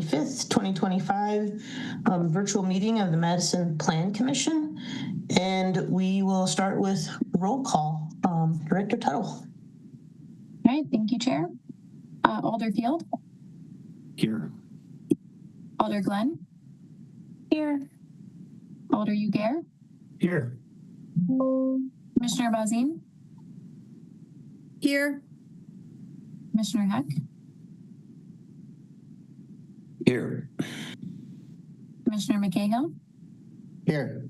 25th, 2025, virtual meeting of the Madison Plan Commission. And we will start with roll call. Director Tuttle. All right, thank you, Chair. Alder Field. Here. Alder Glenn. Here. Alder Ugair. Here. Commissioner Bazine. Here. Commissioner Heck. Here. Commissioner McCahill. Here.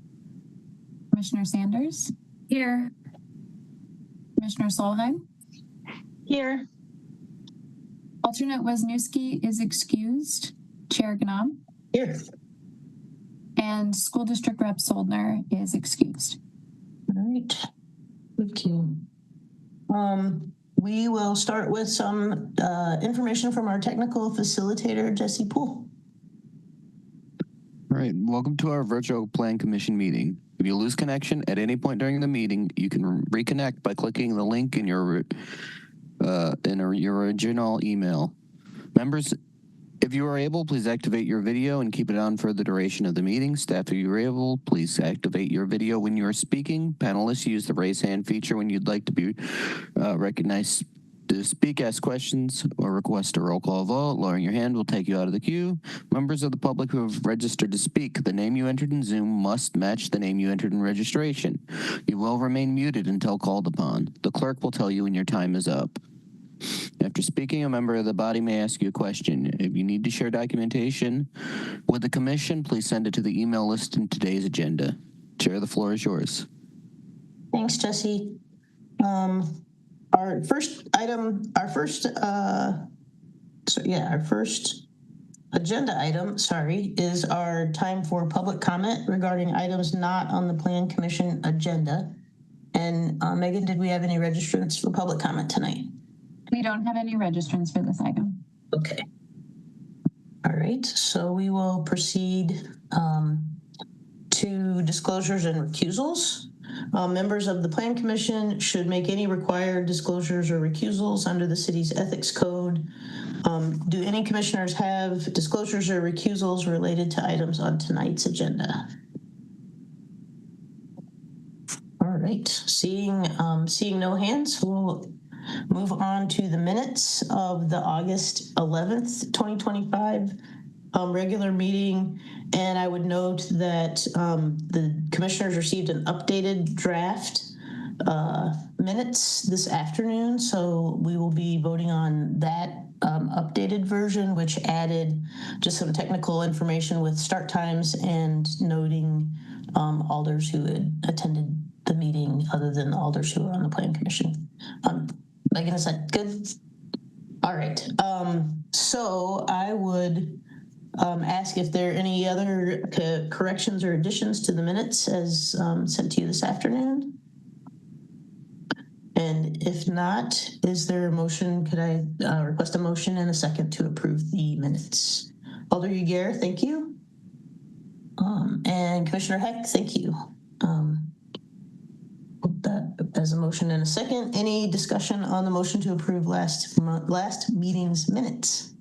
Commissioner Sanders. Here. Commissioner Solheim. Here. Alternate Wisniewski is excused. Chair Gnam. Here. And School District Rep Soldner is excused. All right. Thank you. We will start with some information from our technical facilitator, Jesse Poole. All right, welcome to our virtual plan commission meeting. If you lose connection at any point during the meeting, you can reconnect by clicking the link in your original email. Members, if you are able, please activate your video and keep it on for the duration of the meeting. Staff, if you are able, please activate your video when you are speaking. Panelists, use the raise hand feature when you'd like to be recognized to speak, ask questions, or request a roll call vote. Lowering your hand will take you out of the queue. Members of the public who have registered to speak, the name you entered in Zoom must match the name you entered in registration. You will remain muted until called upon. The clerk will tell you when your time is up. After speaking, a member of the body may ask you a question. If you need to share documentation with the commission, please send it to the email list in today's agenda. Chair, the floor is yours. Thanks, Jesse. Our first agenda item, is our time for public comment regarding items not on the Plan Commission agenda. And Megan, did we have any registrants for public comment tonight? We don't have any registrants for this item. Okay. All right, so we will proceed to disclosures and recusals. Members of the Plan Commission should make any required disclosures or recusals under the city's ethics code. Do any commissioners have disclosures or recusals related to items on tonight's agenda? All right, seeing no hands, we'll move on to the minutes of the August 11th, 2025 regular meeting. And I would note that the commissioners received an updated draft minutes this afternoon. So we will be voting on that updated version, which added just some technical information with start times and noting alders who had attended the meeting other than the alders who were on the Plan Commission. Megan, is that good? All right. So I would ask if there are any other corrections or additions to the minutes as sent to you this afternoon. And if not, is there a motion? Could I request a motion and a second to approve the minutes? Alder Ugair, thank you. And Commissioner Heck, thank you. Put that as a motion and a second. Any discussion on the motion to approve last meeting's minutes?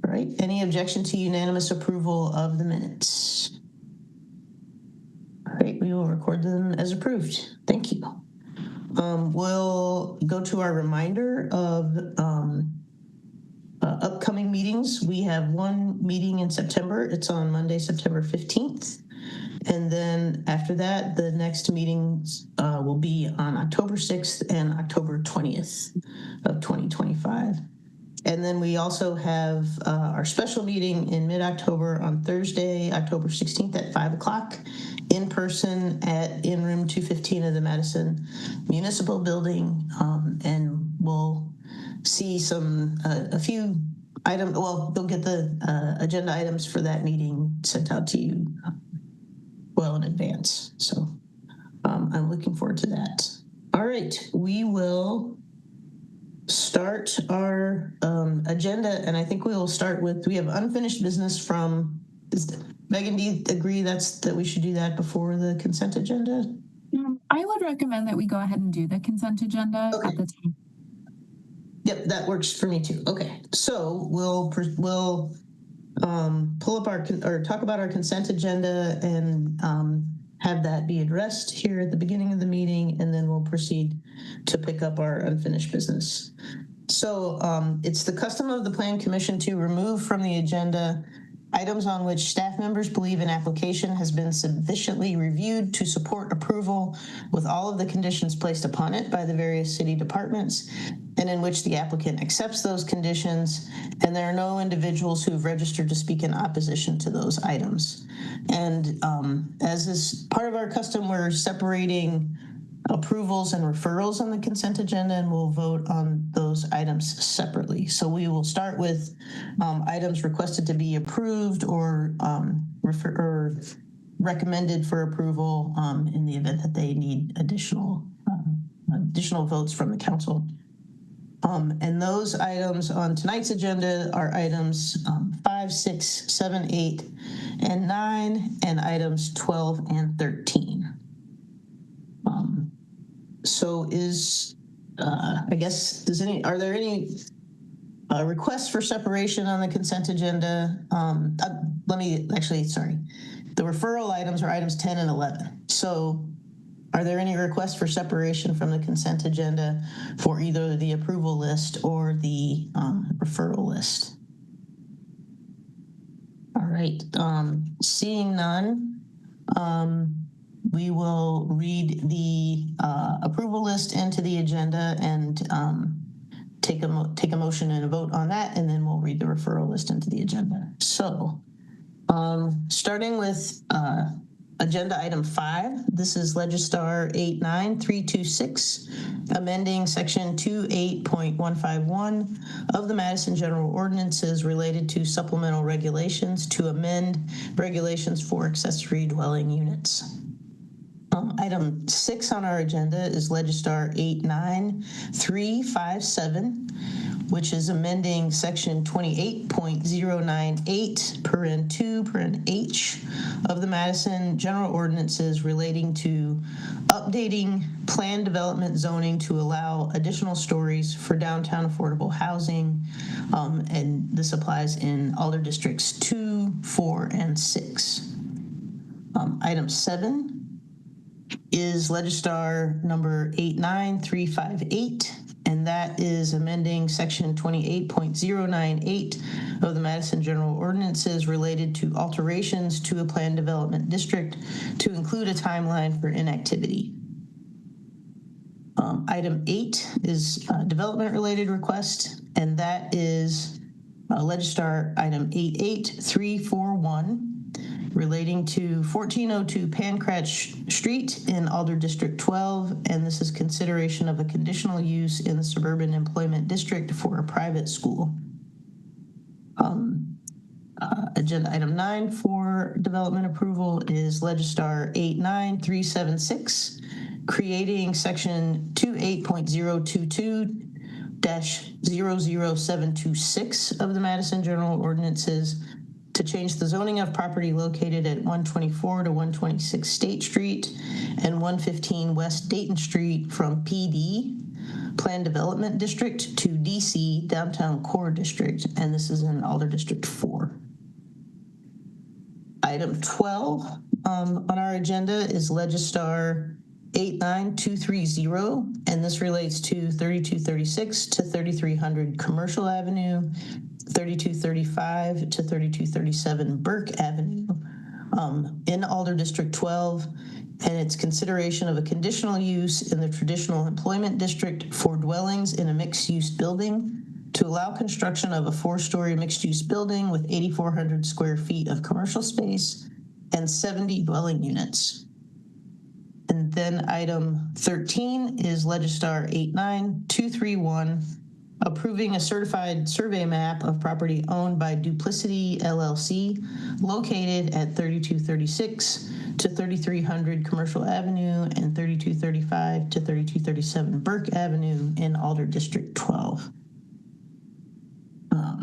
All right, any objection to unanimous approval of the minutes? All right, we will record them as approved. Thank you. We'll go to our reminder of upcoming meetings. We have one meeting in September. It's on Monday, September 15th. And then after that, the next meetings will be on October 6th and October 20th of 2025. And then we also have our special meeting in mid-October on Thursday, October 16th at 5 o'clock in person in room 215 of the Madison Municipal Building. And we'll see a few items. Well, they'll get the agenda items for that meeting sent out to you well in advance. So I'm looking forward to that. All right, we will start our agenda, and I think we will start with, we have unfinished business from, Megan, do you agree that we should do that before the consent agenda? I would recommend that we go ahead and do the consent agenda Okay. at the time. Yep, that works for me too. Okay, so we'll pull up or talk about our consent agenda and have that be addressed here at the beginning of the meeting, and then we'll proceed to pick up our unfinished business. So it's the custom of the Plan Commission to remove from the agenda items on which staff members believe an application has been sufficiently reviewed to support approval with all of the conditions placed upon it by the various city departments, and in which the applicant accepts those conditions, and there are no individuals who've registered to speak in opposition to those items. And as is part of our custom, we're separating approvals and referrals on the consent agenda, and we'll vote on those items separately. So we will start with items requested to be approved or recommended for approval in the event that they need additional votes from the council. And those items on tonight's agenda are items 5, 6, 7, 8, and 9, and items 12 and 13. So I guess, are there any requests for separation on the consent agenda? The referral items are items 10 and 11. So are there any requests for separation from the consent agenda for either the approval list or the referral list? All right, seeing none, we will read the approval list into the agenda and take a motion and a vote on that, and then we'll read the referral list into the agenda. So starting with agenda item 5, this is Legistar 89326, amending section 28.151 of the Madison General Ordinances related to supplemental regulations to amend regulations for accessory dwelling units. Item 6 on our agenda is Legistar 89357, which is amending section 28.098 paren 2 paren H of the Madison General Ordinances relating to updating planned development zoning to allow additional stories for downtown affordable housing, and this applies in Alder Districts 2, 4, and 6. Item 7 is Legistar number 89358, and that is amending section 28.098 of the Madison General Ordinances related to alterations to a planned development district to include a timeline for inactivity. Item 8 is a development-related request, and that is Legistar item 88341, relating to 1402 Pancratch Street in Alder District 12, and this is consideration of a conditional use in the Suburban Employment District for a private school. Agenda item 9 for development approval is Legistar 89376, creating section 28.022-00726 of the Madison General Ordinances to change the zoning of property located at 124 to 126 State Street and 115 West Dayton Street from PD, Planned Development District, to DC, Downtown Core District, and this is in Alder District 4. Item 12 on our agenda is Legistar 89230, and this relates to 3236 to 3300 Commercial Avenue, 3235 to 3237 Burke Avenue in Alder District 12, and its consideration of a conditional use in the traditional employment district for dwellings in a mixed-use building to allow construction of a 4-story mixed-use building with 8,400 square feet of commercial space and 70 dwelling units. And then item 13 is Legistar 89231, approving a certified survey map of property owned by Duplicity LLC located at 3236 to 3300 Commercial Avenue and 3235 to 3237 Burke Avenue in Alder District 12.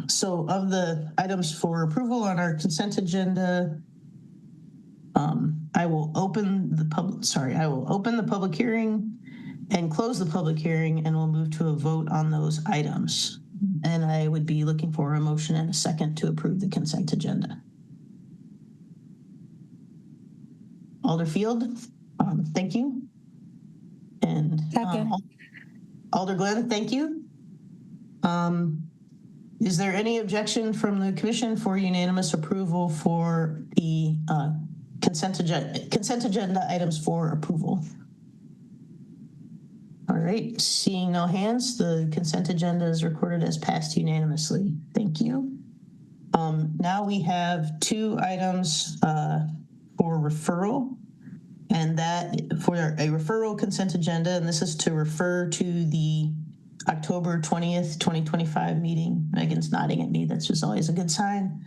So of the items for approval on our consent agenda, I will open the public hearing and close the public hearing, and we'll move to a vote on those items. And I would be looking for a motion and a second to approve the consent agenda. Alderfield, thank you. And Second. Alder Glenn, thank you. Is there any objection from the commission for unanimous approval for the consent agenda items for approval? All right, seeing no hands, the consent agenda is recorded as passed unanimously. Thank you. Now we have 2 items for referral, and that for a referral consent agenda, and this is to refer to the October 20th, 2025 meeting. Megan's nodding at me. That's just always a good sign.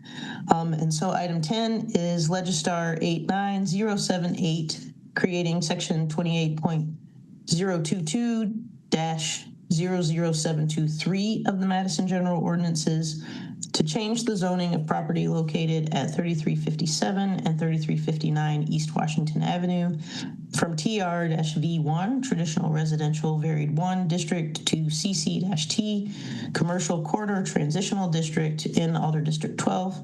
And so item 10 is Legistar 89078, creating section 28.022-00723 of the Madison General Ordinances to change the zoning of property located at 3357 and 3359 East Washington Avenue from TR-V1, Traditional Residential Varied 1 District, to CC-T, Commercial Corridor Transitional District in Alder District 12.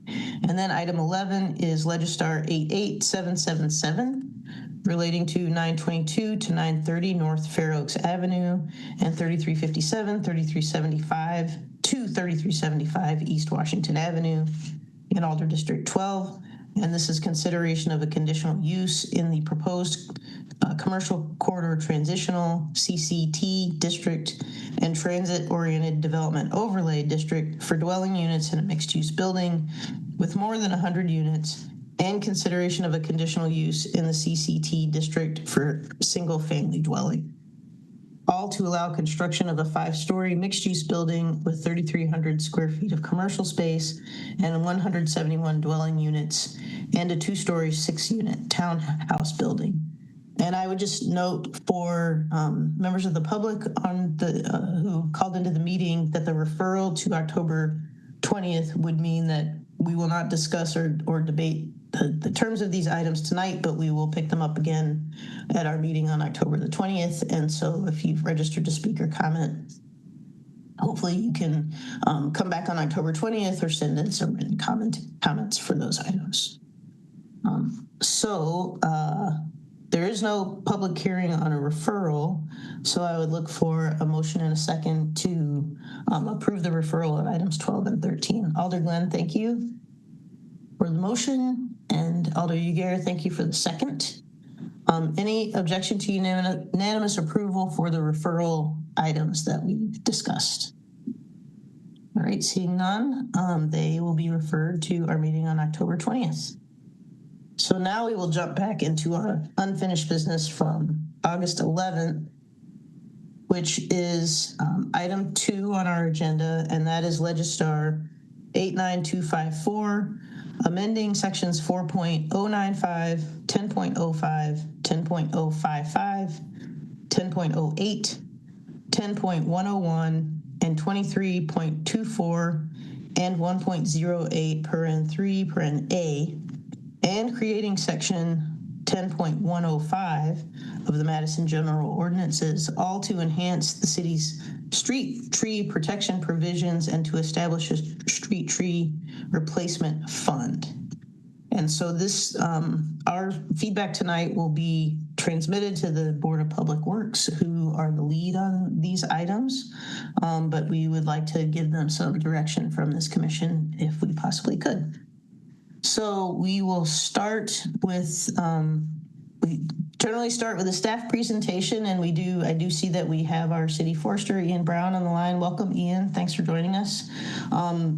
And then item 11 is Legistar 88777, relating to 922 to 930 North Fair Oaks Avenue and 3357, 3375 to 3375 East Washington Avenue in Alder District 12. And this is consideration of a conditional use in the proposed Commercial Corridor Transitional CCT District and Transit-Oriented Development Overlay District for dwelling units in a mixed-use building with more than 100 units, and consideration of a conditional use in the CCT District for single-family dwelling, all to allow construction of a 5-story mixed-use building with 3,300 square feet of commercial space and 171 dwelling units, and a 2-story 6-unit townhouse building. And I would just note for members of the public on the who called into the meeting that the referral to October 20th would mean that we will not discuss or debate the terms of these items tonight, but we will pick them up again at our meeting on October the 20th. And so if you've registered to speak or comment, hopefully you can come back on October 20th or send in some written comments for those items. There is no public hearing on a referral, so I would look for a motion and a second to approve the referral of items 12 and 13. Alder Glenn, thank you for the motion, and Alder Uguer, thank you for the second. Any objection to unanimous approval for the referral items that we've discussed? All right, seeing none, they will be referred to our meeting on October 20th. So now we will jump back into our unfinished business from August 11th, which is item 2 on our agenda, and that is Legistar 89254, amending sections 4.095, 10.05, 10.055, 10.08, 10.101, and 23.24, and 1.08 paren 3 paren A, and creating section 10.105 of the Madison General Ordinances, all to enhance the city's street tree protection provisions and to establish a street tree replacement fund. And so this, our feedback tonight will be transmitted to the Board of Public Works, who are the lead on these items, but we would like to give them some direction from this commission if we possibly could. So we will start with, we generally start with a staff presentation, and I do see that we have our city forester, Ian Brown, on the line. Welcome, Ian. Thanks for joining us.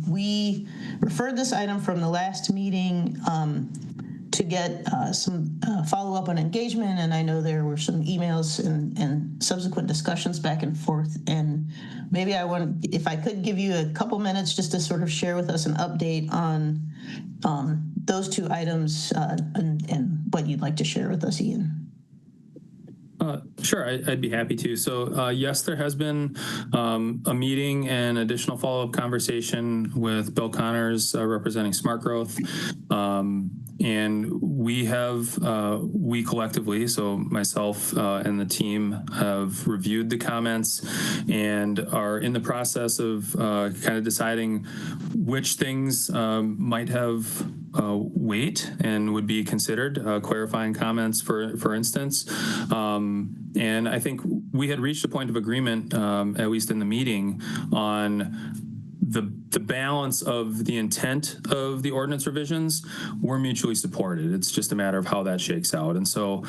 We referred this item from the last meeting to get some follow-up on engagement, and I know there were some emails and subsequent discussions back and forth, and maybe if I could give you a couple minutes just to sort of share with us an update on those 2 items and what you'd like to share with us, Ian. Sure, I'd be happy to. So yes, there has been a meeting and additional follow-up conversation with Bill Connors representing Smart Growth. And we collectively, so myself and the team, have reviewed the comments and are in the process of kind of deciding which things might have weight and would be considered clarifying comments, for instance. And I think we had reached a point of agreement, at least in the meeting, on the balance of the intent of the ordinance revisions were mutually supported. It's just a matter of how that shakes out. And so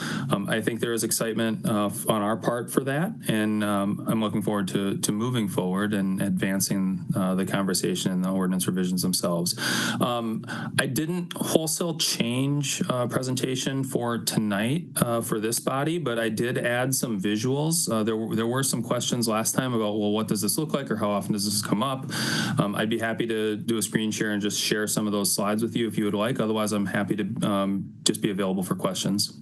I think there is excitement on our part for that. And I'm looking forward to moving forward and advancing the conversation and the ordinance revisions themselves. I didn't wholesale change presentation for tonight for this body, but I did add some visuals. There were some questions last time about, well, what does this look like, or how often does this come up? I'd be happy to do a screen share and just share some of those slides with you if you would like. Otherwise, I'm happy to just be available for questions.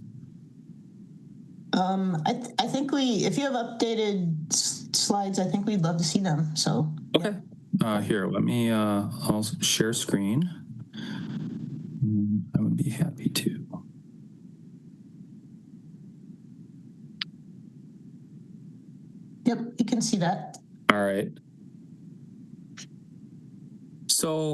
I think if you have updated slides, I think we'd love to see them. So okay, here, let me. I'll share screen. I would be happy to. Yep, you can see that. All right. So,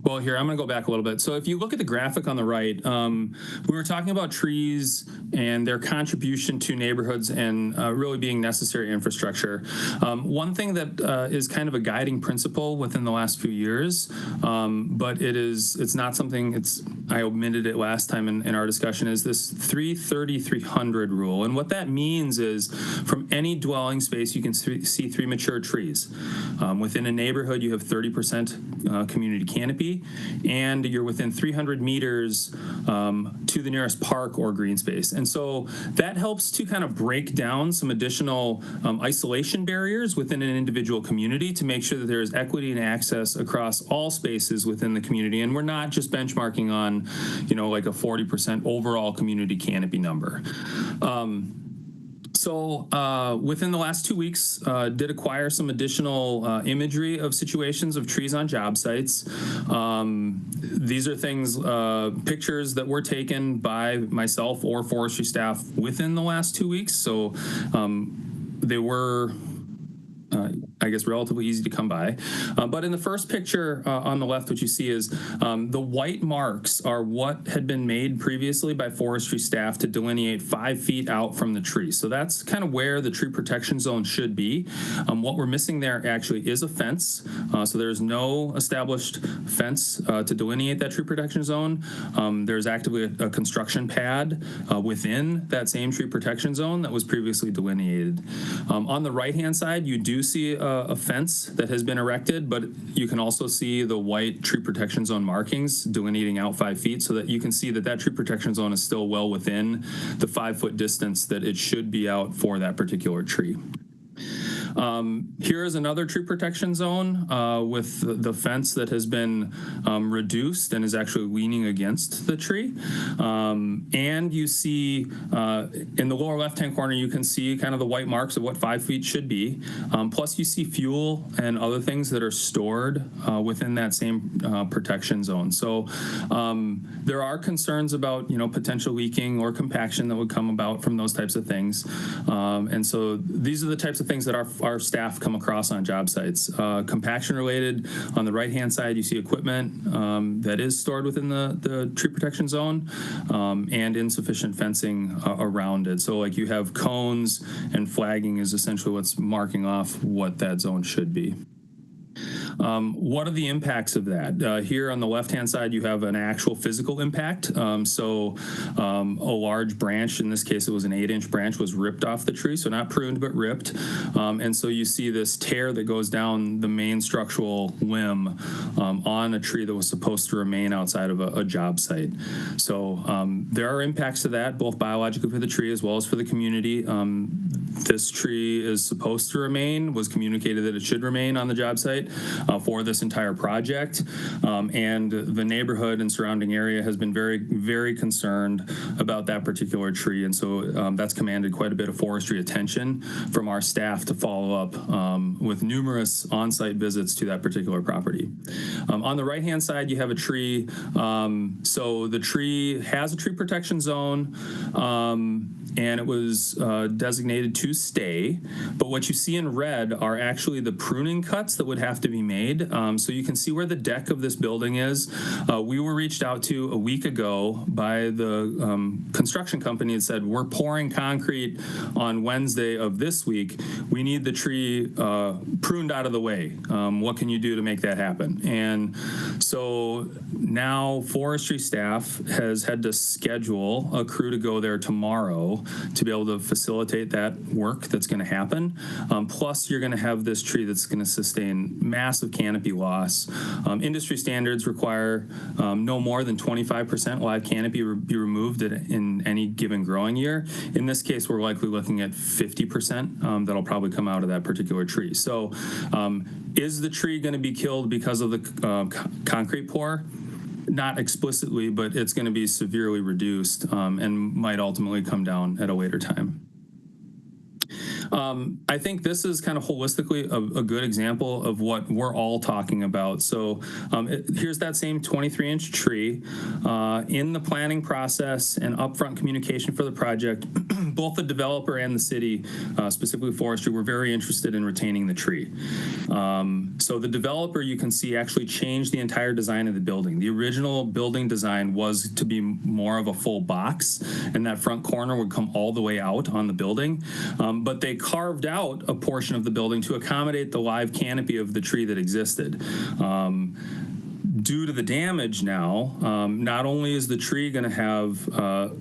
well, here, I'm going to go back a little bit. So if you look at the graphic on the right, we were talking about trees and their contribution to neighborhoods and really being necessary infrastructure. One thing that is kind of a guiding principle within the last few years, but it's not something, I omitted it last time in our discussion, is this 330-300 rule. And what that means is from any dwelling space, you can see 3 mature trees. Within a neighborhood, you have 30% community canopy, and you're within 300 meters to the nearest park or green space. And so that helps to kind of break down some additional isolation barriers within an individual community to make sure that there is equity and access across all spaces within the community. And we're not just benchmarking on, like a 40% overall community canopy number. So within the last 2 weeks, did acquire some additional imagery of situations of trees on job sites. These are things, pictures that were taken by myself or forestry staff within the last 2 weeks. So they were, I guess, relatively easy to come by. But in the first picture on the left, what you see is the white marks are what had been made previously by forestry staff to delineate 5 feet out from the tree. So that's kind of where the tree protection zone should be. What we're missing there actually is a fence. So there's no established fence to delineate that tree protection zone. There's actively a construction pad within that same tree protection zone that was previously delineated. On the right-hand side, you do see a fence that has been erected, but you can also see the white tree protection zone markings delineating out 5 feet, so that you can see that that tree protection zone is still well within the 5-foot distance that it should be out for that particular tree. Here is another tree protection zone with the fence that has been reduced and is actually leaning against the tree. And you see in the lower left-hand corner, you can see kind of the white marks of what 5 feet should be. Plus you see fuel and other things that are stored within that same protection zone. So there are concerns about, potential leaking or compaction that would come about from those types of things. And so these are the types of things that our staff come across on job sites. Compaction related, on the right-hand side, you see equipment that is stored within the tree protection zone and insufficient fencing around it. So like you have cones and flagging is essentially what's marking off what that zone should be. What are the impacts of that? Here on the left-hand side, you have an actual physical impact. So a large branch, in this case, it was an 8-inch branch, was ripped off the tree. So not pruned, but ripped. And so you see this tear that goes down the main structural limb on a tree that was supposed to remain outside of a job site. So there are impacts to that, both biologically for the tree as well as for the community. this tree is supposed to remain, was communicated that it should remain on the job site for this entire project. And the neighborhood and surrounding area has been very, very concerned about that particular tree. And so that's commanded quite a bit of forestry attention from our staff to follow up with numerous on-site visits to that particular property. On the right-hand side, you have a tree. So the tree has a tree protection zone, and it was designated to stay. But what you see in red are actually the pruning cuts that would have to be made. So you can see where the deck of this building is. We were reached out to a week ago by the construction company and said, we're pouring concrete on Wednesday of this week. We need the tree pruned out of the way. What can you do to make that happen? And so now forestry staff has had to schedule a crew to go there tomorrow to be able to facilitate that work that's going to happen. Plus, you're going to have this tree that's going to sustain massive canopy loss. Industry standards require no more than 25% live canopy be removed in any given growing year. In this case, we're likely looking at 50% that'll probably come out of that particular tree. So is the tree going to be killed because of the concrete pour? Not explicitly, but it's going to be severely reduced and might ultimately come down at a later time. I think this is kind of holistically a good example of what we're all talking about. So here's that same 23-inch tree. In the planning process and upfront communication for the project, both the developer and the city, specifically forestry, were very interested in retaining the tree. So the developer, you can see, actually changed the entire design of the building. The original building design was to be more of a full box, and that front corner would come all the way out on the building. But they carved out a portion of the building to accommodate the live canopy of the tree that existed. Due to the damage now, not only is the tree going to have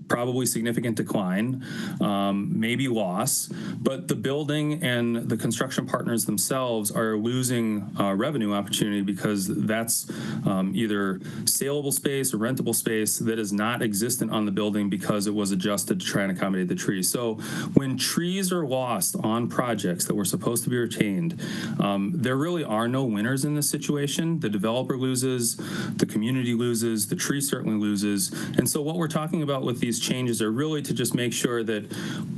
probably significant decline, maybe loss, but the building and the construction partners themselves are losing revenue opportunity because that's either saleable space or rentable space that is not existent on the building because it was adjusted to try and accommodate the tree. So when trees are lost on projects that were supposed to be retained, there really are no winners in this situation. The developer loses, the community loses, the tree certainly loses. And so what we're talking about with these changes are really to just make sure that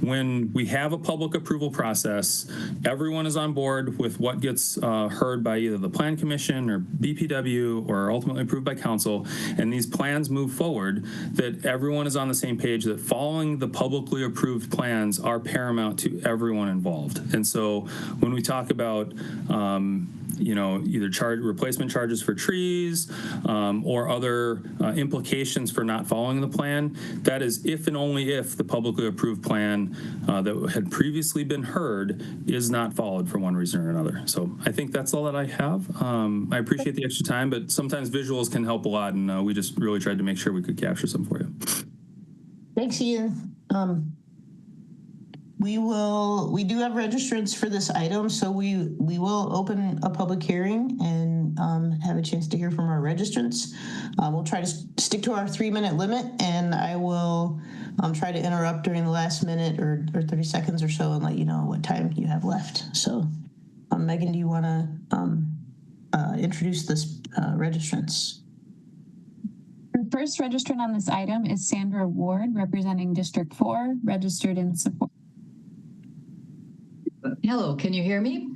when we have a public approval process, everyone is on board with what gets heard by either the Plan Commission or BPW or ultimately approved by council, and these plans move forward, that everyone is on the same page, that following the publicly approved plans are paramount to everyone involved. And so when we talk about either replacement charges for trees or other implications for not following the plan, that is if and only if the publicly approved plan that had previously been heard is not followed for one reason or another. So I think that's all that I have. I appreciate the extra time, but sometimes visuals can help a lot, and we just really tried to make sure we could capture some for you. Thanks, Ian. We do have registrants for this item, so we will open a public hearing and have a chance to hear from our registrants. We'll try to stick to our 3-minute limit, and I will try to interrupt during the last minute or 30 seconds or so and let you know what time you have left. So, Megan, do you want to introduce this registrants? The first registrant on this item is Sandra Ward, representing District 4, registered in support. Hello, can you hear me?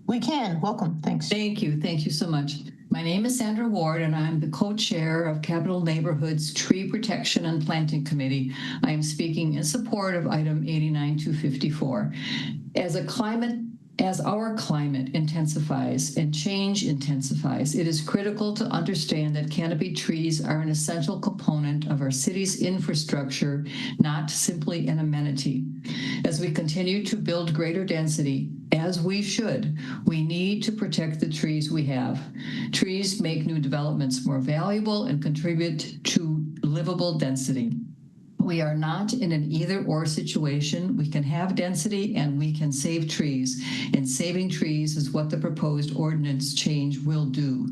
We can. Welcome. Thanks. Thank you. Thank you so much. My name is Sandra Ward, and I'm the co-chair of Capital Neighborhood's Tree Protection and Planting Committee. I am speaking in support of item 89254. As our climate intensifies and change intensifies, it is critical to understand that canopy trees are an essential component of our city's infrastructure, not simply an amenity. As we continue to build greater density, as we should, we need to protect the trees we have. Trees make new developments more valuable and contribute to livable density. We are not in an either-or situation. We can have density and we can save trees. And saving trees is what the proposed ordinance change will do.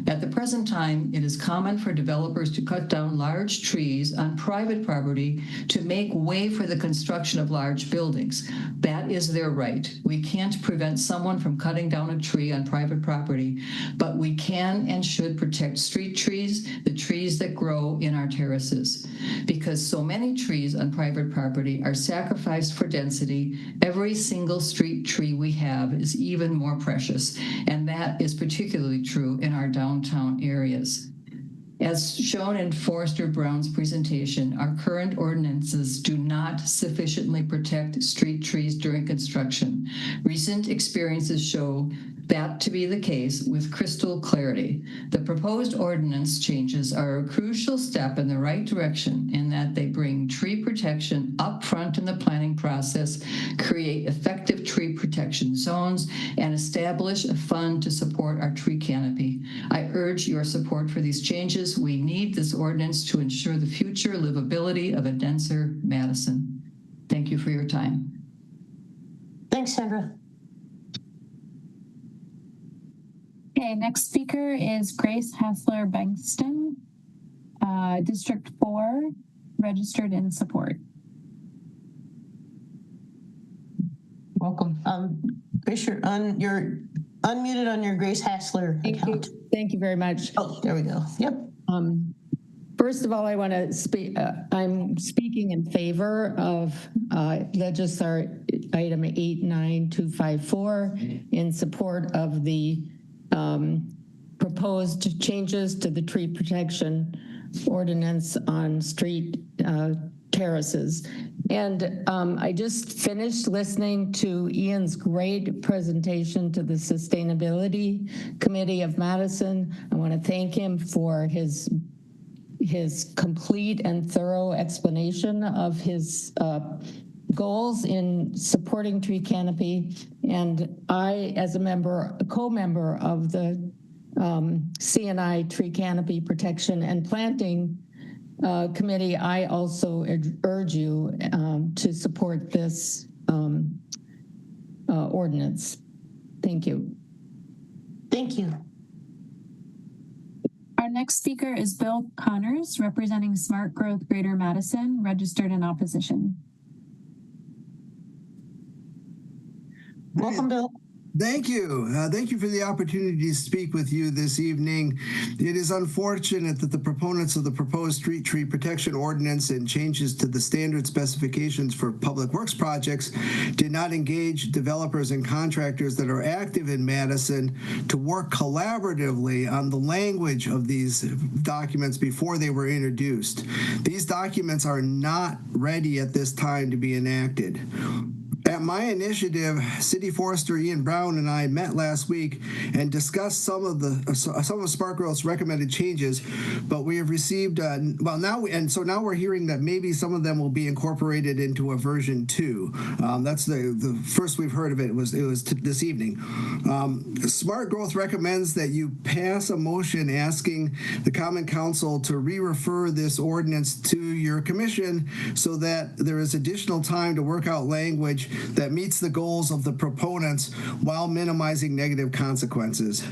At the present time, it is common for developers to cut down large trees on private property to make way for the construction of large buildings. That is their right. We can't prevent someone from cutting down a tree on private property, but we can and should protect street trees, the trees that grow in our terraces. Because so many trees on private property are sacrificed for density, every single street tree we have is even more precious, and that is particularly true in our downtown areas. As shown in Forrester Brown's presentation, our current ordinances do not sufficiently protect street trees during construction. Recent experiences show that to be the case with crystal clarity. The proposed ordinance changes are a crucial step in the right direction in that they bring tree protection up front in the planning process, create effective tree protection zones, and establish a fund to support our tree canopy. I urge your support for these changes. We need this ordinance to ensure the future livability of a denser Madison. Thank you for your time. Thanks, Sandra. Okay, next speaker is Grace Hassler-Bankston, District 4, registered in support. Welcome. Grace, you're unmuted on your Grace Hassler account. Thank you very much. Oh, there we go. Yep. First of all, I want to speak, I'm speaking in favor of legislature item 89254 in support of the proposed changes to the tree protection ordinance on street terraces. And I just finished listening to Ian's great presentation to the Sustainability Committee of Madison. I want to thank him for his complete and thorough explanation of his goals in supporting tree canopy. And I, as a co-member of the CNI Tree Canopy Protection and Planting Committee, I also urge you to support this ordinance. Thank you. Thank you. Our next speaker is Bill Connors, representing Smart Growth Greater Madison, registered in opposition. Welcome, Bill. Thank you. Thank you for the opportunity to speak with you this evening. It is unfortunate that the proponents of the proposed street tree protection ordinance and changes to the standard specifications for public works projects did not engage developers and contractors that are active in Madison to work collaboratively on the language of these documents before they were introduced. These documents are not ready at this time to be enacted. At my initiative, City Forester Ian Brown and I met last week and discussed some of Smart Growth's recommended changes, but we have received now we're hearing that maybe some of them will be incorporated into a version 2. That's the first we've heard of it. It was this evening. Smart Growth recommends that you pass a motion asking the Common Council to re-refer this ordinance to your commission so that there is additional time to work out language that meets the goals of the proponents while minimizing negative consequences.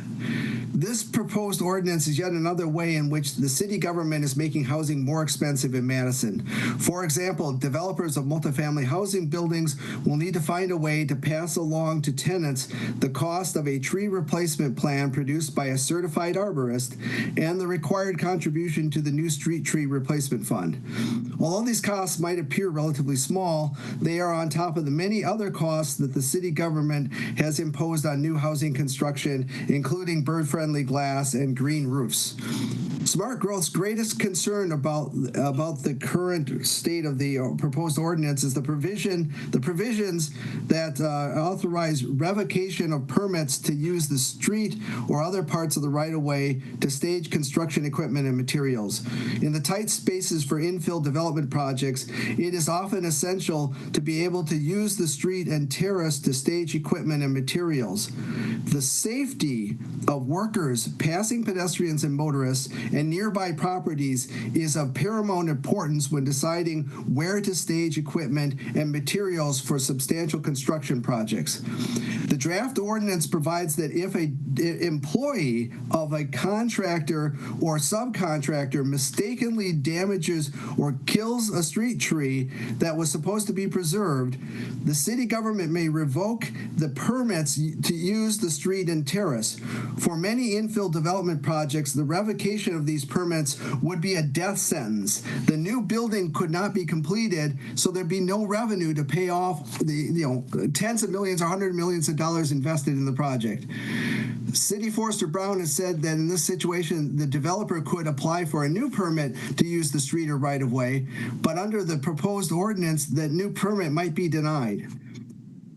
This proposed ordinance is yet another way in which the city government is making housing more expensive in Madison. For example, developers of multifamily housing buildings will need to find a way to pass along to tenants the cost of a tree replacement plan produced by a certified arborist and the required contribution to the new street tree replacement fund. Although these costs might appear relatively small, they are on top of the many other costs that the city government has imposed on new housing construction, including bird-friendly glass and green roofs. Smart Growth's greatest concern about the current state of the proposed ordinance is the provisions that authorize revocation of permits to use the street or other parts of the right-of-way to stage construction equipment and materials. In the tight spaces for infill development projects, it is often essential to be able to use the street and terrace to stage equipment and materials. The safety of workers, passing pedestrians and motorists, and nearby properties is of paramount importance when deciding where to stage equipment and materials for substantial construction projects. The draft ordinance provides that if an employee of a contractor or subcontractor mistakenly damages or kills a street tree that was supposed to be preserved, the city government may revoke the permits to use the street and terrace. For many infill development projects, the revocation of these permits would be a death sentence. The new building could not be completed, so there'd be no revenue to pay off the tens of millions or hundreds of millions of dollars invested in the project. City Forester Brown has said that in this situation, the developer could apply for a new permit to use the street or right-of-way, but under the proposed ordinance, that new permit might be denied.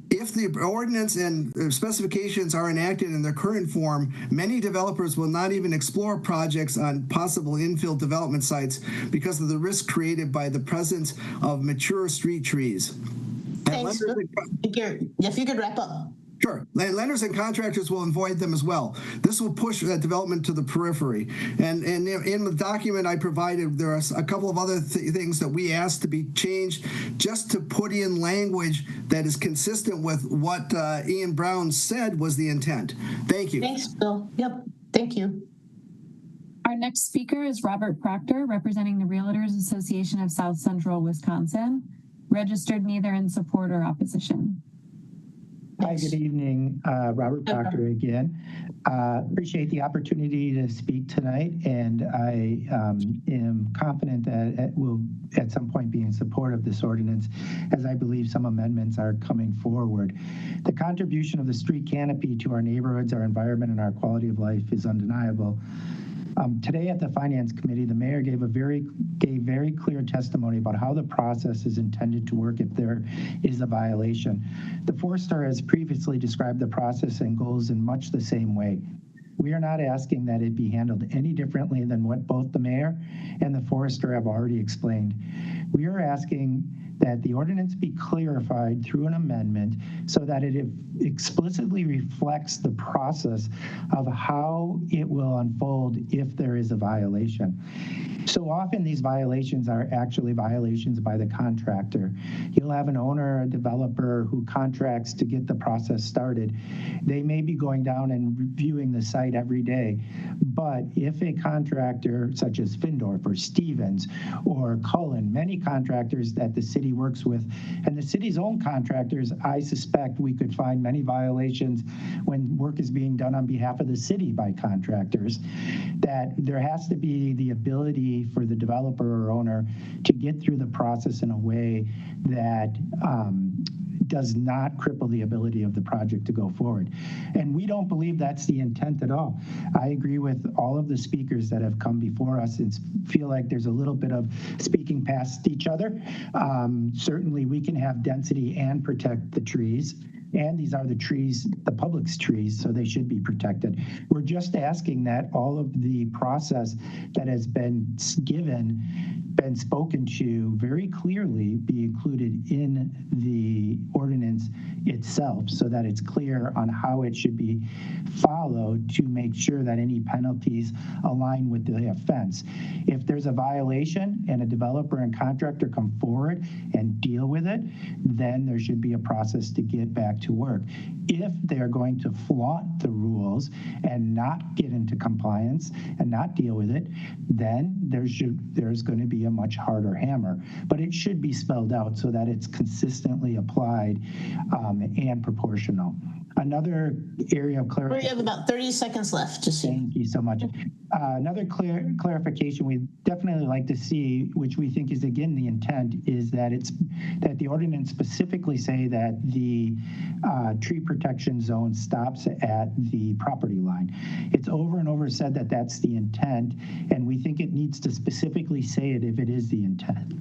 If the ordinance and specifications are enacted in their current form, many developers will not even explore projects on possible infill development sites because of the risk created by the presence of mature street trees. Thanks, Bill. If you could wrap up. Sure. Lenders and contractors will avoid them as well. This will push development to the periphery. And in the document I provided, there are a couple of other things that we asked to be changed just to put in language that is consistent with what Ian Brown said was the intent. Thank you. Thanks, Bill. Yep. Thank you. Our next speaker is Robert Proctor, representing the Realtors Association of South Central Wisconsin, registered neither in support or opposition. Hi, good evening. Robert Proctor again. Appreciate the opportunity to speak tonight, and I am confident that it will at some point be in support of this ordinance, as I believe some amendments are coming forward. The contribution of the street canopy to our neighborhoods, our environment, and our quality of life is undeniable. Today at the Finance Committee, the mayor gave very clear testimony about how the process is intended to work if there is a violation. The Forester has previously described the process and goals in much the same way. We are not asking that it be handled any differently than what both the mayor and the Forester have already explained. We are asking that the ordinance be clarified through an amendment so that it explicitly reflects the process of how it will unfold if there is a violation. So often these violations are actually violations by the contractor. You'll have an owner or a developer who contracts to get the process started. They may be going down and reviewing the site every day, but if a contractor such as Findorf or Stevens or Cullen, many contractors that the city works with, and the city's own contractors, I suspect we could find many violations when work is being done on behalf of the city by contractors, that there has to be the ability for the developer or owner to get through the process in a way that does not cripple the ability of the project to go forward. And we don't believe that's the intent at all. I agree with all of the speakers that have come before us and feel like there's a little bit of speaking past each other. Certainly we can have density and protect the trees. And these are the trees, the public's trees, so they should be protected. We're just asking that all of the process that has been spoken to very clearly be included in the ordinance itself so that it's clear on how it should be followed to make sure that any penalties align with the offense. If there's a violation and a developer and contractor come forward and deal with it, then there should be a process to get back to work. If they're going to flaunt the rules and not get into compliance and not deal with it, then there's going to be a much harder hammer. But it should be spelled out so that it's consistently applied and proportional. Another area of clarification. We have about 30 seconds left. Thank you so much. Another clarification we'd definitely like to see, which we think is again the intent, is that the ordinance specifically say that the tree protection zone stops at the property line. It's over and over said that that's the intent, and we think it needs to specifically say it if it is the intent.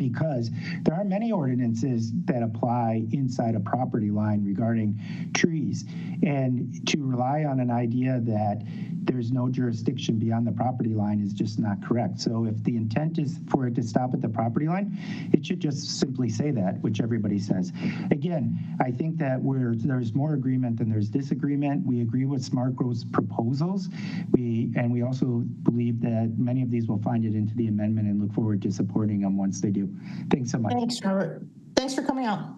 because there are many ordinances that apply inside a property line regarding trees. And to rely on an idea that there's no jurisdiction beyond the property line is just not correct. So if the intent is for it to stop at the property line, it should just simply say that, which everybody says. Again, I think that there's more agreement than there's disagreement. We agree with Smart Growth's proposals. And we also believe that many of these will find it into the amendment and look forward to supporting them once they do. Thanks so much. Thanks, Robert. Thanks for coming out.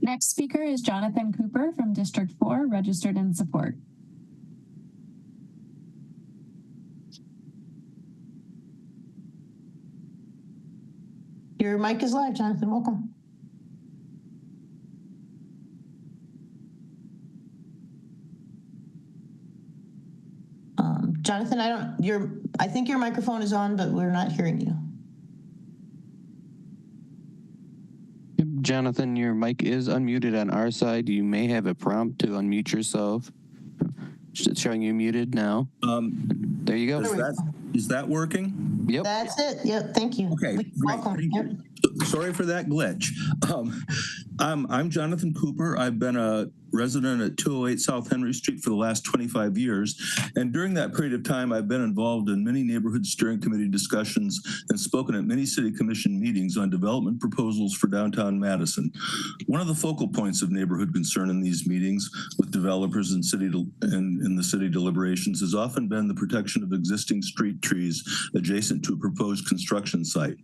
Next speaker is Jonathan Cooper from District 4, registered in support. Your mic is live, Jonathan. Welcome. Jonathan, I think your microphone is on, but we're not hearing you. Jonathan, your mic is unmuted on our side. You may have a prompt to unmute yourself. It's showing you muted now. There you go. Is that working? Yep. That's it. Yep. Thank you. Okay. Welcome. Thank you. Sorry for that glitch. I'm Jonathan Cooper. I've been a resident at 208 South Henry Street for the last 25 years. And during that period of time, I've been involved in many neighborhood steering committee discussions and spoken at many city commission meetings on development proposals for downtown Madison. One of the focal points of neighborhood concern in these meetings with developers and in the city deliberations has often been the protection of existing street trees adjacent to a proposed construction site.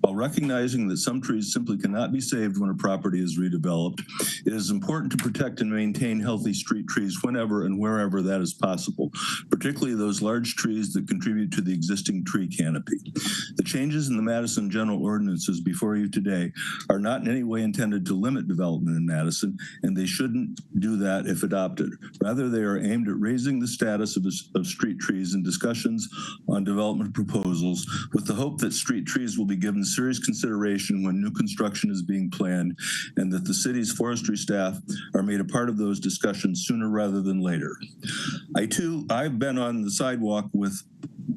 While recognizing that some trees simply cannot be saved when a property is redeveloped, it is important to protect and maintain healthy street trees whenever and wherever that is possible, particularly those large trees that contribute to the existing tree canopy. The changes in the Madison general ordinances before you today are not in any way intended to limit development in Madison, and they shouldn't do that if adopted. Rather, they are aimed at raising the status of street trees in discussions on development proposals with the hope that street trees will be given serious consideration when new construction is being planned, and that the city's forestry staff are made a part of those discussions sooner rather than later. I've been on the sidewalk with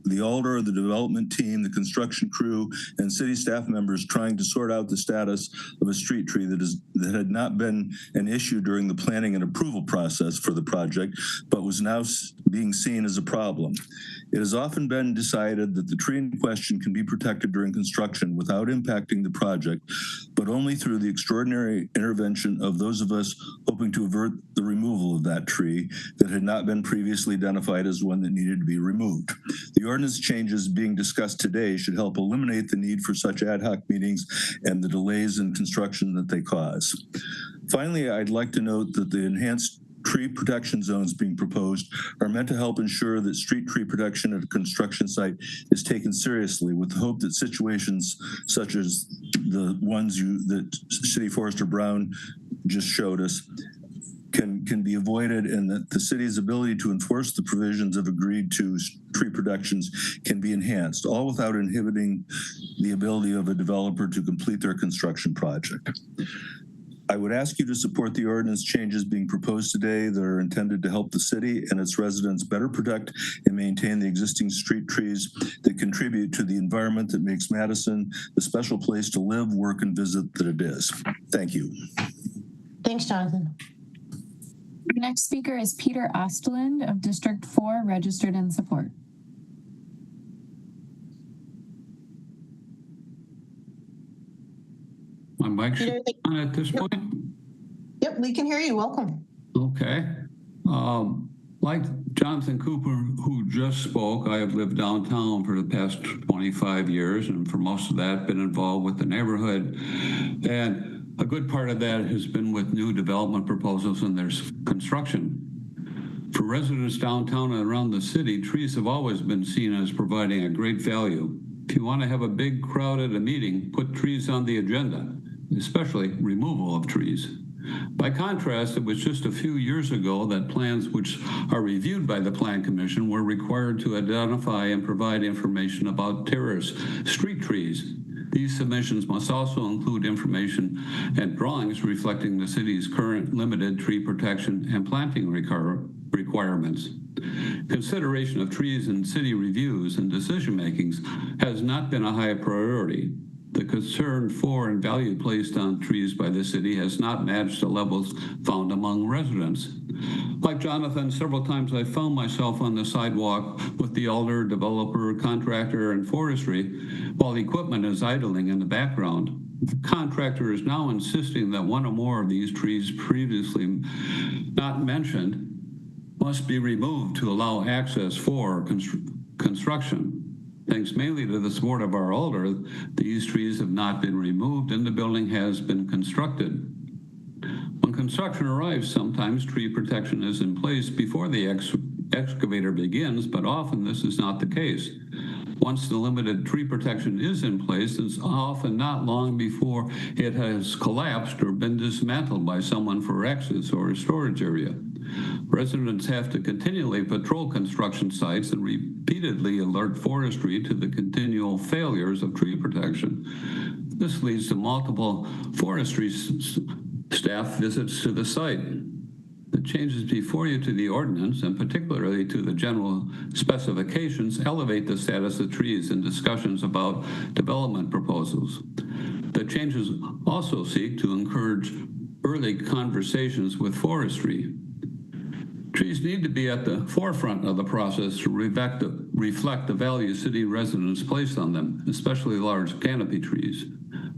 the alder, the development team, the construction crew, and city staff members trying to sort out the status of a street tree that had not been an issue during the planning and approval process for the project, but was now being seen as a problem. It has often been decided that the tree in question can be protected during construction without impacting the project, but only through the extraordinary intervention of those of us hoping to avert the removal of that tree that had not been previously identified as one that needed to be removed. The ordinance changes being discussed today should help eliminate the need for such ad hoc meetings and the delays in construction that they cause. Finally, I'd like to note that the enhanced tree protection zones being proposed are meant to help ensure that street tree protection at a construction site is taken seriously, with the hope that situations such as the ones that City Forester Brown just showed us can be avoided, and that the city's ability to enforce the provisions of agreed to tree protections can be enhanced, all without inhibiting the ability of a developer to complete their construction project. I would ask you to support the ordinance changes being proposed today that are intended to help the city and its residents better protect and maintain the existing street trees that contribute to the environment that makes Madison the special place to live, work, and visit that it is. Thank you. Thanks, Jonathan. Our next speaker is Peter Ostland of District 4, registered in support. My mic's on at this point? Yep, we can hear you. Welcome. Okay. Like Jonathan Cooper, who just spoke, I have lived downtown for the past 25 years, and for most of that, been involved with the neighborhood. And a good part of that has been with new development proposals and there's construction. For residents downtown and around the city, trees have always been seen as providing a great value. If you want to have a big crowd at a meeting, put trees on the agenda, especially removal of trees. By contrast, it was just a few years ago that plans which are reviewed by the Plan Commission were required to identify and provide information about terrace street trees. These submissions must also include information and drawings reflecting the city's current limited tree protection and planting requirements. Consideration of trees in city reviews and decision makings has not been a high priority. the concern for and value placed on trees by the city has not matched the levels found among residents. Like Jonathan, several times I found myself on the sidewalk with the elder, developer, contractor, and forestry while the equipment is idling in the background. The contractor is now insisting that one or more of these trees previously not mentioned must be removed to allow access for construction. Thanks mainly to the support of our elder, these trees have not been removed and the building has been constructed. When construction arrives, sometimes tree protection is in place before the excavator begins, but often this is not the case. Once the limited tree protection is in place, it's often not long before it has collapsed or been dismantled by someone for access or a storage area. Residents have to continually patrol construction sites and repeatedly alert forestry to the continual failures of tree protection. This leads to multiple forestry staff visits to the site. The changes before you to the ordinance, and particularly to the general specifications, elevate the status of trees in discussions about development proposals. The changes also seek to encourage early conversations with forestry. Trees need to be at the forefront of the process to reflect the value city residents place on them, especially large canopy trees.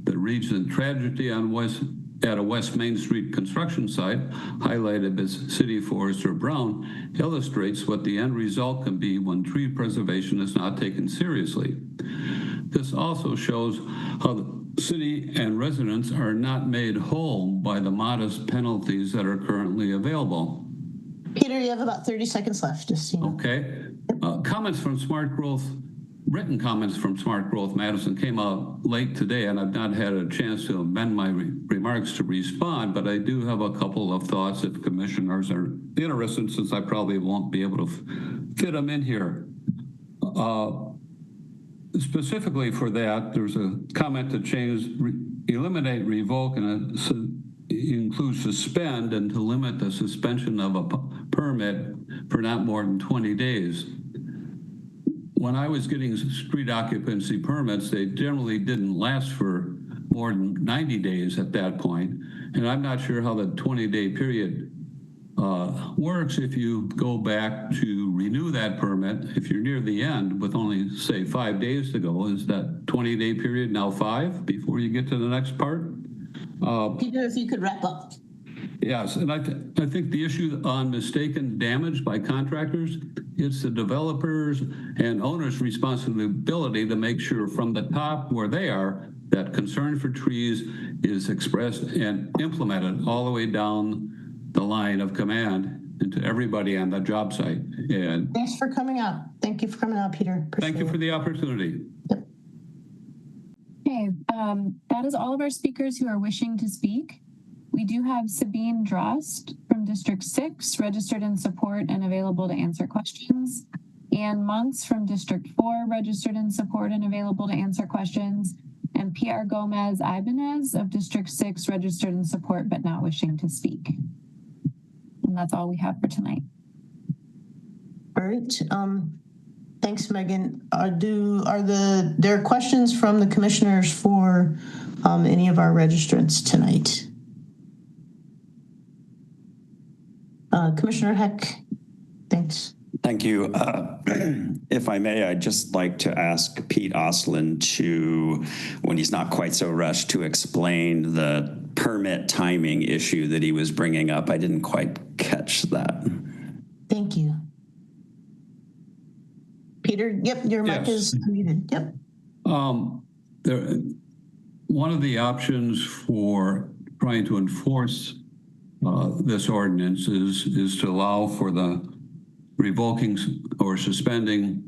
The recent tragedy at a West Main Street construction site, highlighted as City Forester Brown, illustrates what the end result can be when tree preservation is not taken seriously. This also shows how the city and residents are not made whole by the modest penalties that are currently available. Peter, you have about 30 seconds left. Just so you know. Okay. Comments from Smart Growth, written comments from Smart Growth Madison came out late today, and I've not had a chance to amend my remarks to respond, but I do have a couple of thoughts if commissioners are interested, since I probably won't be able to fit them in here. Specifically for that, there's a comment to change, eliminate, revoke, and include suspend, and to limit the suspension of a permit for not more than 20 days. When I was getting street occupancy permits, they generally didn't last for more than 90 days at that point. And I'm not sure how the 20-day period works if you go back to renew that permit. If you're near the end with only, say, 5 days to go, is that 20-day period now 5 before you get to the next part? Peter, if you could wrap up. Yes, and I think the issue on mistaken damage by contractors, it's the developers and owners' responsibility to make sure from the top where they are that concern for trees is expressed and implemented all the way down the line of command and to everybody on the job site. And thanks for coming out. Thank you for coming out, Peter. Appreciate thank you for the opportunity. Yep. Okay, that is all of our speakers who are wishing to speak. We do have Sabine Drost from District 6, registered in support and available to answer questions. Ann Monks from District 4, registered in support and available to answer questions. And PR Gomez Ibanez of District 6, registered in support but not wishing to speak. And that's all we have for tonight. All right. Thanks, Megan. Are there questions from the commissioners for any of our registrants tonight? Commissioner Heck, thanks. Thank you. If I may, I'd just like to ask Pete Oslin to, when he's not quite so rushed, to explain the permit timing issue that he was bringing up. I didn't quite catch that. Thank you. Peter, yep, your mic is muted. Yep. One of the options for trying to enforce this ordinance is to allow for the revoking or suspending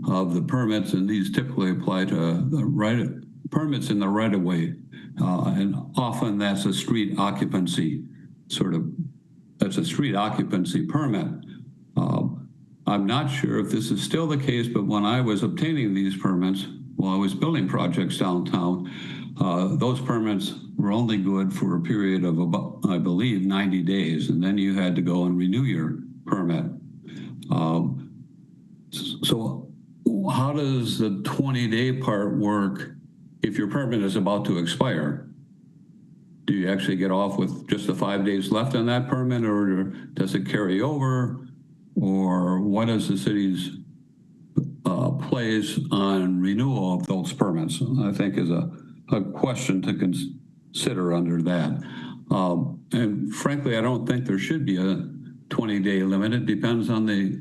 of the permits, and these typically apply to the permits in the right-of-way, and often that's a street occupancy that's a street occupancy permit. I'm not sure if this is still the case, but when I was obtaining these permits while I was building projects downtown, those permits were only good for a period of about, I believe, 90 days, and then you had to go and renew your permit. So how does the 20-day part work if your permit is about to expire, do you actually get off with just the 5 days left on that permit, or does it carry over? Or what is the city's plays on renewal of those permits? I think is a question to consider under that. And frankly, I don't think there should be a 20-day limit. It depends on the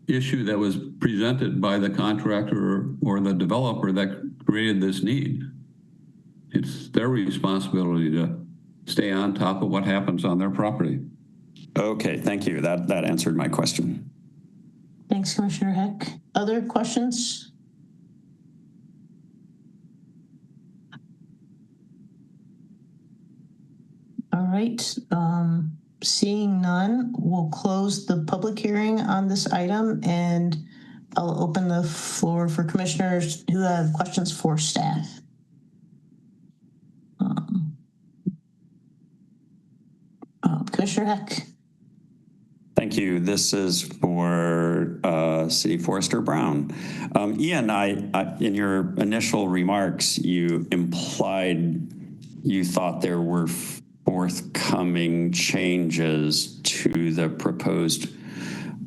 issue that was presented by the contractor or the developer that created this need. It's their responsibility to stay on top of what happens on their property. Okay, thank you. That answered my question. Thanks, Commissioner Heck. Other questions? All right. Seeing none, we'll close the public hearing on this item, and I'll open the floor for commissioners who have questions for staff. Commissioner Heck. Thank you. This is for City Forester Brown. Ian, in your initial remarks, you implied you thought there were forthcoming changes to the proposed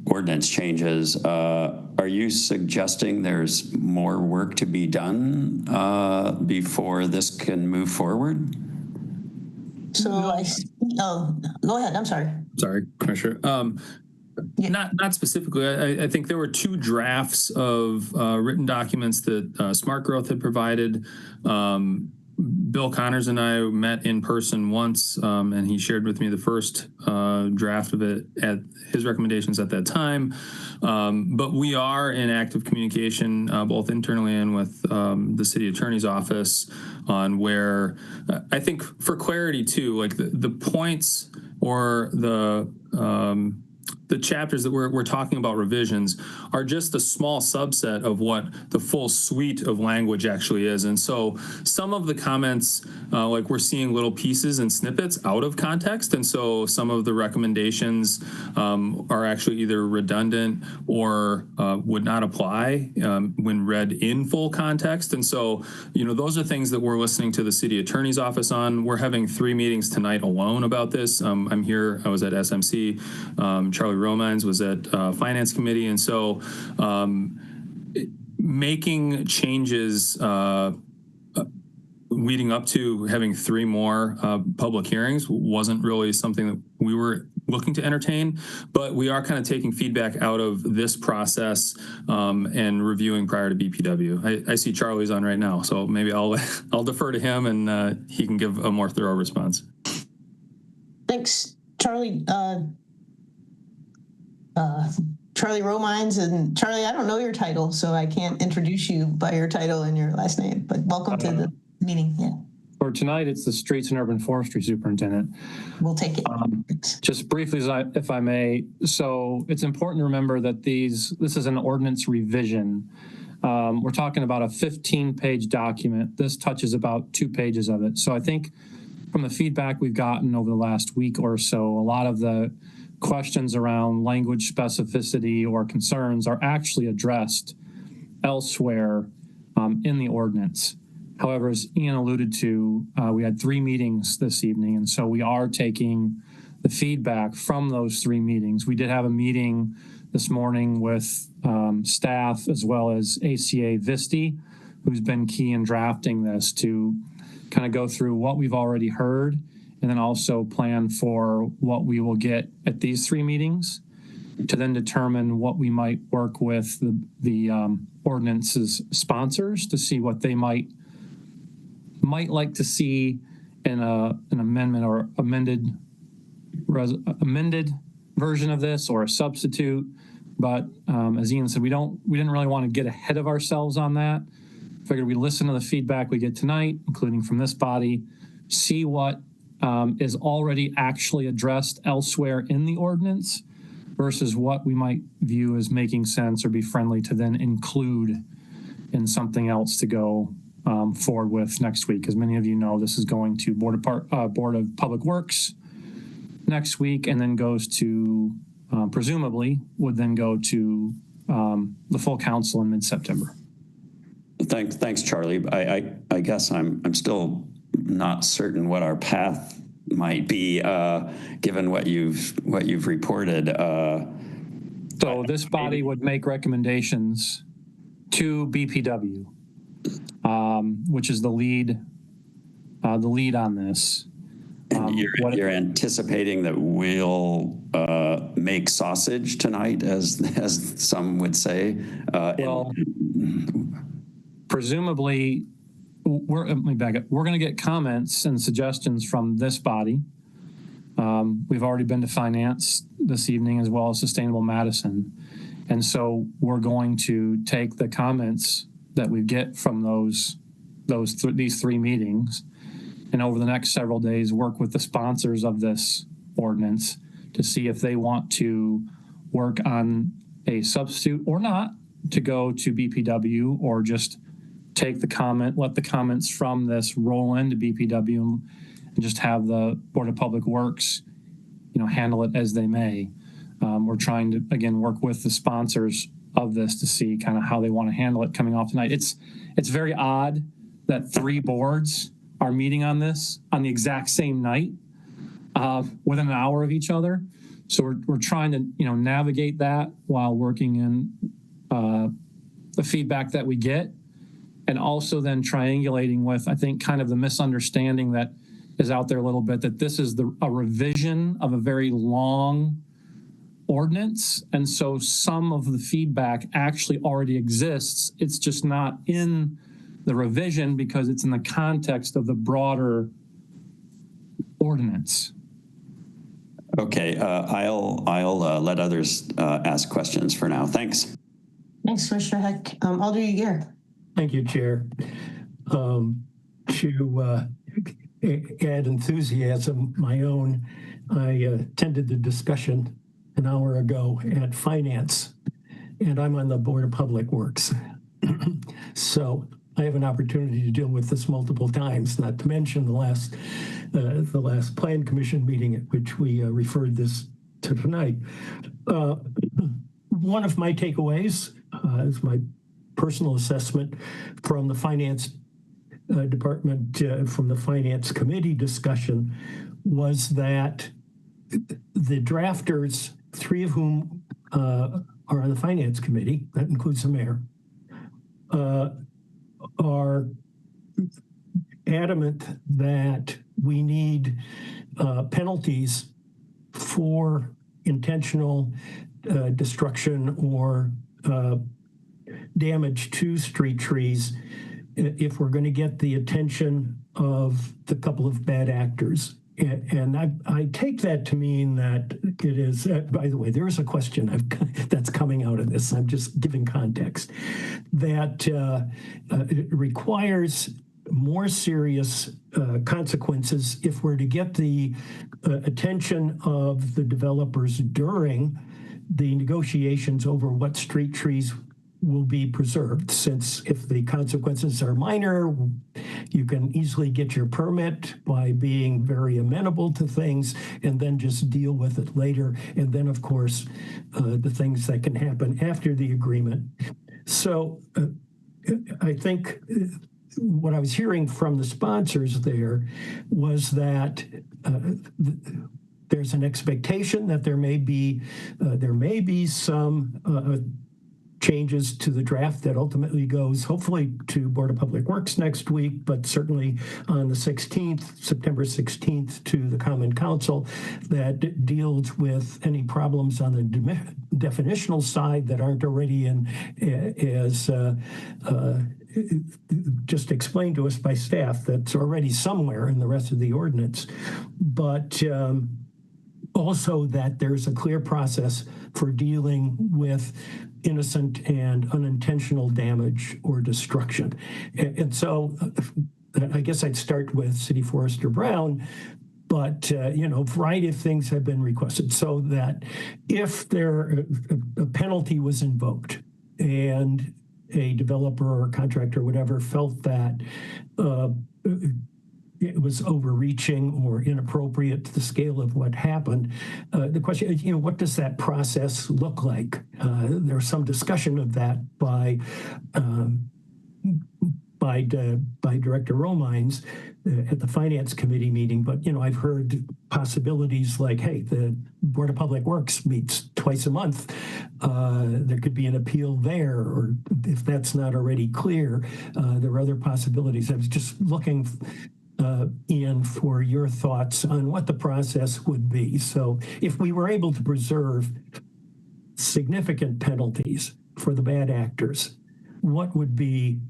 ordinance changes. Are you suggesting there's more work to be done before this can move forward? So go ahead. I'm sorry. Sorry, Commissioner. Not specifically. I think there were two drafts of written documents that Smart Growth had provided. Bill Connors and I met in person once, and he shared with me the first draft of it at his recommendations at that time. But we are in active communication, both internally and with the city attorney's office, on where I think for clarity too, like the points or the chapters that we're talking about revisions are just a small subset of what the full suite of language actually is. And so some of the comments, like we're seeing little pieces and snippets out of context. And so some of the recommendations are actually either redundant or would not apply when read in full context. And so, those are things that we're listening to the city attorney's office on. We're having 3 meetings tonight alone about this. I'm here, I was at SMC, Charlie Romines was at Finance Committee. And so making changes leading up to having 3 more public hearings wasn't really something that we were looking to entertain, but we are kind of taking feedback out of this process and reviewing prior to BPW. I see Charlie's on right now, so maybe I'll defer to him and he can give a more thorough response. Thanks, Charlie. Charlie Romines, and Charlie, I don't know your title, so I can't introduce you by your title and your last name, but welcome to the meeting. Yeah. For tonight, it's the Streets and Urban Forestry Superintendent. We'll take it. Just briefly, if I may. So it's important to remember that this is an ordinance revision. We're talking about a 15-page document. This touches about 2 pages of it. So I think from the feedback we've gotten over the last week or so, a lot of the questions around language specificity or concerns are actually addressed elsewhere in the ordinance. However, as Ian alluded to, we had 3 meetings this evening, and so we are taking the feedback from those 3 meetings. We did have a meeting this morning with staff as well as ACA Visti, who's been key in drafting this, to kind of go through what we've already heard and then also plan for what we will get at these 3 meetings to then determine what we might work with the ordinance's sponsors to see what they might like to see in an amendment or amended version of this, or a substitute. But as Ian said, we didn't really want to get ahead of ourselves on that. Figured we listen to the feedback we get tonight, including from this body, see what is already actually addressed elsewhere in the ordinance versus what we might view as making sense or be friendly to then include in something else to go forward with next week. As many of you know, this is going to Board of Public Works next week, and then goes to, presumably, would then go to the full council in mid-September. Thanks, Charlie. I guess I'm still not certain what our path might be, given what you've reported. So this body would make recommendations to BPW, which is the lead on this. You're anticipating that we'll make sausage tonight, as some would say. Well, presumably, let me back up. We're going to get comments and suggestions from this body. We've already been to Finance this evening, as well as Sustainable Madison. And so we're going to take the comments that we get from these three meetings, and over the next several days, work with the sponsors of this ordinance to see if they want to work on a substitute or not to go to BPW, or just take the comment, let the comments from this roll into BPW, and just have the Board of Public Works, handle it as they may. We're trying to, again, work with the sponsors of this to see kind of how they want to handle it coming off tonight. It's very odd that three boards are meeting on this on the exact same night, within an hour of each other. So we're trying to, navigate that while working in the feedback that we get, and also then triangulating with, I think, kind of the misunderstanding that is out there a little bit, that this is a revision of a very long ordinance. And so some of the feedback actually already exists. It's just not in the revision because it's in the context of the broader ordinance. Okay, I'll let others ask questions for now. Thanks. Thanks, Commissioner Heck. Alder Yeager. Thank you, Chair. To add enthusiasm my own, I attended the discussion an hour ago at Finance, and I'm on the Board of Public Works. So I have an opportunity to deal with this multiple times, not to mention the last Plan Commission meeting at which we referred this to tonight. One of my takeaways is my personal assessment from the Finance Department, from the Finance Committee discussion, was that the drafters, three of whom are on the Finance Committee, that includes the mayor, are adamant that we need penalties for intentional destruction or damage to street trees if we're going to get the attention of the couple of bad actors. And I take that to mean that it is, by the way, there is a question that's coming out of this. I'm just giving context, that it requires more serious consequences if we're to get the attention of the developers during the negotiations over what street trees will be preserved, since if the consequences are minor, you can easily get your permit by being very amenable to things and then just deal with it later. And then, of course, the things that can happen after the agreement. So I think what I was hearing from the sponsors there was that there's an expectation that there may be some changes to the draft that ultimately goes hopefully to Board of Public Works next week, but certainly on the 16th, September 16th, to the Common Council, that deals with any problems on the definitional side that aren't already in as just explained to us by staff, that's already somewhere in the rest of the ordinance. But also that there's a clear process for dealing with innocent and unintentional damage or destruction. And so I guess I'd start with City Forester Brown, but a variety of things have been requested so that if a penalty was invoked and a developer or contractor or whatever felt that it was overreaching or inappropriate to the scale of what happened. The question is, what does that process look like? There's some discussion of that by by Director Romines at the Finance Committee meeting, but I've heard possibilities like, hey, the Board of Public Works meets twice a month. There could be an appeal there, or if that's not already clear, there are other possibilities. I was just looking, Ian, for your thoughts on what the process would be. So if we were able to preserve significant penalties for the bad actors, what would be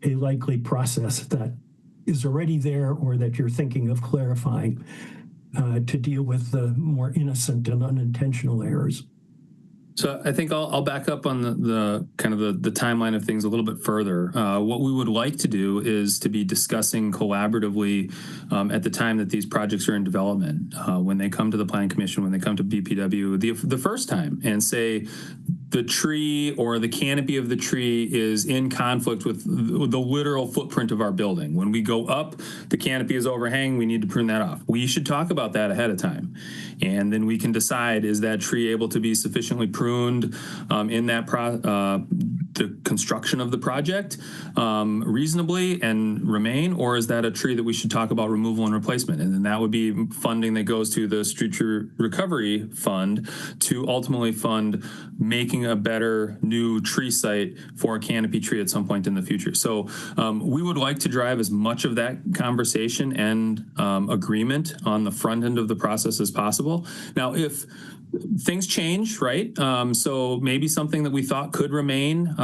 a likely process that is already there or that you're thinking of clarifying to deal with the more innocent and unintentional errors? So I think I'll back up on the kind of the timeline of things a little bit further. What we would like to do is to be discussing collaboratively at the time that these projects are in development, when they come to the Planning Commission, when they come to BPW the first time, and say the tree or the canopy of the tree is in conflict with the literal footprint of our building. When we go up, the canopy is overhanging, we need to prune that off. We should talk about that ahead of time. And then we can decide, is that tree able to be sufficiently pruned in that the construction of the project reasonably and remain, or is that a tree that we should talk about removal and replacement? And then that would be funding that goes to the Street Tree Recovery Fund to ultimately fund making a better new tree site for a canopy tree at some point in the future. So we would like to drive as much of that conversation and agreement on the front end of the process as possible. Now, if things change, right? So maybe something that we thought could remain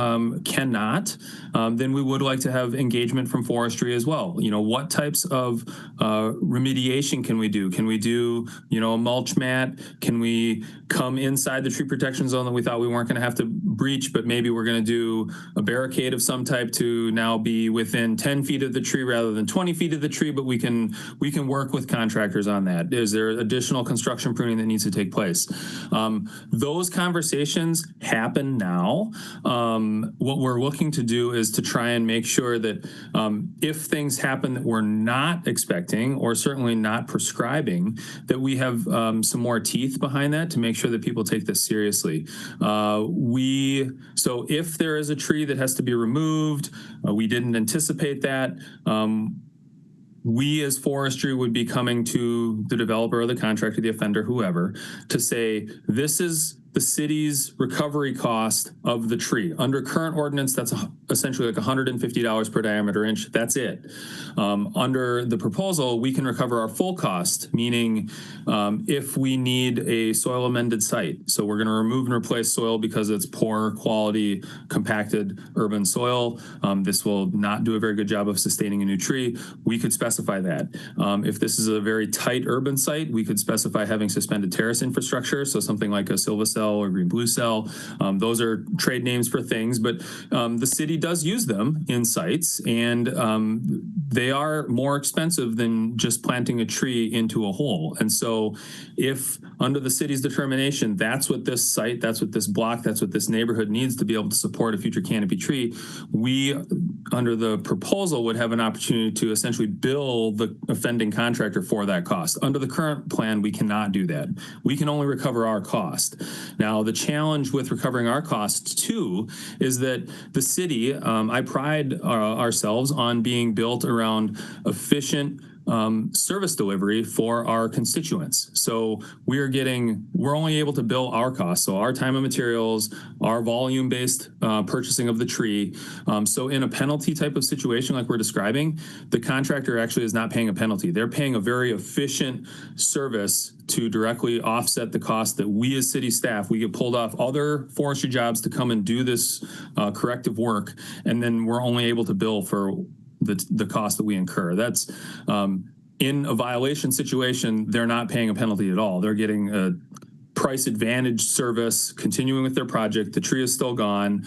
cannot, then we would like to have engagement from forestry as well. What types of remediation can we do? Can we do, a mulch mat? Can we come inside the tree protection zone that we thought we weren't going to have to breach, but maybe we're going to do a barricade of some type to now be within 10 feet of the tree rather than 20 feet of the tree, but we can work with contractors on that. Is there additional construction pruning that needs to take place? Those conversations happen now. What we're looking to do is to try and make sure that if things happen that we're not expecting or certainly not prescribing, that we have some more teeth behind that to make sure that people take this seriously. So if there is a tree that has to be removed, we didn't anticipate that. We as forestry would be coming to the developer or the contractor, the offender, whoever, to say, this is the city's recovery cost of the tree. Under current ordinance, that's essentially like $150 per diameter inch. That's it. Under the proposal, we can recover our full cost, meaning if we need a soil amended site. So we're going to remove and replace soil because it's poor quality compacted urban soil. This will not do a very good job of sustaining a new tree. We could specify that. If this is a very tight urban site, we could specify having suspended terrace infrastructure. So something like a Silvacell or green blue cell. Those are trade names for things, but the city does use them in sites, and they are more expensive than just planting a tree into a hole. And so if under the city's determination, that's what this site, that's what this block, that's what this neighborhood needs to be able to support a future canopy tree, we, under the proposal, would have an opportunity to essentially bill the offending contractor for that cost. Under the current plan, we cannot do that. We can only recover our cost. Now, the challenge with recovering our costs, too, is that the city, I pride ourselves on being built around efficient service delivery for our constituents. So we're only able to bill our costs. So our time and materials, our volume-based purchasing of the tree. So in a penalty type of situation like we're describing, the contractor actually is not paying a penalty. They're paying a very efficient service to directly offset the cost that we as city staff, we get pulled off other forestry jobs to come and do this corrective work. And then we're only able to bill for the cost that we incur. That's in a violation situation, they're not paying a penalty at all. They're getting a price advantage service, continuing with their project. The tree is still gone.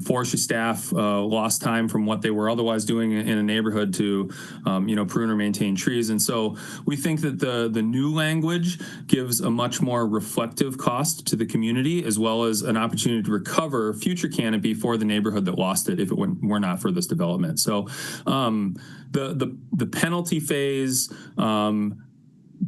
Forestry staff lost time from what they were otherwise doing in a neighborhood to, prune or maintain trees. And so we think that the new language gives a much more reflective cost to the community, as well as an opportunity to recover future canopy for the neighborhood that lost it if it were not for this development. So the penalty phase,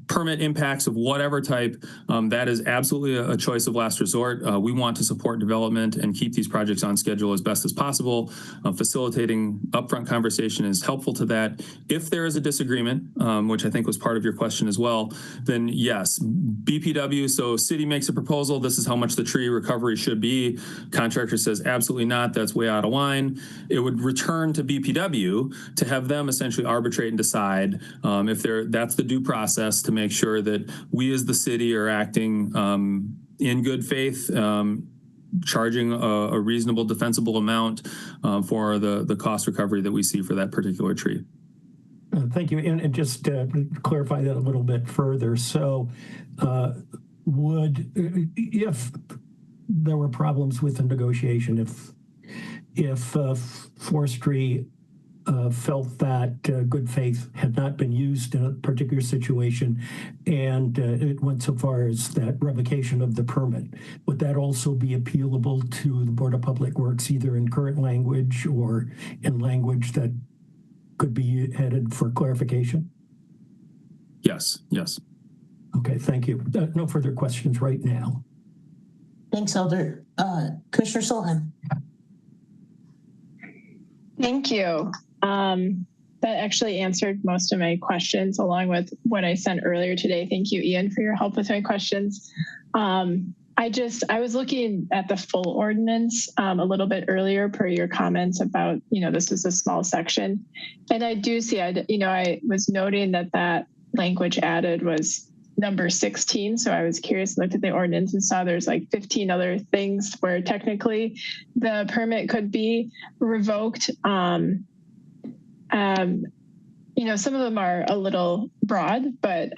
permit impacts of whatever type, that is absolutely a choice of last resort. We want to support development and keep these projects on schedule as best as possible. Facilitating upfront conversation is helpful to that. If there is a disagreement, which I think was part of your question as well, then yes, BPW, so city makes a proposal, this is how much the tree recovery should be. Contractor says absolutely not, that's way out of line. It would return to BPW to have them essentially arbitrate and decide if that's the due process to make sure that we as the city are acting in good faith, charging a reasonable defensible amount for the cost recovery that we see for that particular tree. Thank you. And just to clarify that a little bit further, so if there were problems with the negotiation, if forestry felt that good faith had not been used in a particular situation, and it went so far as that revocation of the permit, would that also be appealable to the Board of Public Works, either in current language or in language that could be headed for clarification? Yes, yes. Okay, thank you. No further questions right now. Thanks, Elder. Commissioner Solheim. Thank you. That actually answered most of my questions along with what I sent earlier today. Thank you, Ian, for your help with my questions. I was looking at the full ordinance a little bit earlier per your comments about, this is a small section. And I do see, I was noting that language added was number 16. So I was curious, looked at the ordinance and saw there's like 15 other things where technically the permit could be revoked. Some of them are a little broad, but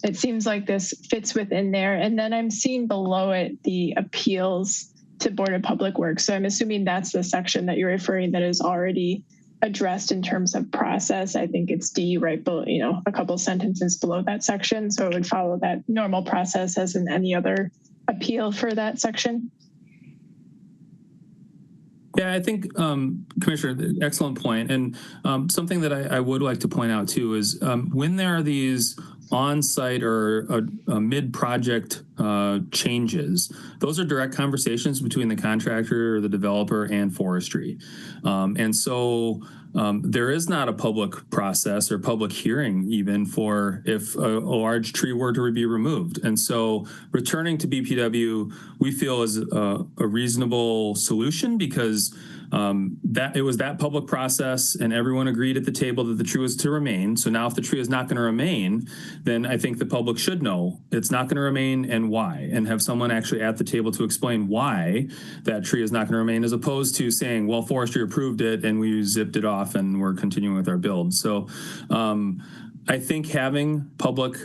it seems like this fits within there. And then I'm seeing below it the appeals to Board of Public Works. So I'm assuming that's the section that you're referring that is already addressed in terms of process. I think it's D right below, a couple sentences below that section. So it would follow that normal process as in any other appeal for that section. Yeah, I think, Commissioner, excellent point. And something that I would like to point out too is when there are these on-site or mid-project changes, those are direct conversations between the contractor or the developer and forestry. And so there is not a public process or public hearing even for if a large tree were to be removed. And so returning to BPW, we feel is a reasonable solution because that it was that public process and everyone agreed at the table that the tree was to remain. So now if the tree is not going to remain, then I think the public should know it's not going to remain and why, and have someone actually at the table to explain why that tree is not going to remain, as opposed to saying, well, forestry approved it and we zipped it off and we're continuing with our build. So I think having public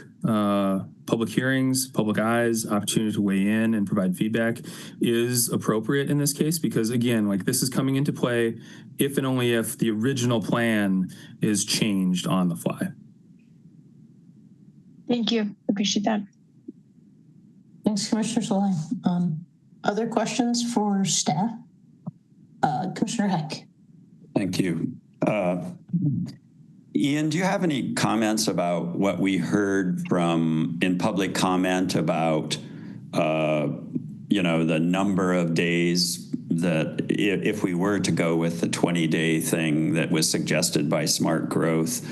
hearings, public eyes, opportunity to weigh in and provide feedback is appropriate in this case, because again, like this is coming into play if and only if the original plan is changed on the fly. Thank you. Appreciate that. Thanks, Commissioner Solheim. Other questions for staff? Commissioner Heck. Thank you. Ian, do you have any comments about what we heard in public comment about, the number of days that if we were to go with the 20-day thing that was suggested by Smart Growth,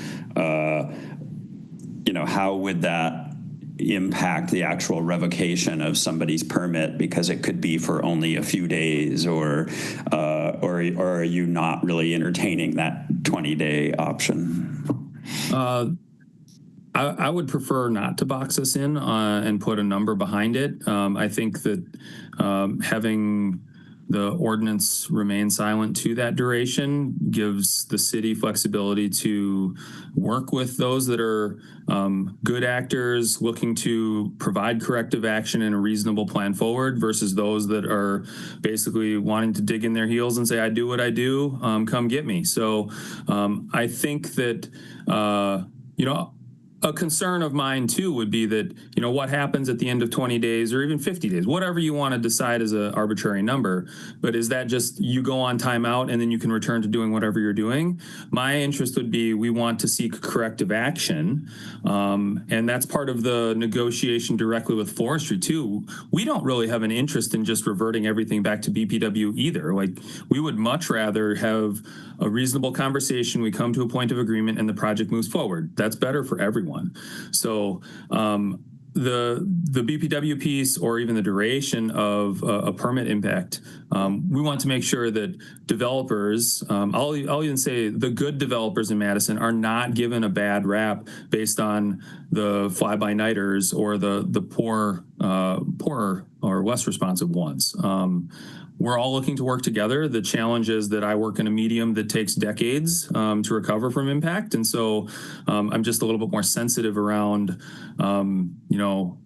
how would that impact the actual revocation of somebody's permit, because it could be for only a few days, or are you not really entertaining that 20-day option? I would prefer not to box us in and put a number behind it. I think that having the ordinance remain silent to that duration gives the city flexibility to work with those that are good actors looking to provide corrective action and a reasonable plan forward, versus those that are basically wanting to dig in their heels and say, I do what I do, come get me. So I think that, a concern of mine too would be that, what happens at the end of 20 days or even 50 days, whatever you want to decide as an arbitrary number, but is that just you go on timeout and then you can return to doing whatever you're doing? My interest would be we want to seek corrective action. And that's part of the negotiation directly with forestry too. We don't really have an interest in just reverting everything back to BPW either. Like, we would much rather have a reasonable conversation, we come to a point of agreement, and the project moves forward. That's better for everyone. So the BPW piece, or even the duration of a permit impact, we want to make sure that developers, I'll even say the good developers in Madison, are not given a bad rap based on the fly-by-nighters or the poorer or less responsive ones. We're all looking to work together. The challenge is that I work in a medium that takes decades to recover from impact. And so I'm just a little bit more sensitive around,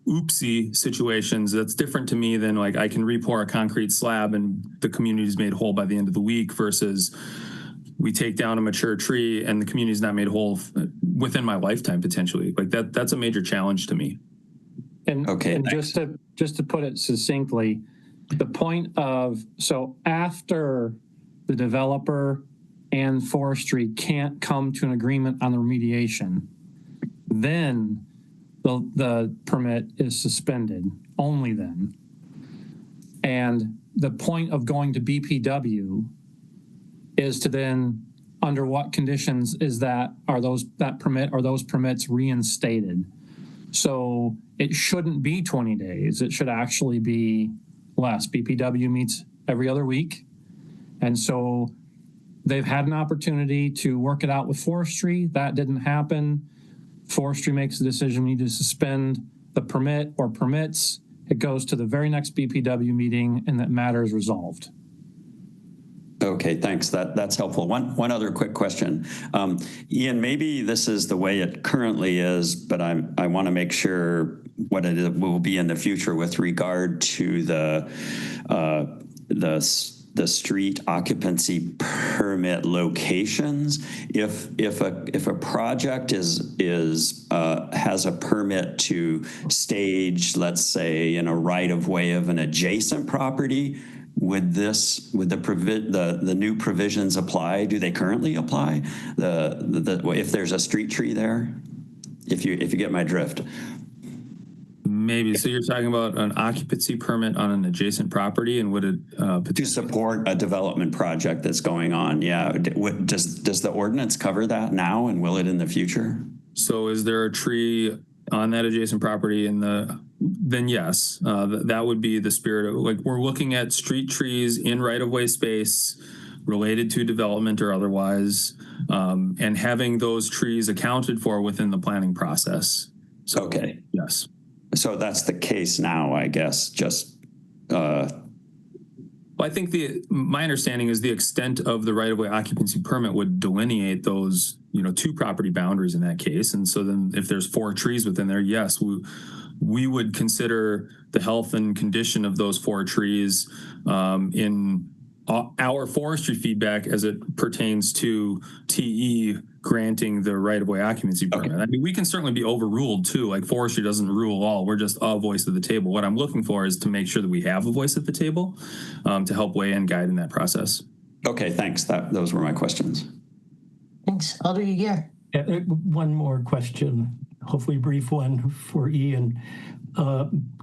oopsie situations. That's different to me than, like, I can re-pour a concrete slab and the community's made whole by the end of the week, versus we take down a mature tree and the community's not made whole within my lifetime, potentially. Like, that's a major challenge to me. And just to put it succinctly, the point of, so after the developer and forestry can't come to an agreement on the remediation, then the permit is suspended, only then. And the point of going to BPW is to then, under what conditions is that permit or those permits reinstated? So it shouldn't be 20 days. It should actually be less. BPW meets every other week. And so they've had an opportunity to work it out with forestry. That didn't happen. Forestry makes the decision, we need to suspend the permit or permits. It goes to the very next BPW meeting, and that matter is resolved. Okay, thanks. That's helpful. One other quick question. Ian, maybe this is the way it currently is, but I want to make sure what it will be in the future with regard to the street occupancy permit locations. If a project has a permit to stage, let's say, in a right of way of an adjacent property, would the new provisions apply? Do they currently apply? If there's a street tree there, if you get my drift. Maybe. So you're talking about an occupancy permit on an adjacent property, and would it to support a development project that's going on? Yeah. Does the ordinance cover that now, and will it in the future? So is there a tree on that adjacent property then yes, that would be the spirit of, like, we're looking at street trees in right-of-way space related to development or otherwise, and having those trees accounted for within the planning process. So, okay. Yes. So that's the case now, I guess. Well, I think my understanding is the extent of the right-of-way occupancy permit would delineate those, two property boundaries in that case. And so then if there's 4 trees within there, yes, we would consider the health and condition of those 4 trees in our forestry feedback as it pertains to TE granting the right-of-way occupancy permit. Okay. I mean, we can certainly be overruled too. Like, forestry doesn't rule all. We're just a voice at the table. What I'm looking for is to make sure that we have a voice at the table to help weigh and guide in that process. Okay, thanks. Those were my questions. Thanks. Alder, yeah. One more question, hopefully a brief one for Ian.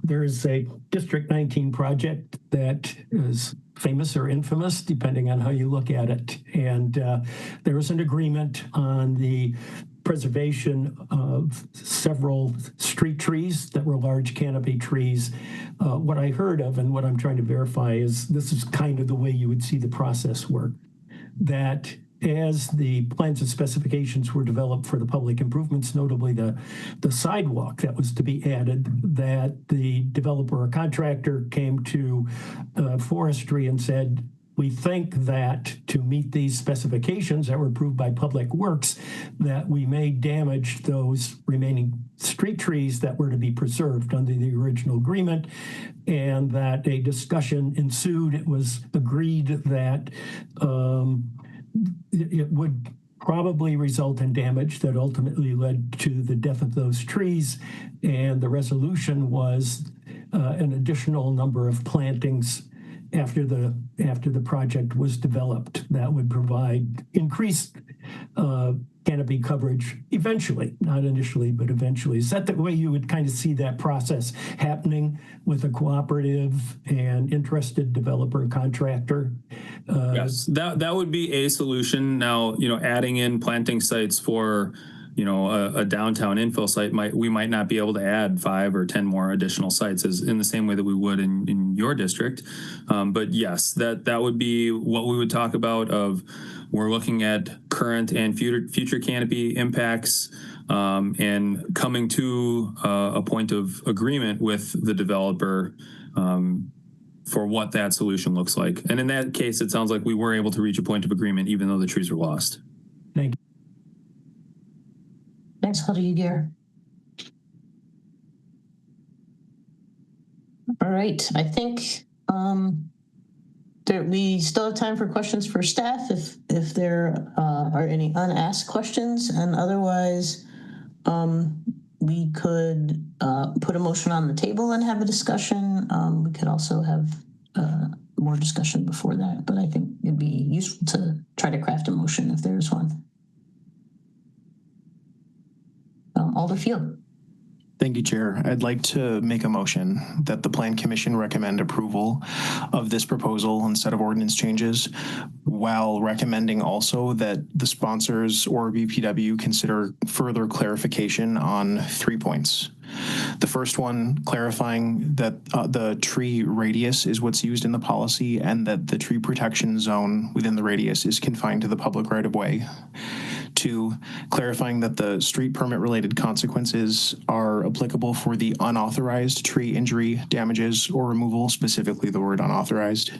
There is a District 19 project that is famous or infamous, depending on how you look at it. And there was an agreement on the preservation of several street trees that were large canopy trees. What I heard of and what I'm trying to verify is this is kind of the way you would see the process work. That as the plans and specifications were developed for the public improvements, notably the sidewalk that was to be added, that the developer or contractor came to forestry and said, we think that to meet these specifications that were approved by Public Works, that we may damage those remaining street trees that were to be preserved under the original agreement, and that a discussion ensued. It was agreed that it would probably result in damage that ultimately led to the death of those trees. And the resolution was an additional number of plantings after the project was developed that would provide increased canopy coverage eventually, not initially, but eventually. Is that the way you would kind of see that process happening with a cooperative and interested developer and contractor? Yes, that would be a solution. Now, adding in planting sites for a downtown infill site, we might not be able to add 5 or 10 more additional sites as in the same way that we would in your district. But yes, that would be what we would talk about. We're looking at current and future canopy impacts, and coming to a point of agreement with the developer for what that solution looks like. And in that case, it sounds like we were able to reach a point of agreement even though the trees were lost. Thank you. Thanks, Alder Yeager. All right, I think we still have time for questions for staff if there are any unasked questions, and otherwise we could put a motion on the table and have a discussion. We could also have more discussion before that, but I think it'd be useful to try to craft a motion if there's one. Alder Field. Thank you, Chair. I'd like to make a motion that the Plan Commission recommend approval of this proposal instead of ordinance changes, while recommending also that the sponsors or BPW consider further clarification on 3 points. The first one, clarifying that the tree radius is what's used in the policy and that the tree protection zone within the radius is confined to the public right-of-way. 2, clarifying that the street permit related consequences are applicable for the unauthorized tree injury, damages, or removal, specifically the word unauthorized.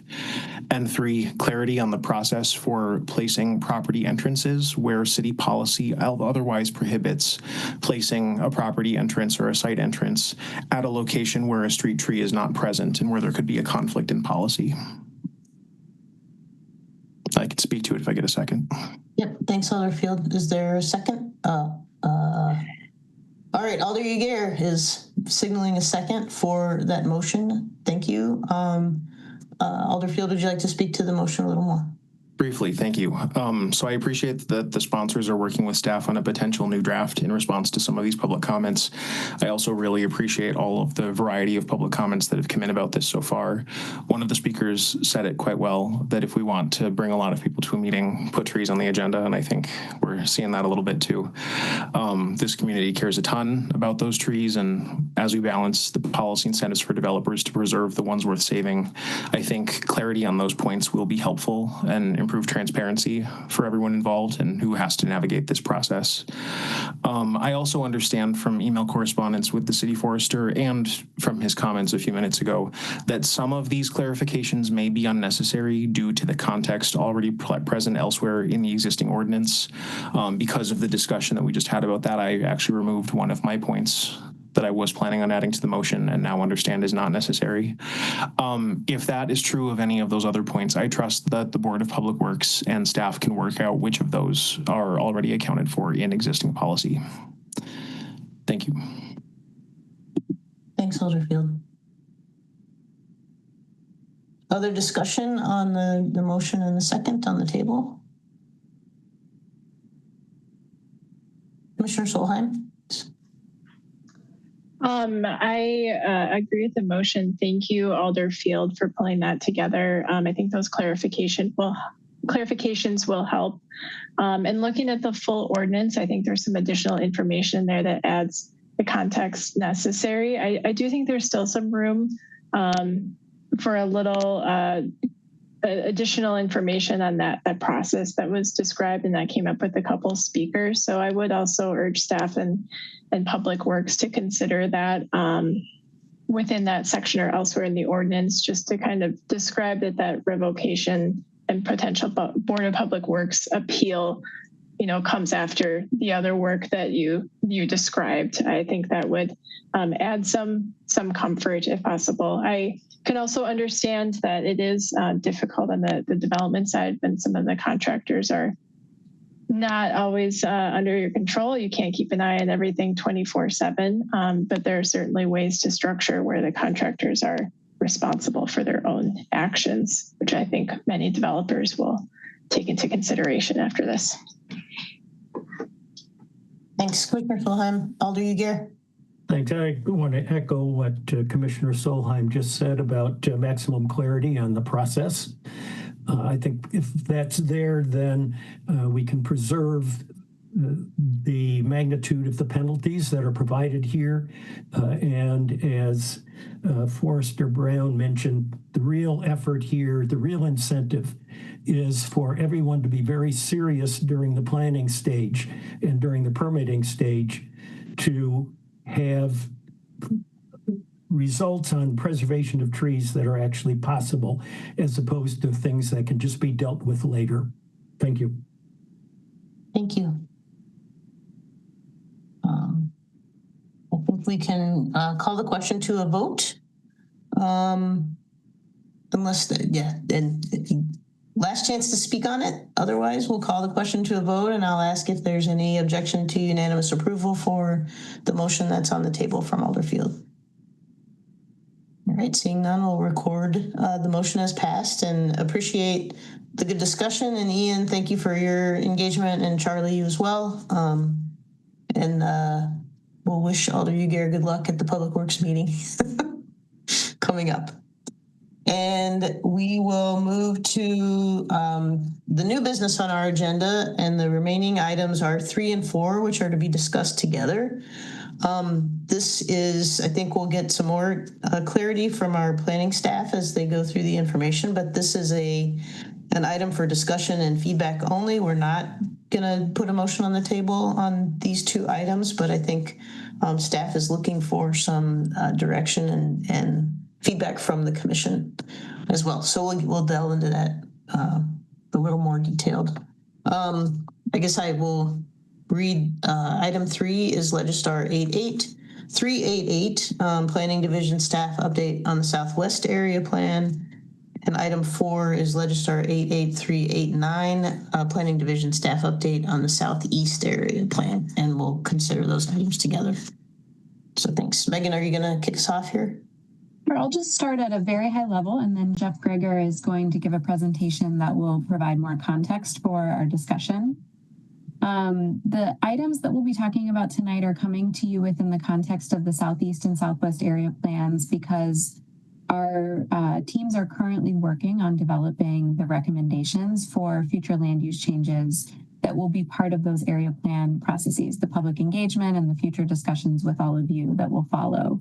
And 3, clarity on the process for placing property entrances where city policy otherwise prohibits placing a property entrance or a site entrance at a location where a street tree is not present and where there could be a conflict in policy. I could speak to it if I get a second. Yep, thanks, Alder Field. Is there a second? All right, Alder Yeager is signaling a second for that motion. Thank you. Alder Field, would you like to speak to the motion a little more? Briefly, thank you. So I appreciate that the sponsors are working with staff on a potential new draft in response to some of these public comments. I also really appreciate all of the variety of public comments that have come in about this so far. One of the speakers said it quite well, that if we want to bring a lot of people to a meeting, put trees on the agenda, and I think we're seeing that a little bit too. This community cares a ton about those trees, and as we balance the policy incentives for developers to preserve the ones worth saving, I think clarity on those points will be helpful and improve transparency for everyone involved and who has to navigate this process. I also understand from email correspondence with the city forester and from his comments a few minutes ago that some of these clarifications may be unnecessary due to the context already present elsewhere in the existing ordinance. Because of the discussion that we just had about that, I actually removed one of my points that I was planning on adding to the motion and now understand is not necessary. If that is true of any of those other points, I trust that the Board of Public Works and staff can work out which of those are already accounted for in existing policy. Thank you. Thanks, Alder Field. Other discussion on the motion and the second on the table? Commissioner Solheim? I agree with the motion. Thank you, Alder Field, for pulling that together. I think those clarifications will help. And looking at the full ordinance, I think there's some additional information there that adds the context necessary. I do think there's still some room for a little additional information on that process that was described and that came up with a couple of speakers. So I would also urge staff and Public Works to consider that within that section or elsewhere in the ordinance, just to kind of describe that revocation and potential Board of Public Works appeal, comes after the other work that you described. I think that would add some comfort if possible. I can also understand that it is difficult on the development side when some of the contractors are not always under your control. You can't keep an eye on everything 24/7, but there are certainly ways to structure where the contractors are responsible for their own actions, which I think many developers will take into consideration after this. Thanks, Commissioner Solheim. Alder Uyghur. Thanks. I want to echo what Commissioner Solheim just said about maximum clarity on the process. I think if that's there, then we can preserve the magnitude of the penalties that are provided here. And as Forrester Brown mentioned, the real effort here, the real incentive is for everyone to be very serious during the planning stage and during the permitting stage to have results on preservation of trees that are actually possible, as opposed to things that can just be dealt with later. Thank you. Thank you. I think we can call the question to a vote. Unless, and last chance to speak on it. Otherwise, we'll call the question to a vote, and I'll ask if there's any objection to unanimous approval for the motion that's on the table from Alderfield. All right, seeing none, we'll record the motion as passed and appreciate the good discussion. And Ian, thank you for your engagement, and Charlie, you as well. And we'll wish Alder Uyghur good luck at the Public Works meeting coming up. And we will move to the new business on our agenda, and the remaining items are 3 and 4, which are to be discussed together. This is, I think we'll get some more clarity from our planning staff as they go through the information, but this is an item for discussion and feedback only. We're not gonna put a motion on the table on these 2 items, but I think staff is looking for some direction and feedback from the commission as well. So we'll delve into that a little more detailed. I guess I will read item 3 is Legistar 388, Planning Division staff update on the Southwest Area Plan. And item 4 is Legistar 88389, Planning Division staff update on the Southeast Area Plan. And we'll consider those items together. So thanks. Megan, are you gonna kick us off here? Sure, I'll just start at a very high level, and then Jeff Greger is going to give a presentation that will provide more context for our discussion. The items that we'll be talking about tonight are coming to you within the context of the Southeast and Southwest area plans, because our teams are currently working on developing the recommendations for future land use changes that will be part of those area plan processes, the public engagement and the future discussions with all of you that will follow.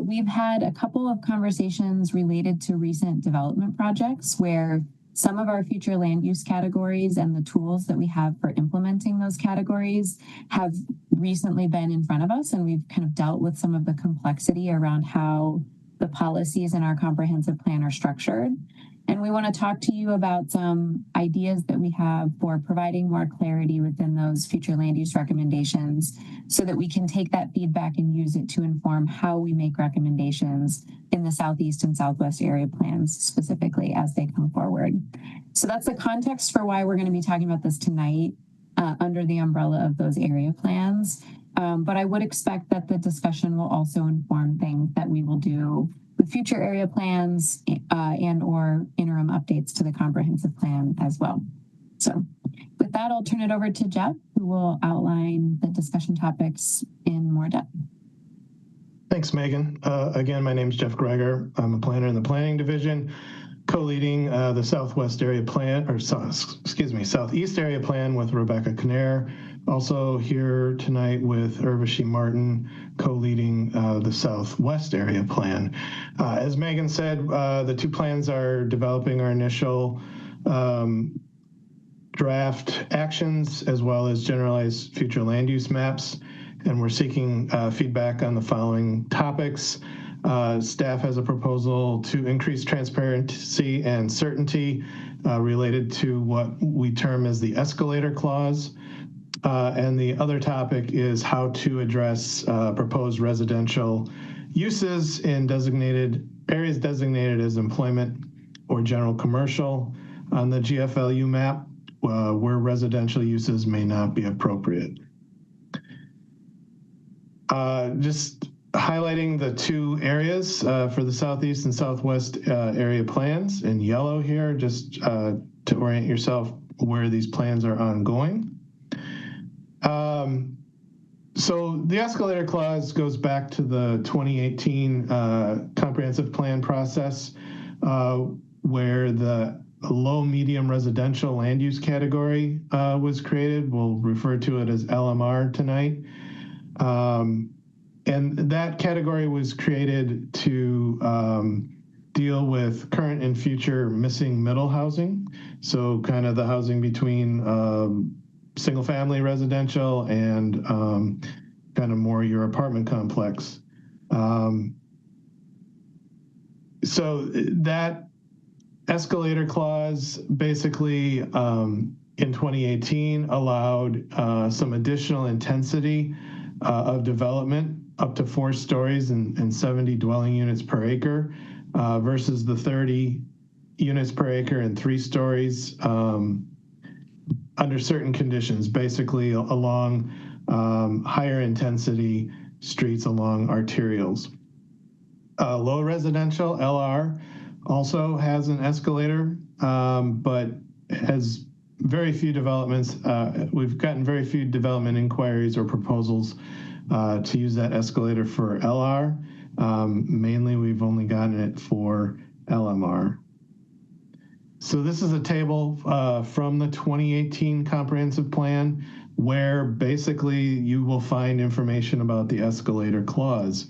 We've had a couple of conversations related to recent development projects where some of our future land use categories and the tools that we have for implementing those categories have recently been in front of us, and we've kind of dealt with some of the complexity around how the policies in our comprehensive plan are structured. And we want to talk to you about some ideas that we have for providing more clarity within those future land use recommendations so that we can take that feedback and use it to inform how we make recommendations in the Southeast and Southwest area plans specifically as they come forward. So that's the context for why we're going to be talking about this tonight under the umbrella of those area plans. But I would expect that the discussion will also inform things that we will do with future area plans and or interim updates to the comprehensive plan as well. So with that, I'll turn it over to Jeff, who will outline the discussion topics in more depth. Thanks, Megan. Again, my name is Jeff Greger. I'm a planner in the Planning Division, co-leading the Southwest Area Plan, or Southeast Area Plan with Rebecca Knair. Also here tonight with Urvashi Martin, co-leading the Southwest Area Plan. As Megan said, the 2 plans are developing our initial draft actions as well as generalized future land use maps. And we're seeking feedback on the following topics. Staff has a proposal to increase transparency and certainty related to what we term as the escalator clause. And the other topic is how to address proposed residential uses in areas designated as employment or general commercial on the GFLU map, where residential uses may not be appropriate. Just highlighting the two areas for the southeast and southwest area plans in yellow here, just to orient yourself where these plans are ongoing. So the escalator clause goes back to the 2018 comprehensive plan process, where the low-medium residential land use category was created. We'll refer to it as LMR tonight. And that category was created to deal with current and future missing middle housing. So kind of the housing between single family residential and kind of more your apartment complex. So that escalator clause basically in 2018 allowed some additional intensity of development up to 4 stories and 70 dwelling units per acre versus the 30 units per acre and 3 stories under certain conditions, basically along higher intensity streets along arterials. Low residential, LR, also has an escalator, but has very few developments. We've gotten very few development inquiries or proposals to use that escalator for LR. Mainly, we've only gotten it for LMR. So this is a table from the 2018 comprehensive plan where basically you will find information about the escalator clause.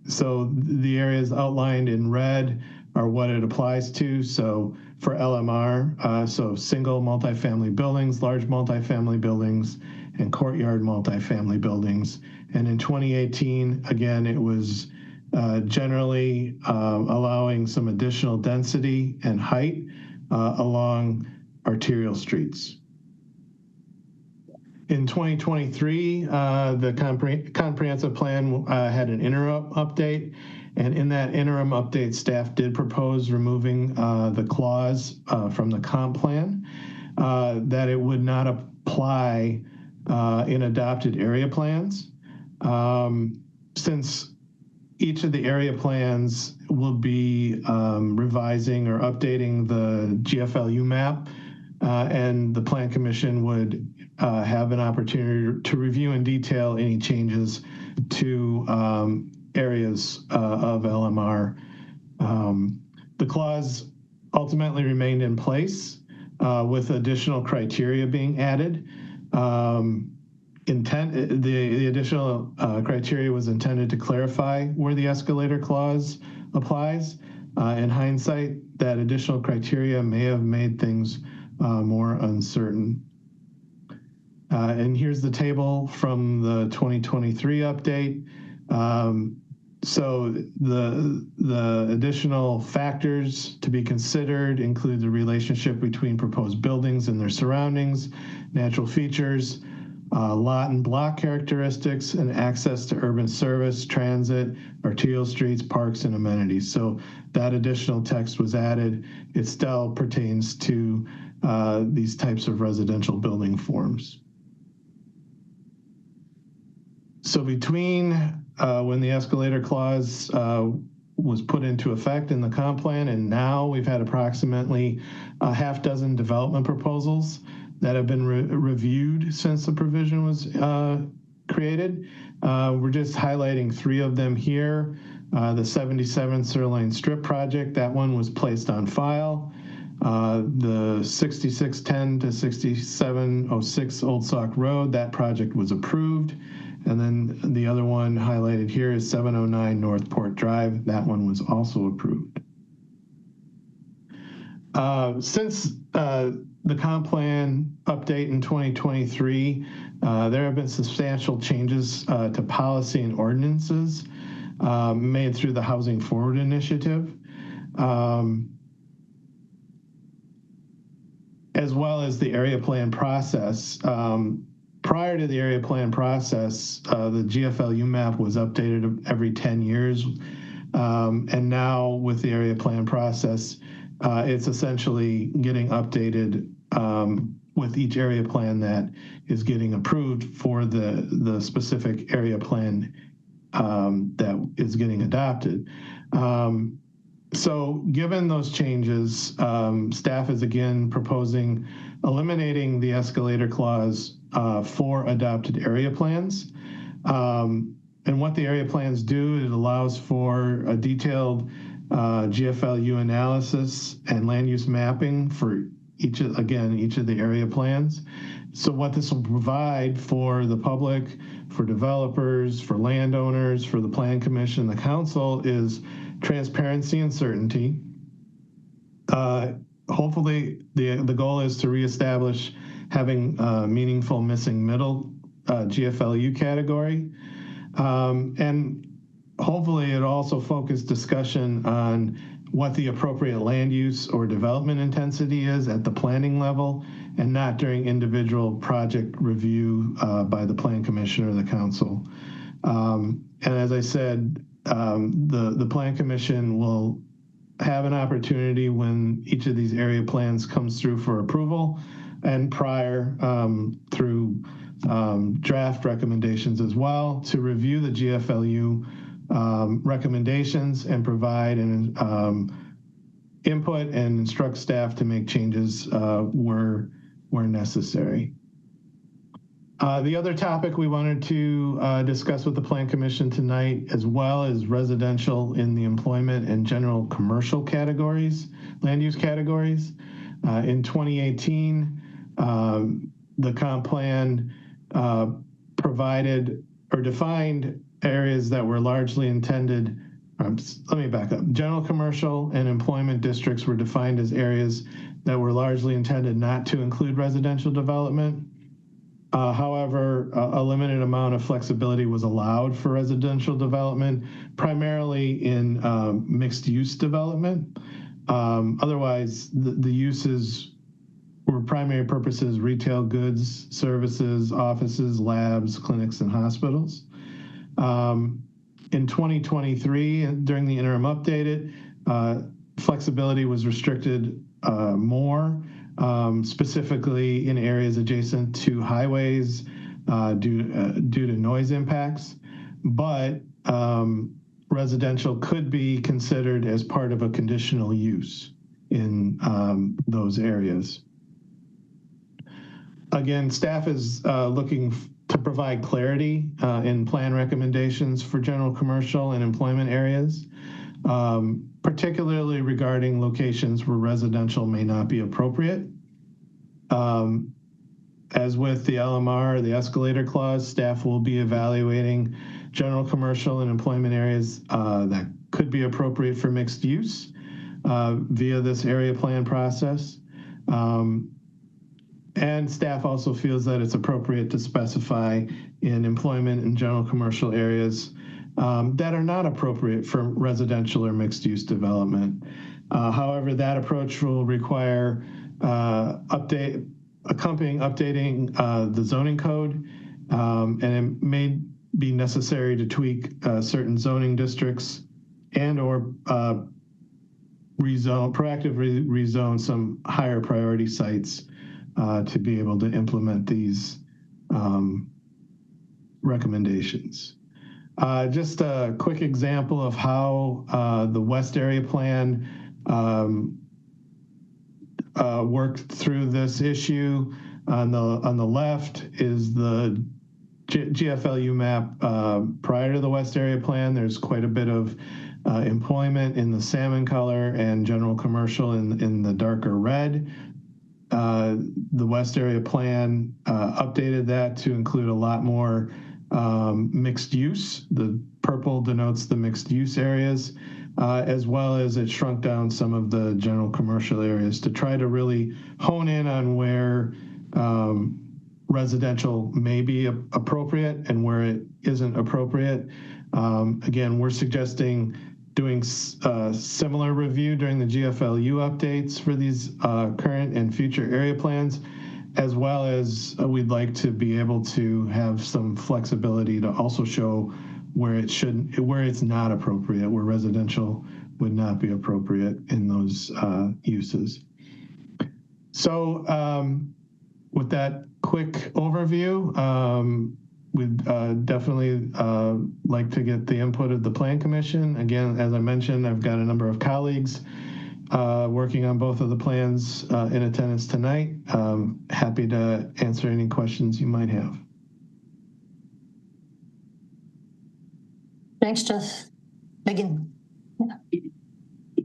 So the areas outlined in red are what it applies to. So for LMR, so single multifamily buildings, large multifamily buildings, and courtyard multifamily buildings. And in 2018, again, it was generally allowing some additional density and height along arterial streets. In 2023, the comprehensive plan had an interim update, and in that interim update, staff did propose removing the clause from the comp plan that it would not apply in adopted area plans. Since each of the area plans will be revising or updating the GFLU map, and the Plan Commission would have an opportunity to review in detail any changes to areas of LMR. The clause ultimately remained in place with additional criteria being added. The additional criteria was intended to clarify where the escalator clause applies. In hindsight, that additional criteria may have made things more uncertain. And here's the table from the 2023 update. So the additional factors to be considered include the relationship between proposed buildings and their surroundings, natural features, lot and block characteristics, and access to urban service, transit, arterial streets, parks, and amenities. So that additional text was added. It still pertains to these types of residential building forms. So between when the escalator clause was put into effect in the comp plan and now, we've had approximately a half dozen development proposals that have been reviewed since the provision was created. We're just highlighting 3 of them here. The 77 Sirloin Strip project, that one was placed on file. The 6610 to 6706 Old Sauk Road, that project was approved. And then the other one highlighted here is 709 North Port Drive. That one was also approved. Since the comp plan update in 2023, there have been substantial changes to policy and ordinances made through the Housing Forward Initiative, as well as the area plan process. Prior to the area plan process, the GFLU map was updated every 10 years. And now with the area plan process, it's essentially getting updated with each area plan that is getting approved for the specific area plan that is getting adopted. So given those changes, staff is again proposing eliminating the escalator clause for adopted area plans. And what the area plans do, it allows for a detailed GFLU analysis and land use mapping for each of the area plans. So what this will provide for the public, for developers, for landowners, for the Plan Commission, the council, is transparency and certainty. Hopefully, the goal is to reestablish having meaningful missing middle GFLU category. And hopefully it also focused discussion on what the appropriate land use or development intensity is at the planning level, and not during individual project review by the Plan Commission or the council. And as I said, the Plan Commission will have an opportunity when each of these area plans comes through for approval, and prior through draft recommendations as well, to review the GFLU recommendations and provide an input and instruct staff to make changes where necessary. The other topic we wanted to discuss with the Plan Commission tonight, as well as residential in the employment and general commercial categories, land use categories. In 2018, the comp plan provided or defined areas that were largely intended, let me back up. General commercial and employment districts were defined as areas that were largely intended not to include residential development. However, a limited amount of flexibility was allowed for residential development, primarily in mixed-use development. Otherwise, the uses were primary purposes: retail goods, services, offices, labs, clinics, and hospitals. In 2023, during the interim update, flexibility was restricted more, specifically in areas adjacent to highways due to noise impacts. But residential could be considered as part of a conditional use in those areas. Again, staff is looking to provide clarity in plan recommendations for general commercial and employment areas, particularly regarding locations where residential may not be appropriate. As with the LMR, the escalator clause, staff will be evaluating general commercial and employment areas that could be appropriate for mixed use via this area plan process. And staff also feels that it's appropriate to specify in employment and general commercial areas that are not appropriate for residential or mixed-use development. However, that approach will require updating the zoning code, and it may be necessary to tweak certain zoning districts and or proactively rezone some higher priority sites to be able to implement these recommendations. Just a quick example of how the West Area Plan worked through this issue. On the left is the GFLU map prior to the West Area Plan. There's quite a bit of employment in the salmon color and general commercial in the darker red. The West Area Plan updated that to include a lot more mixed use. The purple denotes the mixed use areas, as well as it shrunk down some of the general commercial areas to try to really hone in on where residential may be appropriate and where it isn't appropriate. Again, we're suggesting doing similar review during the GFLU updates for these current and future area plans, as well as we'd like to be able to have some flexibility to also show where it's not appropriate, where residential would not be appropriate in those uses. So with that quick overview, we'd definitely like to get the input of the Plan Commission. Again, as I mentioned, I've got a number of colleagues working on both of the plans in attendance tonight. Happy to answer any questions you might have. Thanks, Jeff. Megan.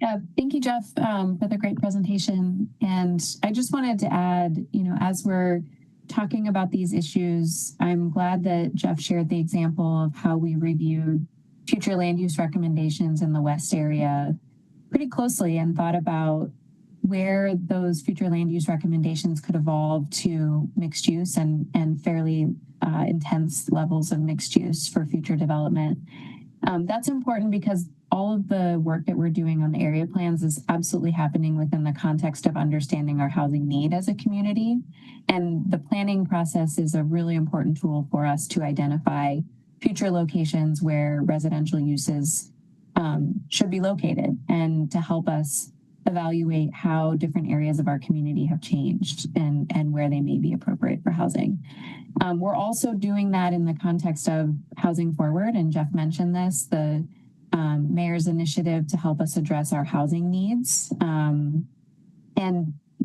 Yeah, thank you, Jeff, for the great presentation. And I just wanted to add, as we're talking about these issues, I'm glad that Jeff shared the example of how we reviewed future land use recommendations in the West area pretty closely and thought about where those future land use recommendations could evolve to mixed use and fairly intense levels of mixed use for future development. That's important because all of the work that we're doing on the area plans is absolutely happening within the context of understanding our housing need as a community. And the planning process is a really important tool for us to identify future locations where residential uses should be located and to help us evaluate how different areas of our community have changed and where they may be appropriate for housing. We're also doing that in the context of Housing Forward, and Jeff mentioned this, the mayor's initiative to help us address our housing needs. And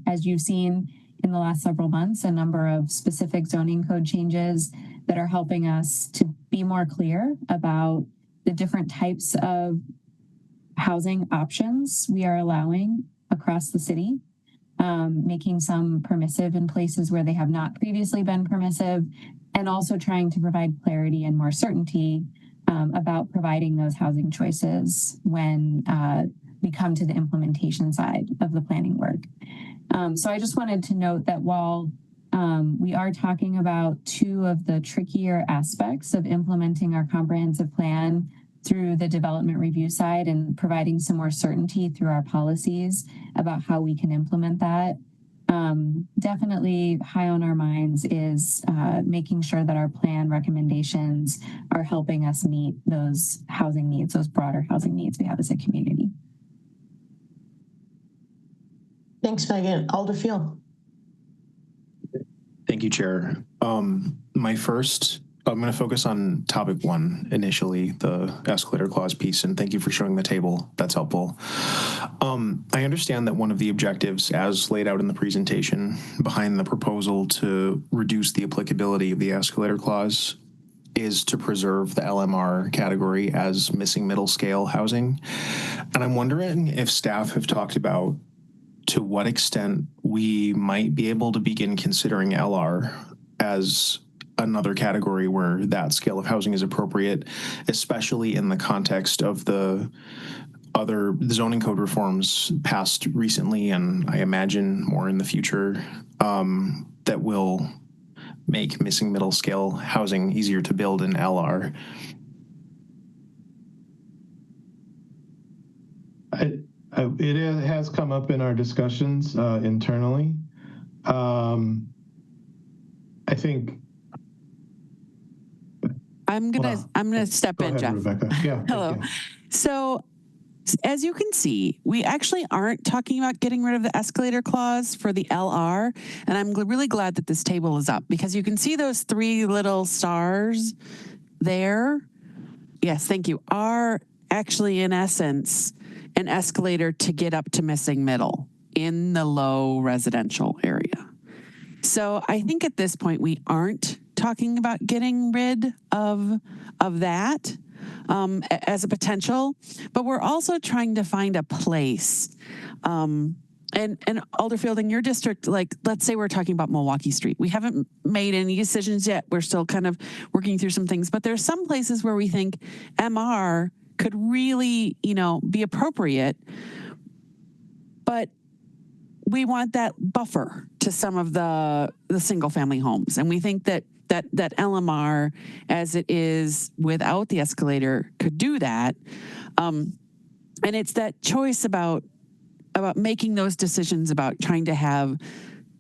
as you've seen in the last several months, a number of specific zoning code changes that are helping us to be more clear about the different types of housing options we are allowing across the city, making some permissive in places where they have not previously been permissive, and also trying to provide clarity and more certainty about providing those housing choices when we come to the implementation side of the planning work. So I just wanted to note that while we are talking about two of the trickier aspects of implementing our comprehensive plan through the development review side and providing some more certainty through our policies about how we can implement that. Definitely high on our minds is making sure that our plan recommendations are helping us meet those housing needs, those broader housing needs we have as a community. Thanks, Megan. Alderfield. Thank you, Chair. I'm going to focus on topic one initially, the escalator clause piece, and thank you for showing the table. That's helpful. I understand that one of the objectives, as laid out in the presentation, behind the proposal to reduce the applicability of the escalator clause is to preserve the LMR category as missing middle scale housing. And I'm wondering if staff have talked about to what extent we might be able to begin considering LR as another category where that scale of housing is appropriate, especially in the context of the other zoning code reforms passed recently, and I imagine more in the future, that will make missing middle scale housing easier to build in LR. It has come up in our discussions internally. I think I'm gonna step in, Jeff. Rebecca. Yeah. Hello. So as you can see, we actually aren't talking about getting rid of the escalator clause for the LR. And I'm really glad that this table is up because you can see those three little stars there. Yes, thank you. Are actually in essence an escalator to get up to missing middle in the low residential area. So I think at this point we aren't talking about getting rid of that as a potential, but we're also trying to find a place. And Alderfield, in your district, like let's say we're talking about Milwaukee Street. We haven't made any decisions yet. We're still kind of working through some things, but there's some places where we think MR could really, be appropriate, but we want that buffer to some of the single family homes. And we think that LMR, as it is without the escalator, could do that. And it's that choice about making those decisions about trying to have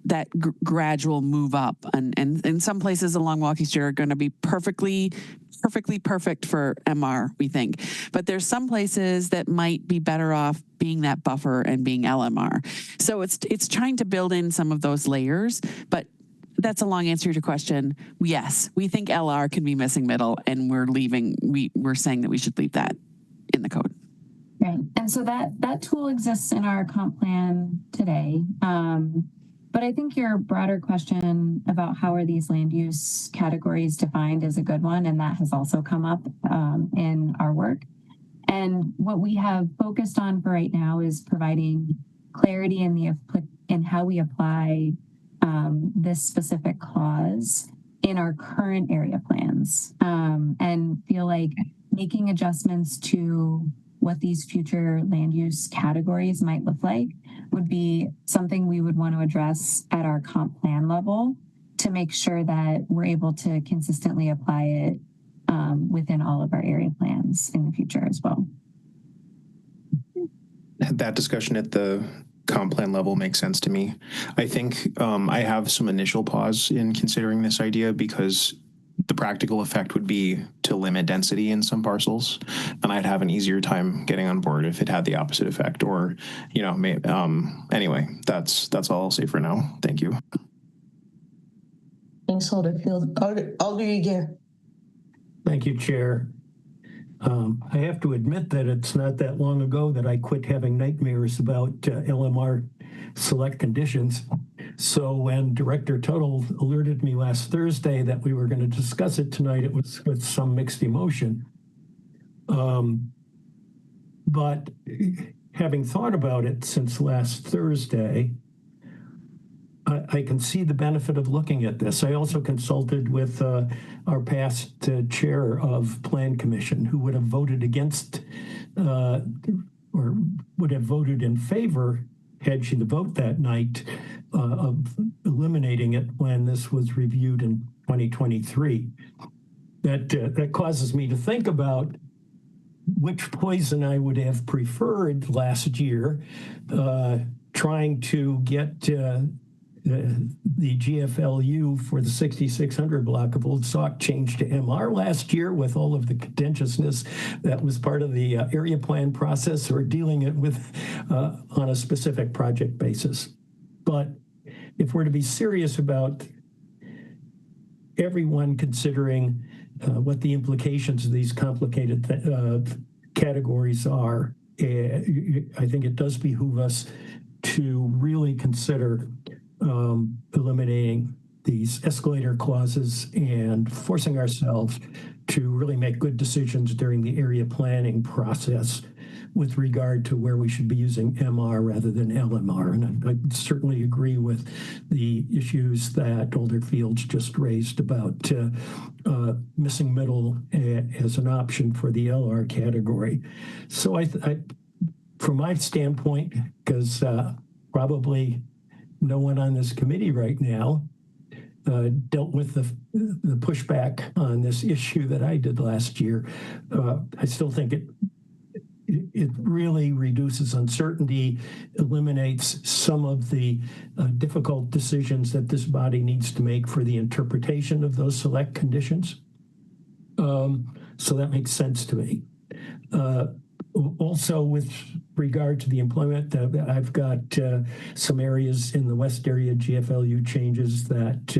that gradual move up. And some places along Milwaukee Street are going to be perfectly perfectly perfect for MR, we think. But there's some places that might be better off being that buffer and being LMR. So it's trying to build in some of those layers, but that's a long answer to your question. Yes, we think LR can be missing middle, and we're saying that we should leave that in the code. Right. And so that tool exists in our comp plan today. But I think your broader question about how are these land use categories defined is a good one. And that has also come up in our work. And what we have focused on for right now is providing clarity in how we apply this specific clause in our current area plans, and feel like making adjustments to what these future land use categories might look like would be something we would want to address at our comp plan level to make sure that we're able to consistently apply it within all of our area plans in the future as well. That discussion at the comp plan level makes sense to me. I think I have some initial pause in considering this idea because the practical effect would be to limit density in some parcels, and I'd have an easier time getting on board if it had the opposite effect. Or, anyway, that's all I'll say for now. Thank you. Thanks, Alder Yeager. Thank you, Chair. I have to admit that it's not that long ago that I quit having nightmares about LMR select conditions. So when Director Tuttle alerted me last Thursday that we were going to discuss it tonight, it was with some mixed emotion. But having thought about it since last Thursday, I can see the benefit of looking at this. I also consulted with our past chair of Plan Commission, who would have voted against or would have voted in favor, had she the vote that night, of eliminating it when this was reviewed in 2023. That causes me to think about which poison I would have preferred last year, trying to get the GFLU for the 6600 block of Old Sauk changed to MR last year with all of the contentiousness that was part of the area plan process, or dealing it with on a specific project basis. But if we're to be serious about everyone considering what the implications of these complicated categories are, I think it does behoove us to really consider eliminating these escalator clauses and forcing ourselves to really make good decisions during the area planning process with regard to where we should be using MR rather than LMR. And I certainly agree with the issues that Alder Fields just raised about missing middle as an option for the LR category. So I from my standpoint, because probably no one on this committee right now dealt with the pushback on this issue that I did last year. I still think it really reduces uncertainty, eliminates some of the difficult decisions that this body needs to make for the interpretation of those select conditions. So that makes sense to me. Also, with regard to the employment, I've got some areas in the West area GFLU changes that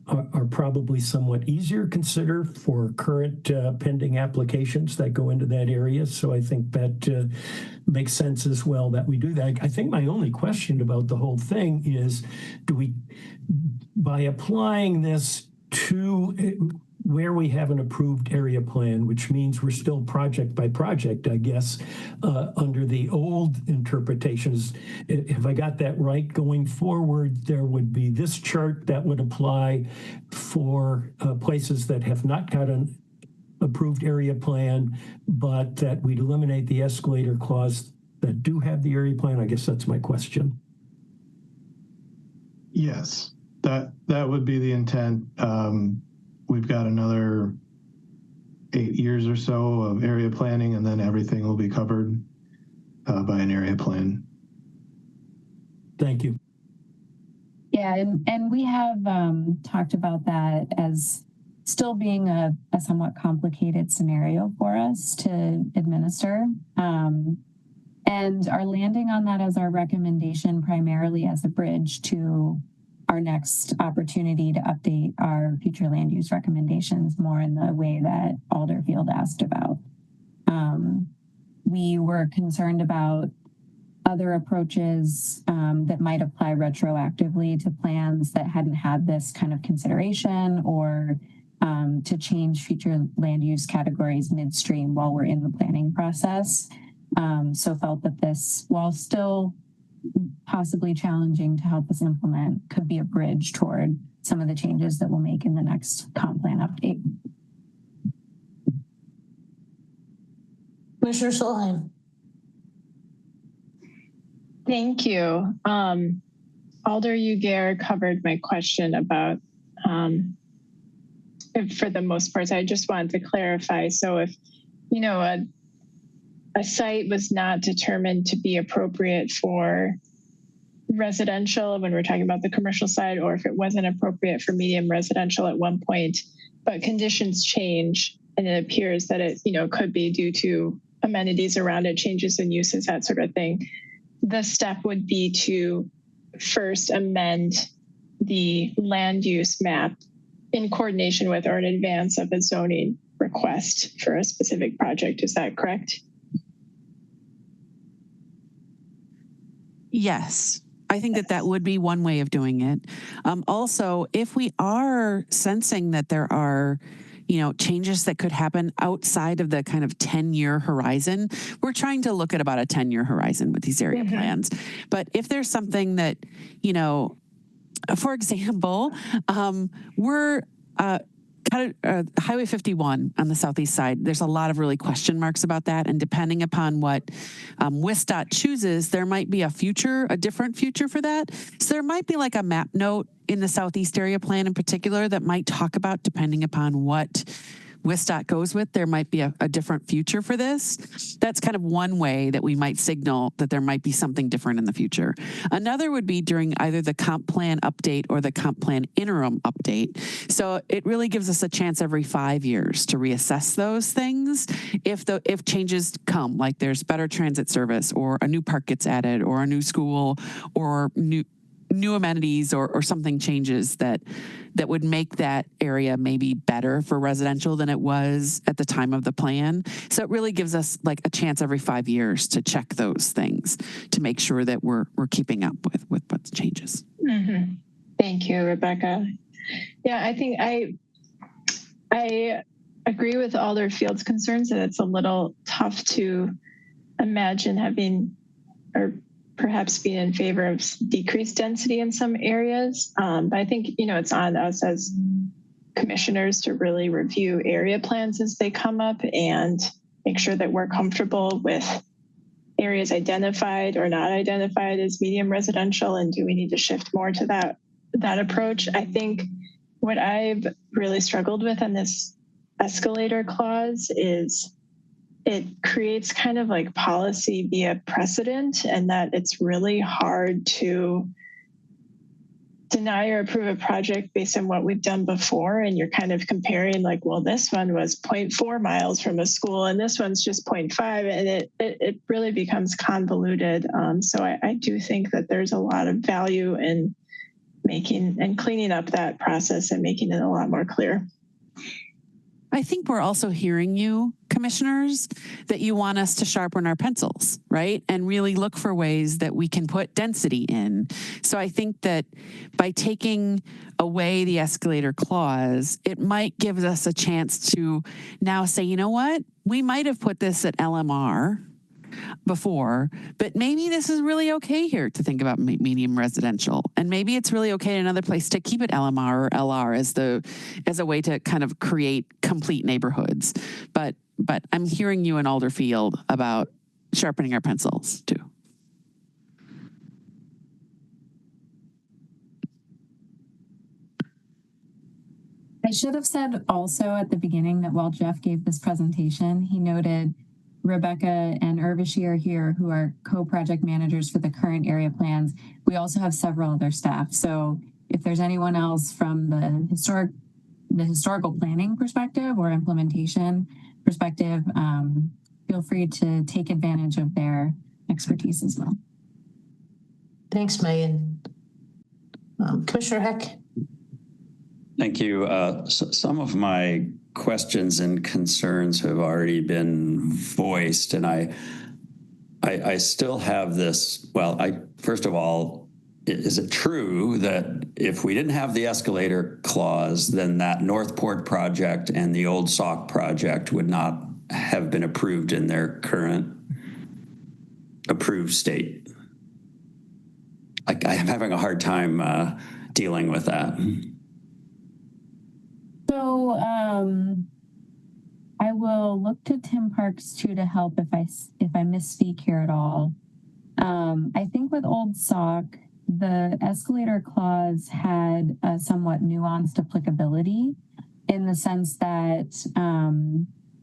are probably somewhat easier to consider for current pending applications that go into that area. So I think that makes sense as well that we do that. I think my only question about the whole thing is, by applying this to where we have an approved area plan, which means we're still project by project, I guess, under the old interpretations. If I got that right, going forward, there would be this chart that would apply for places that have not got an approved area plan, but that we'd eliminate the escalator clause that do have the area plan. I guess that's my question. Yes, that would be the intent. We've got another 8 years or so of area planning, and then everything will be covered by an area plan. Thank you. Yeah, and we have talked about that as still being a somewhat complicated scenario for us to administer. And are landing on that as our recommendation primarily as a bridge to our next opportunity to update our future land use recommendations more in the way that Alderfield asked about. We were concerned about other approaches that might apply retroactively to plans that hadn't had this kind of consideration, or to change future land use categories midstream while we're in the planning process. So felt that this, while still possibly challenging to help us implement, could be a bridge toward some of the changes that we'll make in the next comp plan update. Commissioner Solheim. Thank you. Alder Ugair covered my question about, for the most part, I just wanted to clarify. So if, you know, a site was not determined to be appropriate for residential when we're talking about the commercial side, or if it wasn't appropriate for medium residential at one point, but conditions change and it appears that it, you know, could be due to amenities around it, changes in uses, that sort of thing. The step would be to first amend the land use map in coordination with or in advance of a zoning request for a specific project. Is that correct? Yes. I think that that would be one way of doing it. Also, if we are sensing that there are, you know, changes that could happen outside of the kind of 10-year horizon, we're trying to look at about a 10-year horizon with these area plans. But if there's something that, you know, for example, we're Highway 51 on the southeast side, there's a lot of really question marks about that. And depending upon what WISDOT chooses, there might be a different future for that. So there might be like a map note in the southeast area plan in particular that might talk about, depending upon what WISDOT goes with, there might be a different future for this. That's kind of one way that we might signal that there might be something different in the future. Another would be during either the comp plan update or the comp plan interim update. So it really gives us a chance every 5 years to reassess those things. If changes come, like there's better transit service or a new park gets added or a new school or new amenities or something changes that would make that area maybe better for residential than it was at the time of the plan. So it really gives us like a chance every 5 years to check those things to make sure that we're keeping up with what changes. Mm-hmm. Thank you, Rebecca. Yeah, I think I agree with Alderfield's concerns that it's a little tough to imagine having or perhaps being in favor of decreased density in some areas. But I think, you know, it's on us as commissioners to really review area plans as they come up and make sure that we're comfortable with areas identified or not identified as medium residential, and do we need to shift more to that approach. I think what I've really struggled with on this escalator clause is it creates kind of like policy via precedent, and that it's really hard to deny or approve a project based on what we've done before. And you're kind of comparing like, well, this one was 0.4 miles from a school and this one's just 0.5, and it really becomes convoluted. So I do think that there's a lot of value in making and cleaning up that process and making it a lot more clear. I think we're also hearing you, commissioners, that you want us to sharpen our pencils, right? And really look for ways that we can put density in. So I think that by taking away the escalator clause, it might give us a chance to now say, you know what? We might have put this at LMR before, but maybe this is really okay here to think about medium residential, and maybe it's really okay in another place to keep it LMR or LR as a way to kind of create complete neighborhoods. But I'm hearing you in Alderfield about sharpening our pencils too. I should have said also at the beginning that while Jeff gave this presentation, he noted Rebecca and Urvashi are here, who are co-project managers for the current area plans. We also have several other staff. So if there's anyone else from the historic the historical planning perspective or implementation perspective, feel free to take advantage of their expertise as well. Thanks, Megan. Commissioner Heck. Thank you. Some of my questions and concerns have already been voiced, and I still have this. Well, first of all, is it true that if we didn't have the escalator clause, then that Northport project and the Old Sauk project would not have been approved in their current approved state? I'm having a hard time dealing with that. So I will look to Tim Parks too to help if I misspeak here at all. I think with Old Sauk, the escalator clause had a somewhat nuanced applicability in the sense that I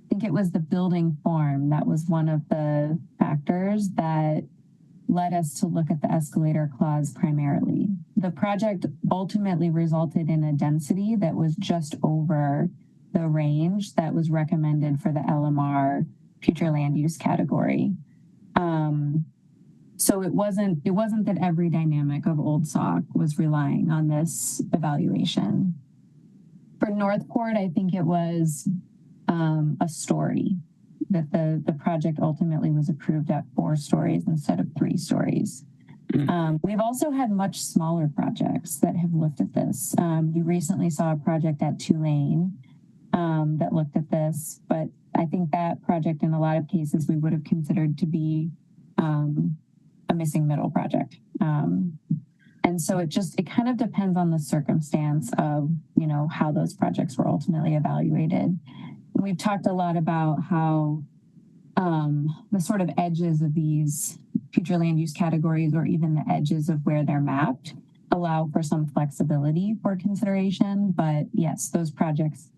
think it was the building form that was one of the factors that led us to look at the escalator clause primarily. The project ultimately resulted in a density that was just over the range that was recommended for the LMR future land use category. So it wasn't that every dynamic of Old Sauk was relying on this evaluation. For Northport, I think it was a story that the project ultimately was approved at 4 stories instead of 3 stories. We've also had much smaller projects that have looked at this. You recently saw a project at Tulane that looked at this, but I think that project in a lot of cases we would have considered to be a missing middle project. And so it kind of depends on the circumstance of, how those projects were ultimately evaluated. We've talked a lot about how the sort of edges of these future land use categories, or even the edges of where they're mapped, allow for some flexibility for consideration. But yes, those projects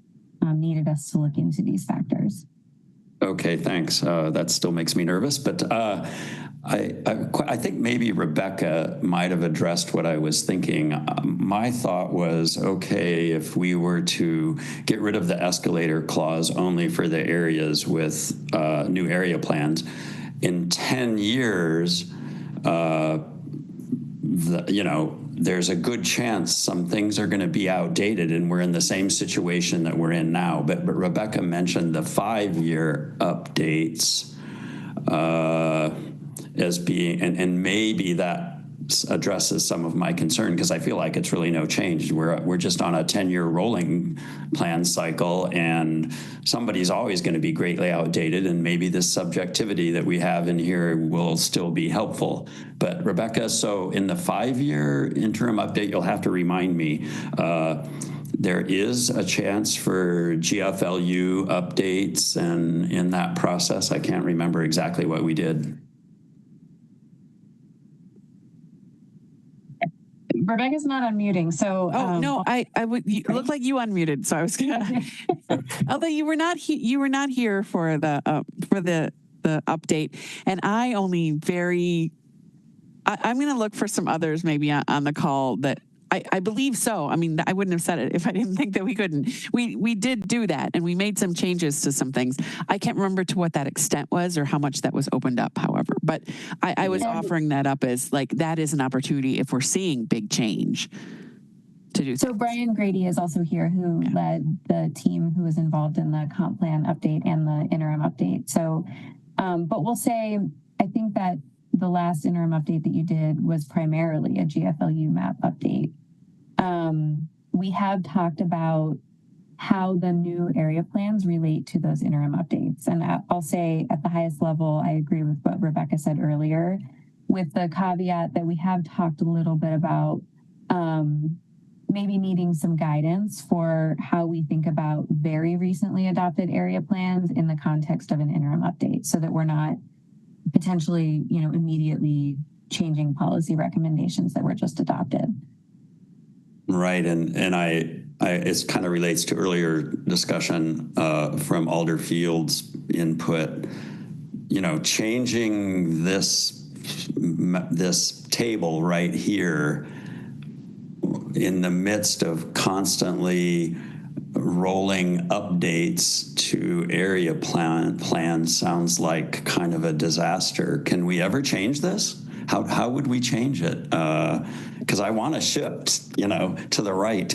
needed us to look into these factors. Okay, thanks. That still makes me nervous, but I think maybe Rebecca might have addressed what I was thinking. My thought was, okay, if we were to get rid of the escalator clause only for the areas with new area plans, in 10 years, there's a good chance some things are going to be outdated and we're in the same situation that we're in now. But Rebecca mentioned the 5-year updates as being, and maybe that addresses some of my concern, because I feel like it's really no change. We're just on a 10-year rolling plan cycle, and somebody's always going to be greatly outdated, and maybe this subjectivity that we have in here will still be helpful. But Rebecca, so in the 5-year interim update, you'll have to remind me, there is a chance for GFLU updates, and in that process, I can't remember exactly what we did. Rebecca's not unmuting, so. No, I would. You look like you unmuted, so I was gonna. Although you were not here for the update, and I only I'm going to look for some others maybe on the call that I believe so. I mean, I wouldn't have said it if I didn't think that we couldn't. We did do that, and we made some changes to some things. I can't remember to what that extent was or how much that was opened up, however. But I was offering that up as like that is an opportunity if we're seeing big change to do. So Brian Grady is also here, who led the team who was involved in the comp plan update and the interim update. So, but we'll say, I think that the last interim update that you did was primarily a GFLU map update. We have talked about how the new area plans relate to those interim updates. And I'll say at the highest level, I agree with what Rebecca said earlier, with the caveat that we have talked a little bit about maybe needing some guidance for how we think about very recently adopted area plans in the context of an interim update, so that we're not potentially, immediately changing policy recommendations that were just adopted. Right, and it kind of relates to earlier discussion from Alder Field's input. Changing this table right here in the midst of constantly rolling updates to area plans sounds like kind of a disaster. Can we ever change this? How would we change it? Because I want to shift, to the right.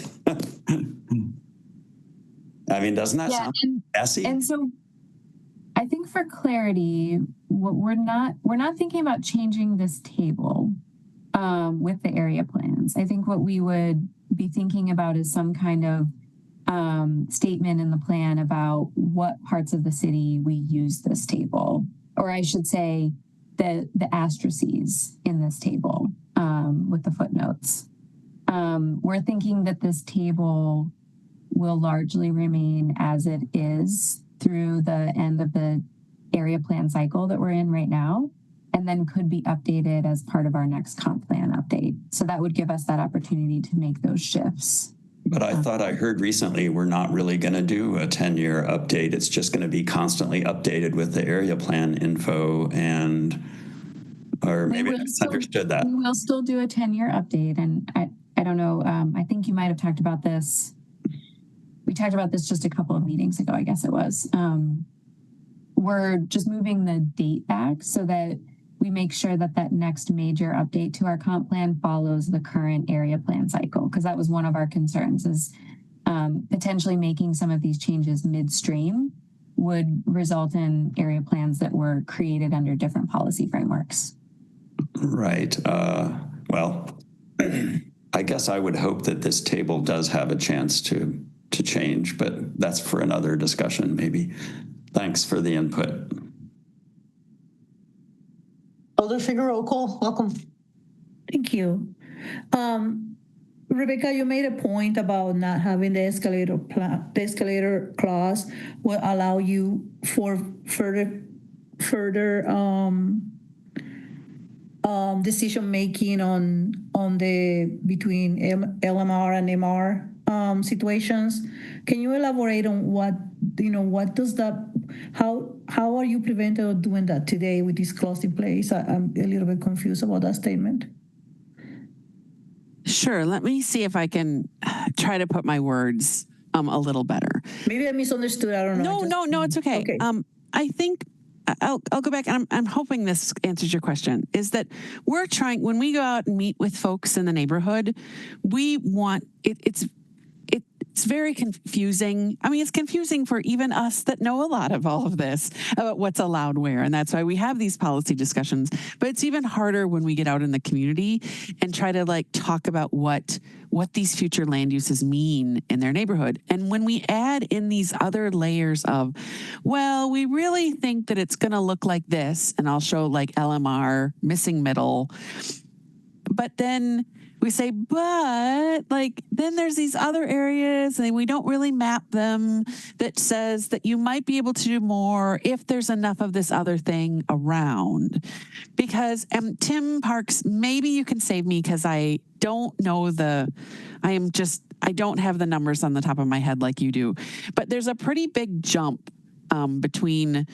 I mean, doesn't that sound messy? And so I think for clarity, we're not thinking about changing this table with the area plans. I think what we would be thinking about is some kind of statement in the plan about what parts of the city we use this table, or I should say the asterisks in this table with the footnotes. We're thinking that this table will largely remain as it is through the end of the area plan cycle that we're in right now, and then could be updated as part of our next comp plan update. So that would give us that opportunity to make those shifts. But I thought I heard recently we're not really going to do a 10-year update. It's just going to be constantly updated with the area plan info, or maybe I misunderstood that. We will still do a 10-year update, and I don't know, I think you might have talked about this. We talked about this just a couple of meetings ago, I guess it was. We're just moving the date back so that we make sure that that next major update to our comp plan follows the current area plan cycle, because that was one of our concerns, is potentially making some of these changes midstream would result in area plans that were created under different policy frameworks. Right. Well, I guess I would hope that this table does have a chance to change, but that's for another discussion maybe. Thanks for the input. Alder Figueroa, welcome. Thank you. Rebecca, you made a point about not having the escalator clause will allow you for further decision making on the between LMR and MR situations. Can you elaborate on what does that? How are you prevented of doing that today with this clause in place? I'm a little bit confused about that statement. Sure. Let me see if I can try to put my words a little better. Maybe I misunderstood. I don't know. No, it's okay. I think I'll go back, and I'm hoping this answers your question, is that we're trying, when we go out and meet with folks in the neighborhood, we want, it's very confusing. I mean, it's confusing for even us that know a lot of all of this about what's allowed where. And that's why we have these policy discussions. But it's even harder when we get out in the community and try to talk about what these future land uses mean in their neighborhood. And when we add in these other layers of, well, we really think that it's going to look like this, and I'll show LMR, missing middle, but then we say, but then there's these other areas and we don't really map them, that says that you might be able to do more if there's enough of this other thing around. Because Tim Parks, maybe you can save me, because I don't know I don't have the numbers on the top of my head like you do, but there's a pretty big jump between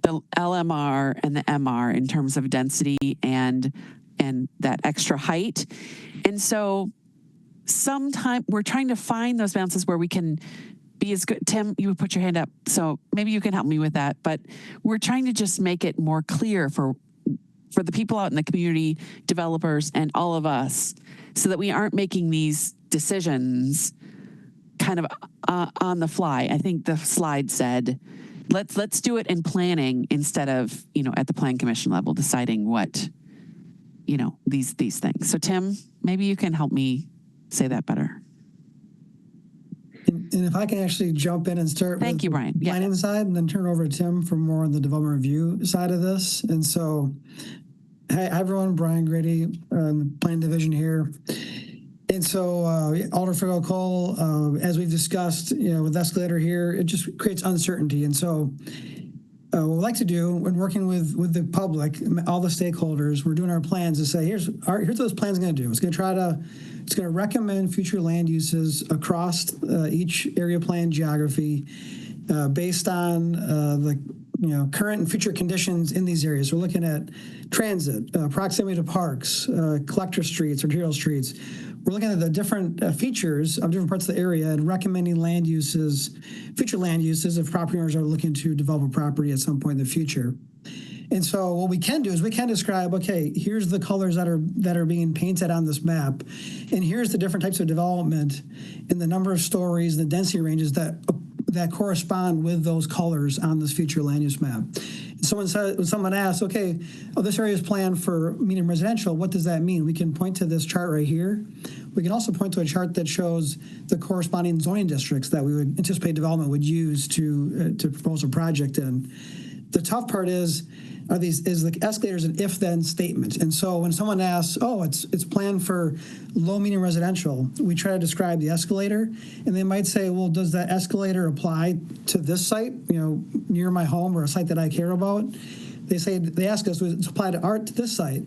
the LMR and the MR in terms of density and that extra height. And so sometimes we're trying to find those balances where we can be as good. Tim, you would put your hand up, so maybe you can help me with that. But we're trying to just make it more clear for the people out in the community, developers, and all of us, so that we aren't making these decisions kind of on the fly. I think the slide said, let's do it in planning instead of, at the plan commission level deciding what, these things. So Tim, maybe you can help me say that better. And if I can actually jump in and start with you, Brian. The planning side, and then turn over to Tim for more on the development review side of this. And so, hey everyone, Brian Grady, planning division here. And so Alder Figueroa Cole, as we've discussed, with escalator here, it just creates uncertainty. And so what we like to do when working with the public, all the stakeholders, we're doing our plans to say, here's what those plans going to do. It's going to recommend future land uses across each area plan geography based on the current and future conditions in these areas. We're looking at transit, proximity to parks, collector streets, arterial streets. we're looking at the different features of different parts of the area and recommending land uses, future land uses if property owners are looking to develop a property at some point in the future. And so what we can do is we can describe, okay, here's the colors that are being painted on this map, and here's the different types of development and the number of stories, the density ranges that correspond with those colors on this future land use map. When someone asks, okay, this area is planned for medium residential, what does that mean? We can point to this chart right here. We can also point to a chart that shows the corresponding zoning districts that we would anticipate development would use to propose a project in. The tough part is the escalators an if-then statement. And so when someone asks, oh, it's planned for low, medium residential, we try to describe the escalator, and they might say, well, does that escalator apply to this site, near my home or a site that I care about? They ask us, does it apply to this site?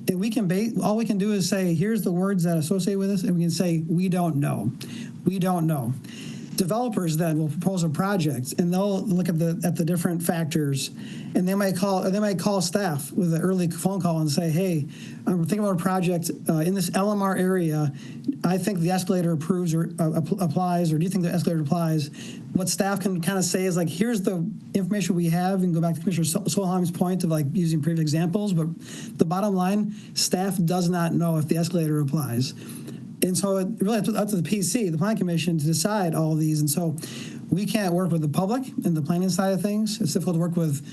And we can all we can do is say, here's the words that associate with this, and we can say, we don't know. We don't know. Developers then will propose a project, and they'll look at the different factors, and they might call staff with an early phone call and say, hey, I'm thinking about a project in this LMR area. I think the escalator approves or applies, or do you think the escalator applies? What staff can kind of say is like, here's the information we have, and go back to Commissioner Solheim's point of like using previous examples, but the bottom line, staff does not know if the escalator applies. And so it really up to the PC, the Planning Commission, to decide all of these. And so we can't work with the public and the planning side of things. It's difficult to work with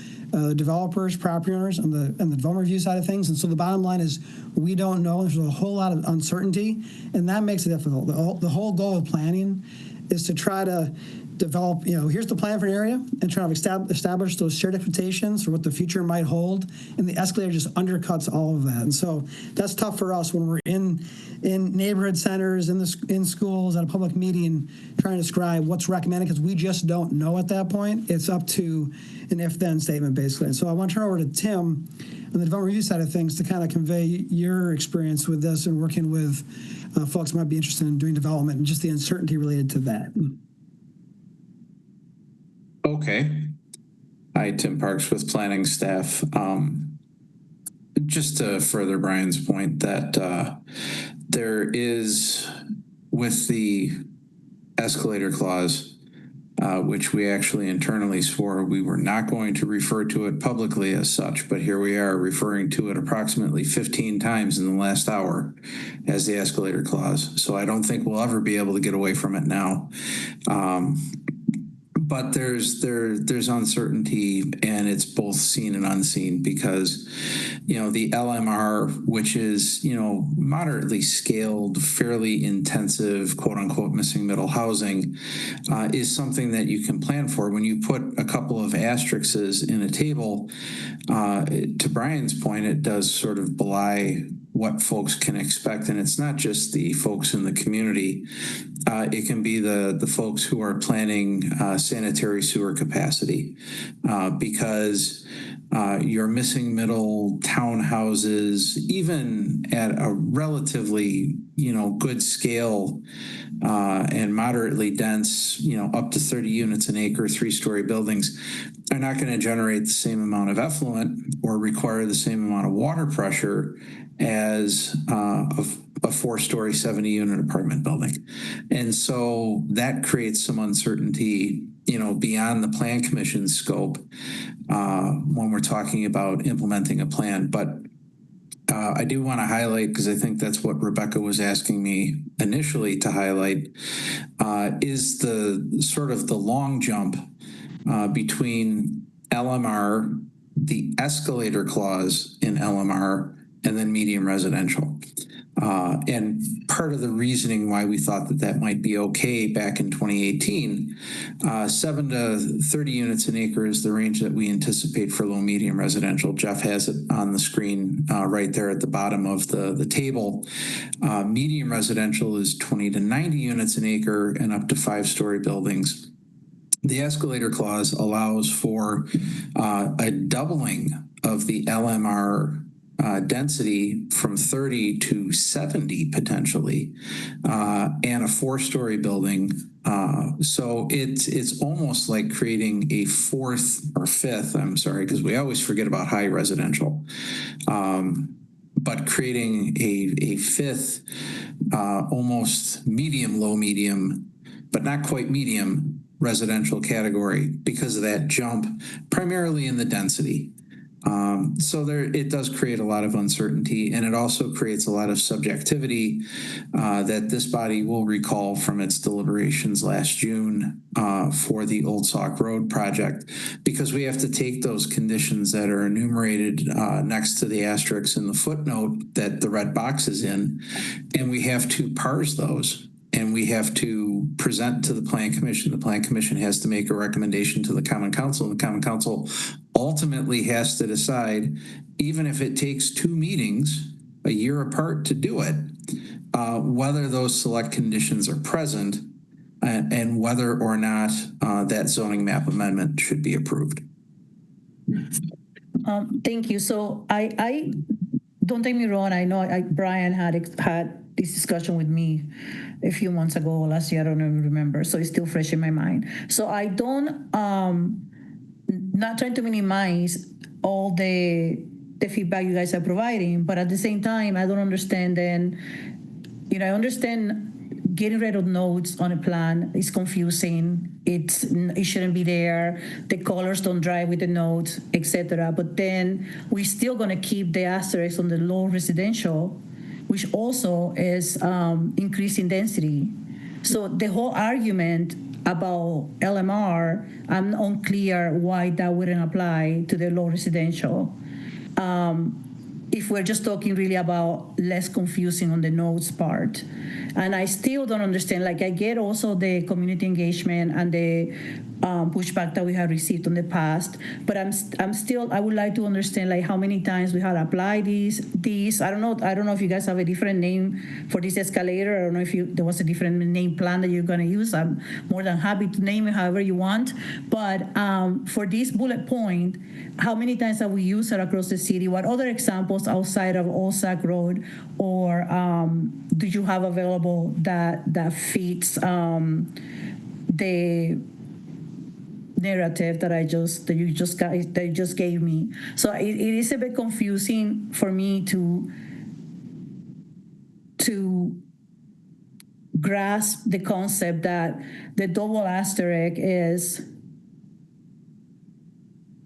developers, property owners on the development review side of things. And so the bottom line is we don't know. There's a whole lot of uncertainty, and that makes it difficult. The whole goal of planning is to try to develop, here's the plan for an area, and try to establish those shared expectations for what the future might hold, and the escalator just undercuts all of that. And so that's tough for us when we're in neighborhood centers, in schools, at a public meeting, trying to describe what's recommended, because we just don't know at that point. It's up to an if-then statement, basically. And so I want to turn over to Tim on the development review side of things to kind of convey your experience with this and working with folks who might be interested in doing development and just the uncertainty related to that. Okay. Hi, Tim Parks with planning staff. Just to further Brian's point that there is, with the escalator clause, which we actually internally swore we were not going to refer to it publicly as such, but here we are referring to it approximately 15 times in the last hour as the escalator clause. So I don't think we'll ever be able to get away from it now. But there's uncertainty, and it's both seen and unseen, because, the LMR, which is, moderately scaled, fairly intensive, quote unquote, missing middle housing, is something that you can plan for. When you put a couple of asterisks in a table, to Brian's point, it does sort of belie what folks can expect. And it's not just the folks in the community. It can be the folks who are planning sanitary sewer capacity, because your missing middle townhouses, even at a relatively, good scale and moderately dense, up to 30 units an acre, 3-story buildings, are not going to generate the same amount of effluent or require the same amount of water pressure as a 4-story, 70-unit apartment building. And so that creates some uncertainty, beyond the Plan Commission's scope when we're talking about implementing a plan. But I do want to highlight, because I think that's what Rebecca was asking me initially to highlight, is the sort of the long jump between LMR, the escalator clause in LMR, and then medium residential. And part of the reasoning why we thought that might be okay back in 2018, 7 to 30 units an acre is the range that we anticipate for low medium residential. Jeff has it on the screen right there at the bottom of the table. Medium residential is 20 to 90 units an acre and up to 5-story buildings. The escalator clause allows for a doubling of the LMR density from 30 to 70 potentially, and a 4-story building. So it's almost like creating a fifth, because we always forget about high residential, but creating a fifth almost medium, low medium, but not quite medium residential category because of that jump, primarily in the density. So it does create a lot of uncertainty, and it also creates a lot of subjectivity that this body will recall from its deliberations last June for the Old Sauk Road project, because we have to take those conditions that are enumerated next to the asterisks in the footnote that the red box is in, and we have to parse those. And we have to present to the Plan Commission. The Plan Commission has to make a recommendation to the Common Council, and the Common Council ultimately has to decide, even if it takes 2 meetings a year apart to do it, whether those select conditions are present and whether or not that zoning map amendment should be approved. Thank you. So I don't take me wrong. I know Brian had this discussion with me a few months ago, last year, I don't even remember. So it's still fresh in my mind. So I don't, not trying to minimize all the feedback you guys are providing, but at the same time, I don't understand then, I understand getting rid of nodes on a plan is confusing. It shouldn't be there. The colors don't drive with the nodes, etc. But then we're still going to keep the asterisk on the low residential, which also is increasing density. So the whole argument about LMR, I'm unclear why that wouldn't apply to the low residential. If we're just talking really about less confusing on the nodes part. And I still don't understand, like I get also the community engagement and the pushback that we have received in the past, but I'm still, I would like to understand like how many times we had applied these. I don't know if you guys have a different name for this escalator. I don't know if there was a different name plan that you're gonna use. I'm more than happy to name it however you want. But for this bullet point, how many times have we used it across the city? What other examples outside of Old Sauk Road, or do you have available that fits the narrative that you just gave me? So it is a bit confusing for me to grasp the concept that the double asterisk is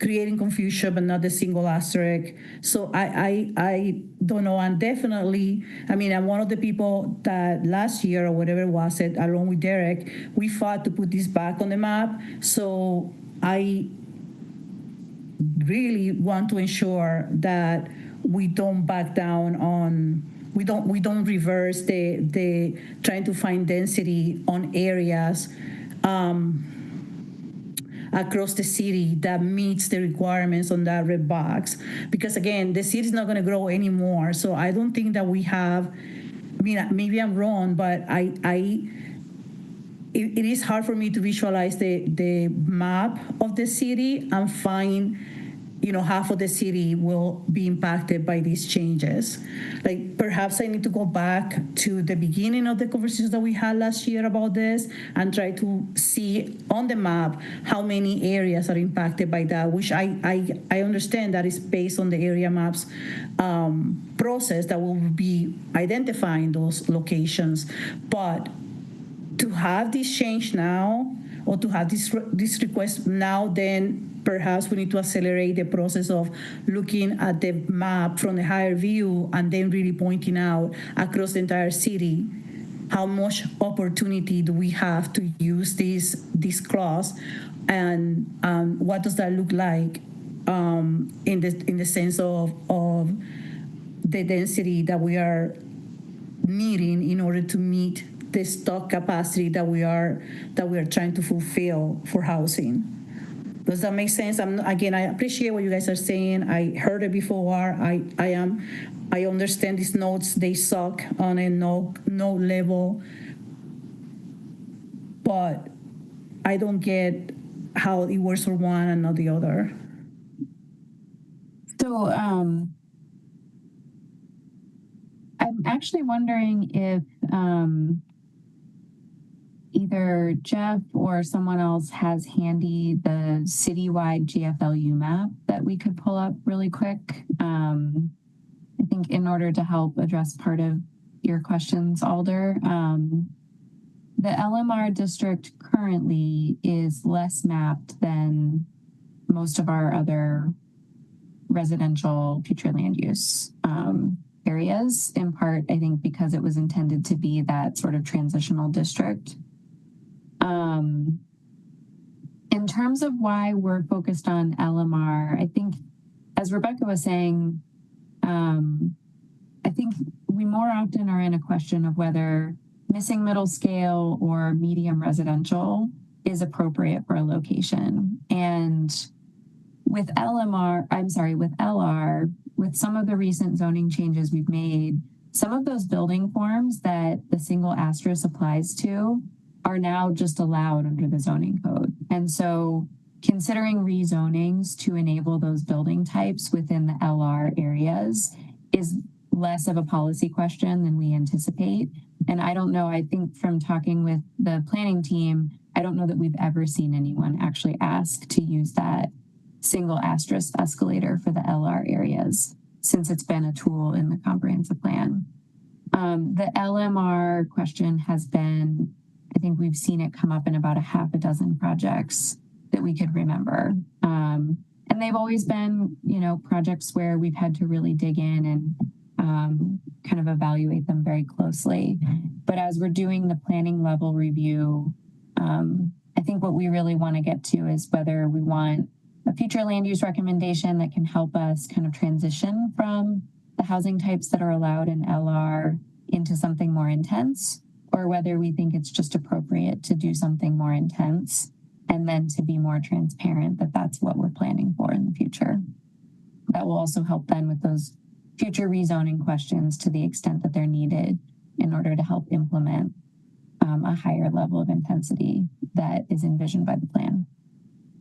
creating confusion, but not the single asterisk. So I don't know. And definitely, I mean, I'm one of the people that last year or whatever it was, along with Derek, we fought to put this back on the map. So I really want to ensure that we don't back down on, we don't reverse the trying to find density on areas across the city that meets the requirements on that red box. Because again, the city is not going to grow anymore. So I don't think that we have, I mean, maybe I'm wrong, but it is hard for me to visualize the map of the city and find, half of the city will be impacted by these changes. Like perhaps I need to go back to the beginning of the conversations that we had last year about this and try to see on the map how many areas are impacted by that, which I understand that is based on the area maps process that will be identifying those locations. But to have this change now, or to have this request now, then perhaps we need to accelerate the process of looking at the map from the higher view and then really pointing out across the entire city how much opportunity do we have to use this clause, and what does that look like in the sense of the density that we are needing in order to meet the stock capacity that we are trying to fulfill for housing. Does that make sense? I appreciate what you guys are saying. I heard it before. I understand these notes, they suck on a no level, but I don't get how it works for one and not the other. So I'm actually wondering if either Jeff or someone else has handy the citywide GFLU map that we could pull up really quick. I think in order to help address part of your questions, Alder. The LMR district currently is less mapped than most of our other residential future land use areas, in part, I think, because it was intended to be that sort of transitional district. In terms of why we're focused on LMR, I think, as Rebecca was saying, I think we more often are in a question of whether missing middle scale or medium residential is appropriate for a location. And with LR, with some of the recent zoning changes we've made, some of those building forms that the single asterisk applies to are now just allowed under the zoning code. And so considering rezonings to enable those building types within the LR areas is less of a policy question than we anticipate. And I don't know, I think from talking with the planning team, I don't know that we've ever seen anyone actually ask to use that single asterisk escalator for the LR areas, since it's been a tool in the comprehensive plan. The LMR question has been, I think we've seen it come up in about a half a dozen projects that we could remember. And they've always been, projects where we've had to really dig in and kind of evaluate them very closely. But as we're doing the planning level review, I think what we really want to get to is whether we want a future land use recommendation that can help us kind of transition from the housing types that are allowed in LR into something more intense, or whether we think it's just appropriate to do something more intense and then to be more transparent that that's what we're planning for in the future. That will also help then with those future rezoning questions to the extent that they're needed in order to help implement a higher level of intensity that is envisioned by the plan.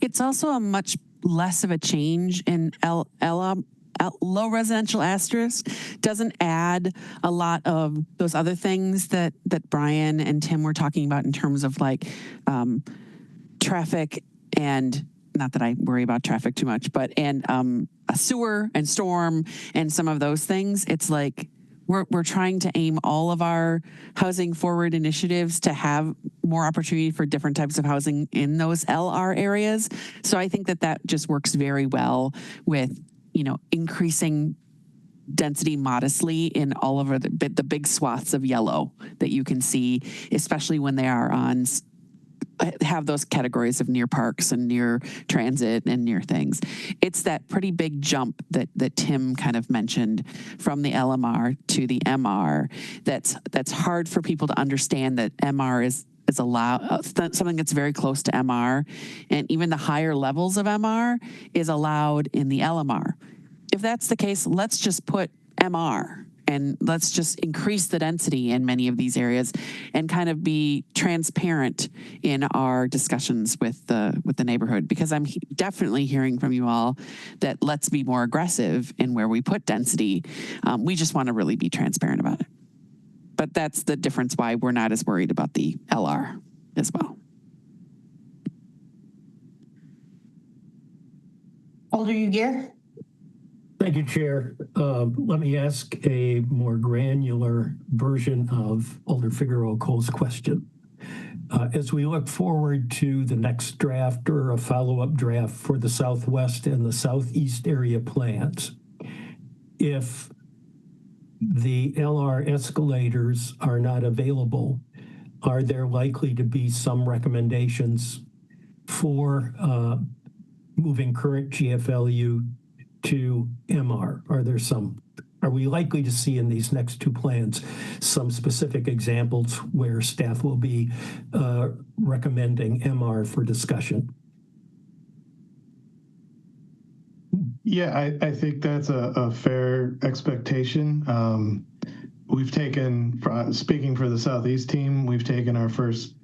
It's also a much less of a change in low residential asterisk. Doesn't add a lot of those other things that Brian and Tim were talking about in terms of like traffic, and not that I worry about traffic too much, but a sewer and storm and some of those things. It's like we're trying to aim all of our housing forward initiatives to have more opportunity for different types of housing in those LR areas. So I think that just works very well with, increasing density modestly in all of the big swaths of yellow that you can see, especially when they are have those categories of near parks and near transit and near things. It's that pretty big jump that Tim kind of mentioned from the LMR to the MR. That's hard for people to understand, that MR is allowed, something that's very close to MR, and even the higher levels of MR is allowed in the LMR. If that's the case, let's just put MR and let's just increase the density in many of these areas and kind of be transparent in our discussions with the neighborhood, because I'm definitely hearing from you all that let's be more aggressive in where we put density. We just want to really be transparent about it. But that's the difference why we're not as worried about the LR as well. Alder Uguer? Thank you, Chair. Let me ask a more granular version of Alder Figueroa Cole's question. As we look forward to the next draft or a follow-up draft for the Southwest and the Southeast area plans, if the LR escalators are not available, are there likely to be some recommendations for moving current GFLU to MR? Are we likely to see in these next two plans some specific examples where staff will be recommending MR for discussion? Yeah, I think that's a fair expectation. We've taken, speaking for the Southeast team, we've taken our first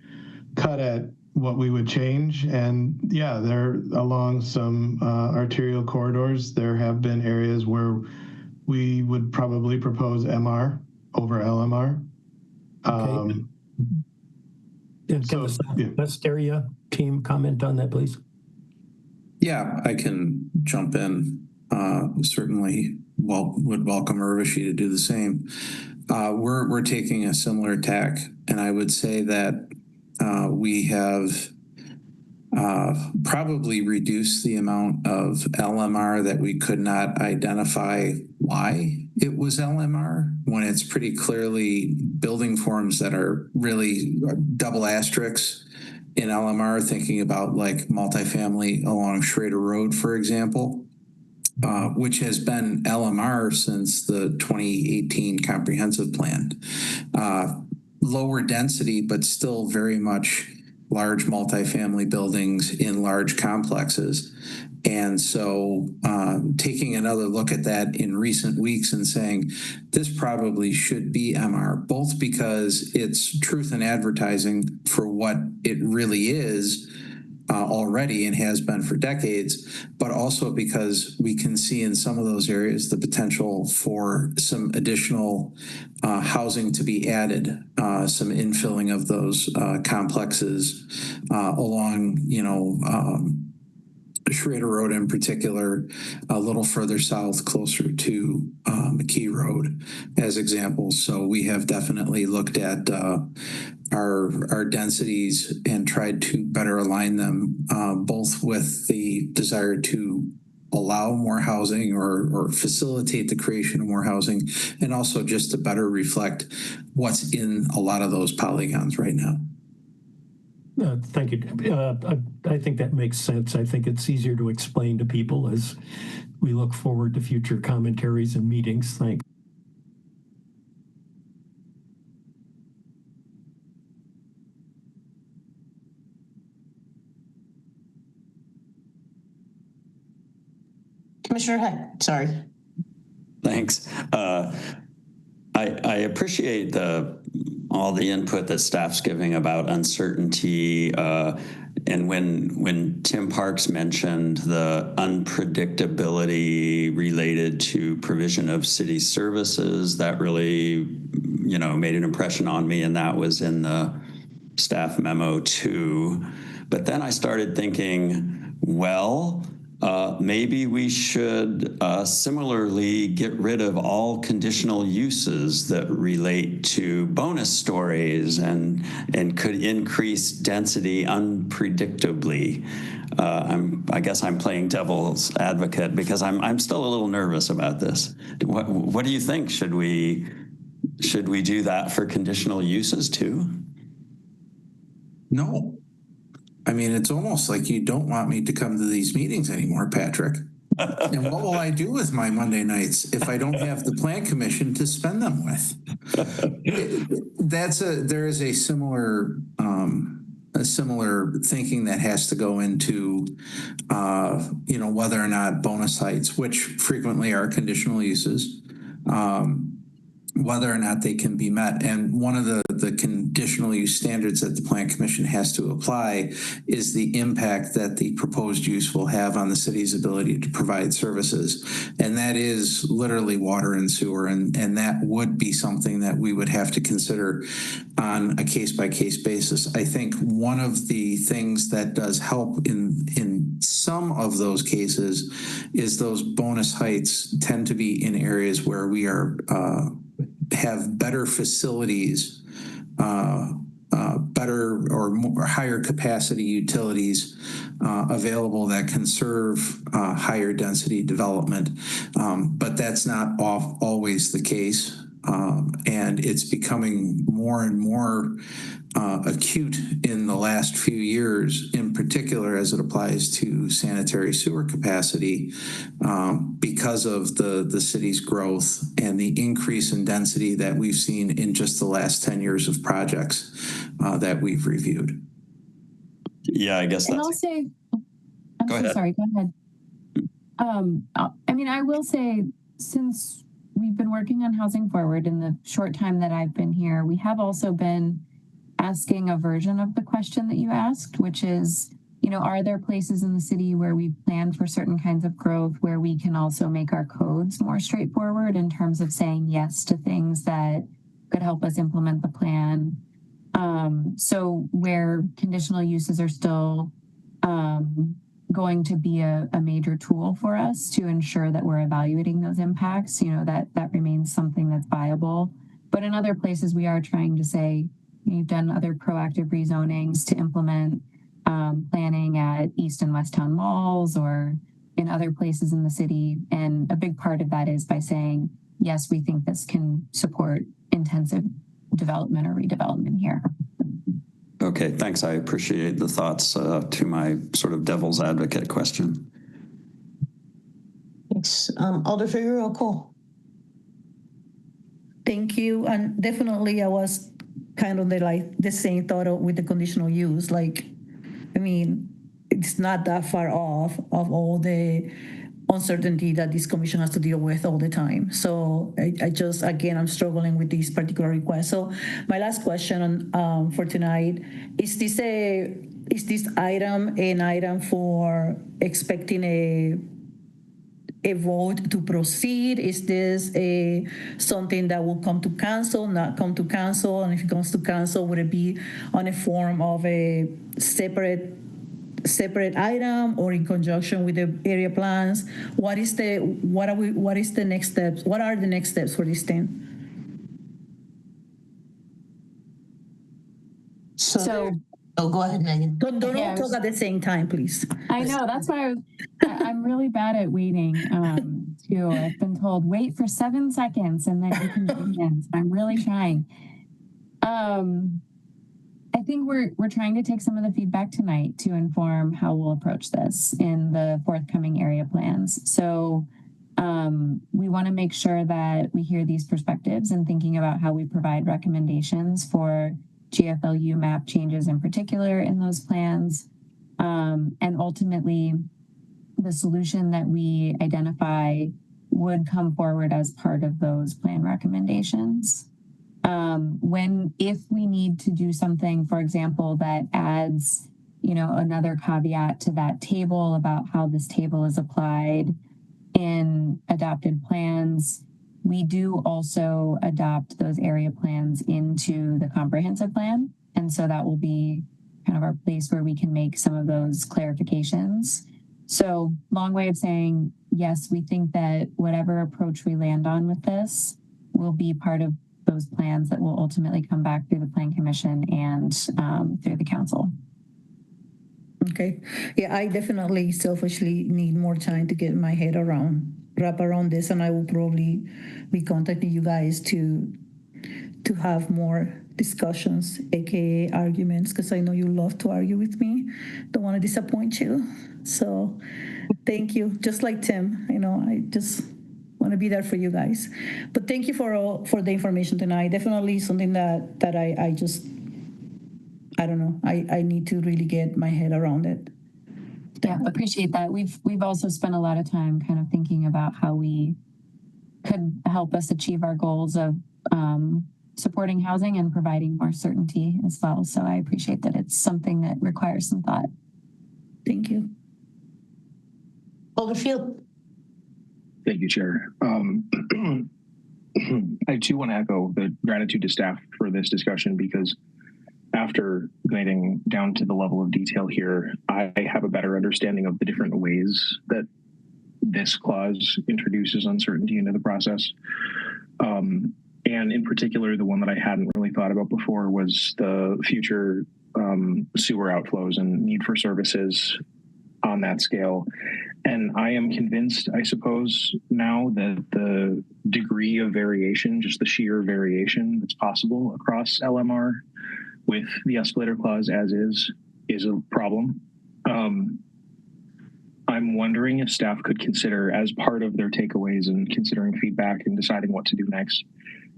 cut at what we would change. And yeah, there along some arterial corridors, there have been areas where we would probably propose MR over LMR. Okay. And can the Southwest area team comment on that, please? Yeah, I can jump in. Certainly would welcome Urvashi to do the same. we're taking a similar tack, and I would say that we have probably reduced the amount of LMR that we could not identify why it was LMR, when it's pretty clearly building forms that are really double asterisks in LMR, thinking about like multifamily along Schrader Road, for example. Which has been LMR since the 2018 comprehensive plan. Lower density, but still very much large multifamily buildings in large complexes. And so taking another look at that in recent weeks and saying, this probably should be MR, both because it's truth in advertising for what it really is, already and has been for decades, but also because we can see in some of those areas the potential for some additional housing to be added, some infilling of those complexes along, Schrader Road in particular, a little further south, closer to McKee Road as examples. So we have definitely looked at our densities and tried to better align them, both with the desire to allow more housing or facilitate the creation of more housing, and also just to better reflect what's in a lot of those polygons right now. Thank you. I think that makes sense. I think it's easier to explain to people as we look forward to future commentaries and meetings. Thanks. Commissioner Heck, sorry. Thanks. I appreciate all the input that staff's giving about uncertainty. And when Tim Parks mentioned the unpredictability related to provision of city services, that really, made an impression on me, and that was in the staff memo too. But then I started thinking, well, maybe we should similarly get rid of all conditional uses that relate to bonus stories and could increase density unpredictably. I guess I'm playing devil's advocate because I'm still a little nervous about this. What do you think? Should we do that for conditional uses too? No. I mean, it's almost like you don't want me to come to these meetings anymore, Patrick. And what will I do with my Monday nights if I don't have the Plan Commission to spend them with? There is a similar thinking that has to go into, whether or not bonus sites, which frequently are conditional uses, whether or not they can be met. And one of the conditional use standards that the Plan Commission has to apply is the impact that the proposed use will have on the city's ability to provide services. And that is literally water and sewer. And that would be something that we would have to consider on a case-by-case basis. I think one of the things that does help in some of those cases is those bonus heights tend to be in areas where we are have better facilities, better or higher capacity utilities available that can serve higher density development. But that's not always the case. And it's becoming more and more acute in the last few years, in particular as it applies to sanitary sewer capacity, because of the city's growth and the increase in density that we've seen in just the last 10 years of projects that we've reviewed. Yeah, I guess that's... And I'll say, I'm so sorry, go ahead. I will say, since we've been working on Housing Forward in the short time that I've been here, we have also been asking a version of the question that you asked, which is, are there places in the city where we plan for certain kinds of growth where we can also make our codes more straightforward in terms of saying yes to things that could help us implement the plan? So where conditional uses are still going to be a major tool for us to ensure that we're evaluating those impacts, that remains something that's viable. But in other places, we are trying to say, you've done other proactive rezonings to implement planning at East and West Town malls or in other places in the city. And a big part of that is by saying, yes, we think this can support intensive development or redevelopment here. Okay, thanks. I appreciate the thoughts to my sort of devil's advocate question. Thanks. Alder Figueroa Cole. Thank you. And definitely I was kind of the same thought with the conditional use. Like, I mean, it's not that far off of all the uncertainty that this commission has to deal with all the time. So I just, again, I'm struggling with this particular request. So my last question for tonight, is this item an item for expecting a vote to proceed? Is this something that will come to council, not come to council? And if it comes to council, would it be on a form of a separate item or in conjunction with the area plans? What is the next steps? What are the next steps for this thing? So go ahead, Megan. Don't all talk at the same time, please. I know, that's why I'm really bad at waiting too. I've been told wait for 7 seconds and then you can begin. So I'm really trying. I think we're trying to take some of the feedback tonight to inform how we'll approach this in the forthcoming area plans. So we want to make sure that we hear these perspectives and thinking about how we provide recommendations for GFLU map changes in particular in those plans. And ultimately, the solution that we identify would come forward as part of those plan recommendations. If we need to do something, for example, that adds, another caveat to that table about how this table is applied in adopted plans, we do also adopt those area plans into the comprehensive plan. And so that will be kind of our place where we can make some of those clarifications. So long way of saying, yes, we think that whatever approach we land on with this will be part of those plans that will ultimately come back through the Plan Commission and through the council. Okay. Yeah, I definitely selfishly need more time to get my head wrap around this, and I will probably be contacting you guys to have more discussions, aka arguments, because I know you love to argue with me. Don't want to disappoint you. So thank you. Just like Tim, I just want to be there for you guys. But thank you for the information tonight. Definitely something that I just, I don't know. I need to really get my head around it. Yeah, appreciate that. We've also spent a lot of time kind of thinking about how we could help us achieve our goals of supporting housing and providing more certainty as well. So I appreciate that it's something that requires some thought. Thank you. Alderfield. Thank you, Chair. I too want to echo the gratitude to staff for this discussion, because after getting down to the level of detail here, I have a better understanding of the different ways that this clause introduces uncertainty into the process. And in particular, the one that I hadn't really thought about before was the future sewer outflows and need for services on that scale. And I am convinced, I suppose, now that the degree of variation, just the sheer variation that's possible across LMR with the escalator clause as is a problem. I'm wondering if staff could consider, as part of their takeaways and considering feedback and deciding what to do next,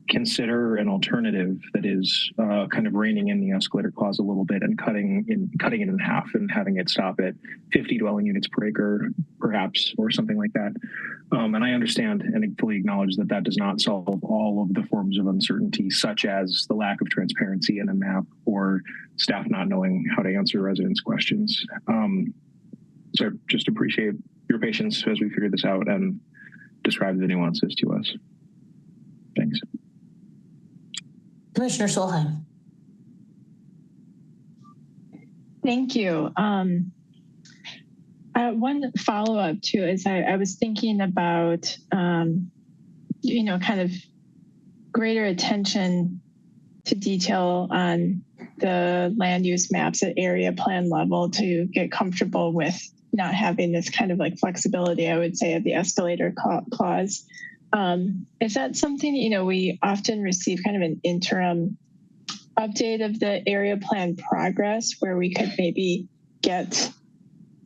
consider an alternative that is kind of reining in the escalator clause a little bit and cutting it in half and having it stop at 50 dwelling units per acre, perhaps, or something like that. And I understand and fully acknowledge that that does not solve all of the forms of uncertainty, such as the lack of transparency in a map or staff not knowing how to answer residents' questions. So I just appreciate your patience as we figure this out and describe the nuances to us. Thanks. Commissioner Solheim. Thank you. One follow-up too is I was thinking about, kind of greater attention to detail on the land use maps at area plan level to get comfortable with not having this kind of like flexibility, I would say, of the escalator clause. Is that something, you know, we often receive kind of an interim update of the area plan progress where we could maybe get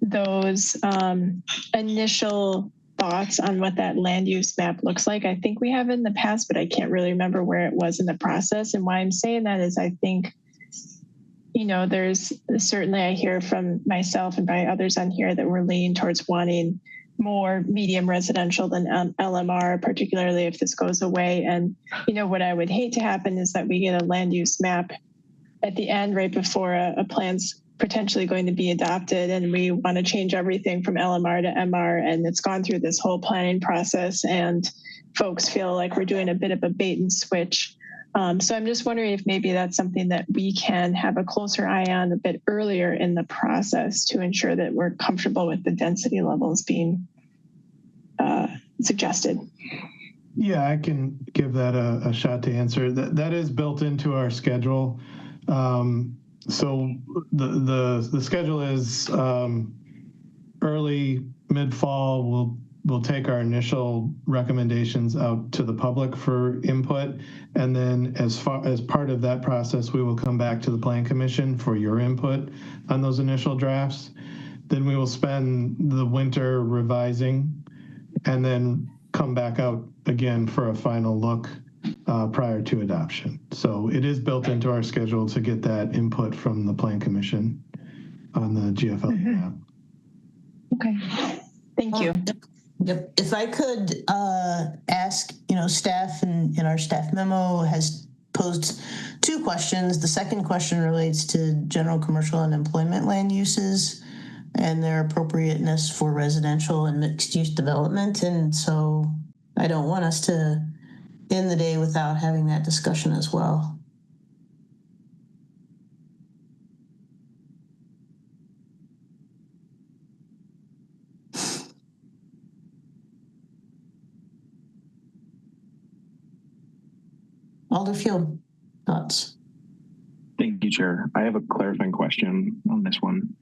those initial thoughts on what that land use map looks like? I think we have in the past, but I can't really remember where it was in the process. And why I'm saying that is I think, you know, there's certainly, I hear from myself and by others on here that we're leaning towards wanting more medium residential than LMR, particularly if this goes away. And, you know, what I would hate to happen is that we get a land use map at the end, right before a plan's potentially going to be adopted, and we want to change everything from LMR to MR, and it's gone through this whole planning process, and folks feel like we're doing a bit of a bait and switch. So I'm just wondering if maybe that's something that we can have a closer eye on a bit earlier in the process to ensure that we're comfortable with the density levels being suggested. Yeah, I can give that a shot to answer. That is built into our schedule. So the schedule is early mid-fall. We'll take our initial recommendations out to the public for input, and then as part of that process, we will come back to the Plan Commission for your input on those initial drafts. Then we will spend the winter revising, and then come back out again for a final look prior to adoption. So it is built into our schedule to get that input from the Plan Commission on the GFL map. Okay, thank you. Yep. If I could ask, you know, staff in our staff memo has posed two questions. The second question relates to general commercial and employment land uses and their appropriateness for residential and mixed use development. And so I don't want us to end the day without having that discussion as well. Alderfield, thoughts? Thank you, Chair. I have a clarifying question on this one.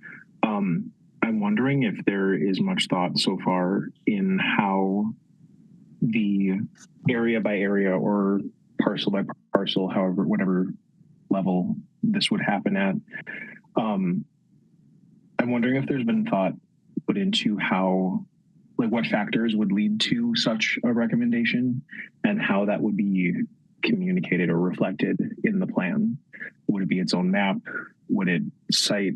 I'm wondering if there is much thought so far in how the area by area or parcel by parcel, however, whatever level this would happen at. I'm wondering if there's been thought put into how, like what factors would lead to such a recommendation and how that would be communicated or reflected in the plan. Would it be its own map? Would it cite,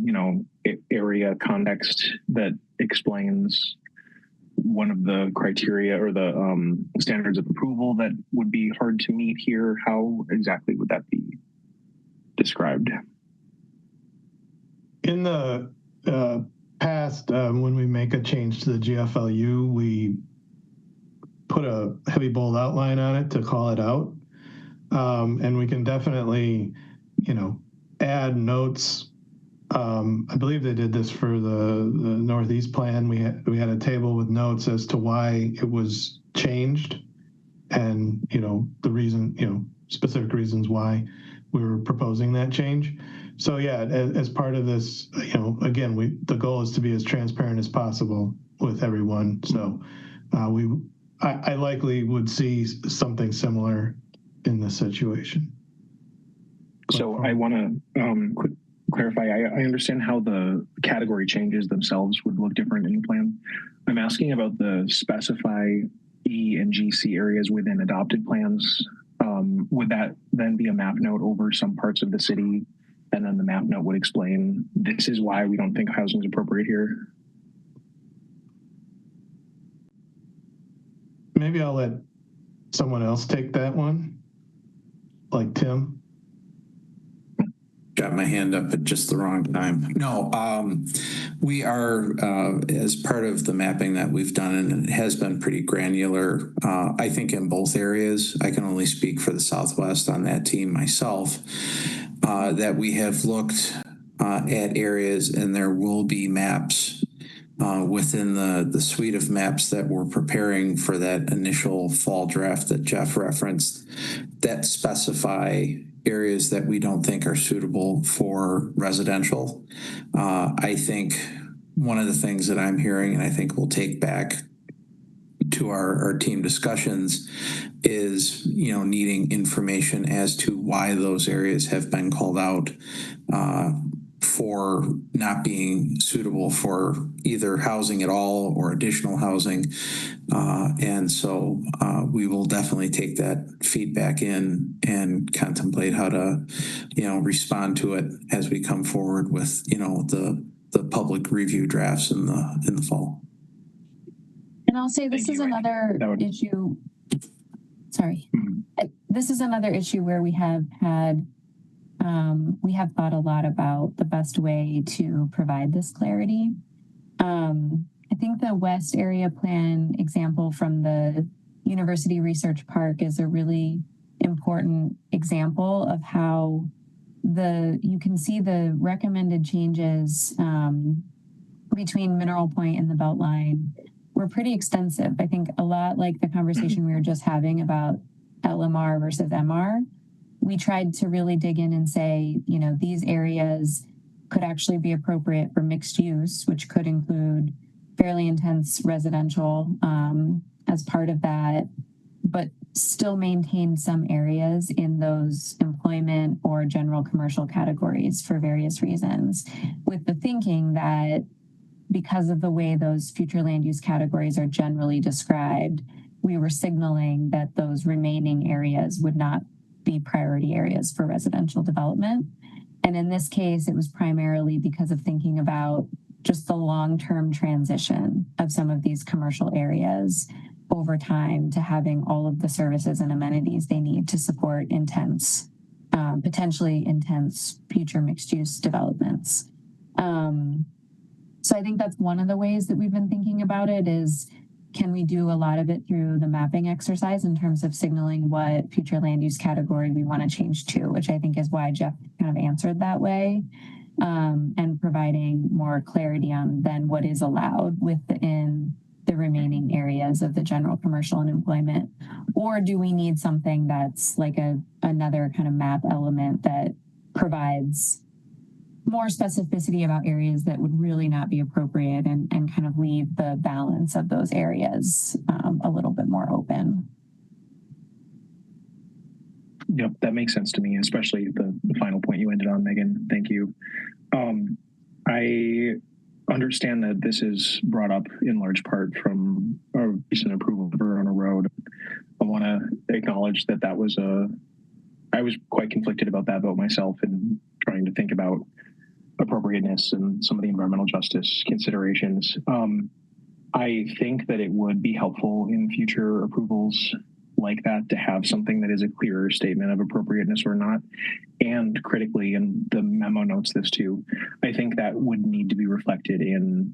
you know, area context that explains one of the criteria or the standards of approval that would be hard to meet here? How exactly would that be described? In the past, when we make a change to the GFLU, we put a heavy bold outline on it to call it out. And we can definitely, you know, add notes. I believe they did this for the Northeast plan. We had a table with notes as to why it was changed, and you know the reason, you know, specific reasons why we were proposing that change. So yeah, as part of this, you know, again, the goal is to be as transparent as possible with everyone. So I likely would see something similar in this situation. So I want to clarify. I understand how the category changes themselves would look different in the plan. I'm asking about the specify E and GC areas within adopted plans. Would that then be a map note over some parts of the city? And then the map note would explain, this is why we don't think housing is appropriate here. Maybe I'll let someone else take that one, like Tim. Got my hand up at just the wrong time. No, we are, as part of the mapping that we've done, and it has been pretty granular, I think in both areas. I can only speak for the Southwest on that team myself, that we have looked at areas, and there will be maps within the suite of maps that we're preparing for that initial fall draft that Jeff referenced that specify areas that we don't think are suitable for residential. I think one of the things that I'm hearing, and I think we'll take back to our team discussions, is needing information as to why those areas have been called out for not being suitable for either housing at all or additional housing. And so we will definitely take that feedback in and contemplate how to, respond to it as we come forward with, the public review drafts in the fall. And I'll say this is another issue. Sorry. This is another issue where we have thought a lot about the best way to provide this clarity. I think the West Area Plan example from the University Research Park is a really important example of how you can see the recommended changes between Mineral Point and the Beltline were pretty extensive. I think a lot like the conversation we were just having about LMR versus MR. We tried to really dig in and say, these areas could actually be appropriate for mixed use, which could include fairly intense residential as part of that, but still maintain some areas in those employment or general commercial categories for various reasons, with the thinking that because of the way those future land use categories are generally described, we were signaling that those remaining areas would not be priority areas for residential development. And in this case, it was primarily because of thinking about just the long-term transition of some of these commercial areas over time to having all of the services and amenities they need to support intense, potentially intense future mixed-use developments. So I think that's one of the ways that we've been thinking about it is, can we do a lot of it through the mapping exercise in terms of signaling what future land use category we want to change to, which I think is why Jeff kind of answered that way, and providing more clarity on then what is allowed within the remaining areas of the general commercial and employment. Or do we need something that's like another kind of map element that provides more specificity about areas that would really not be appropriate and kind of leave the balance of those areas a little bit more open. Yep, that makes sense to me, especially the final point you ended on, Megan. Thank you. I understand that this is brought up in large part from a recent approval on a road. I want to acknowledge that I was quite conflicted about that vote myself and trying to think about appropriateness and some of the environmental justice considerations. I think that it would be helpful in future approvals like that to have something that is a clearer statement of appropriateness or not. And critically, and the memo notes this too, I think that would need to be reflected in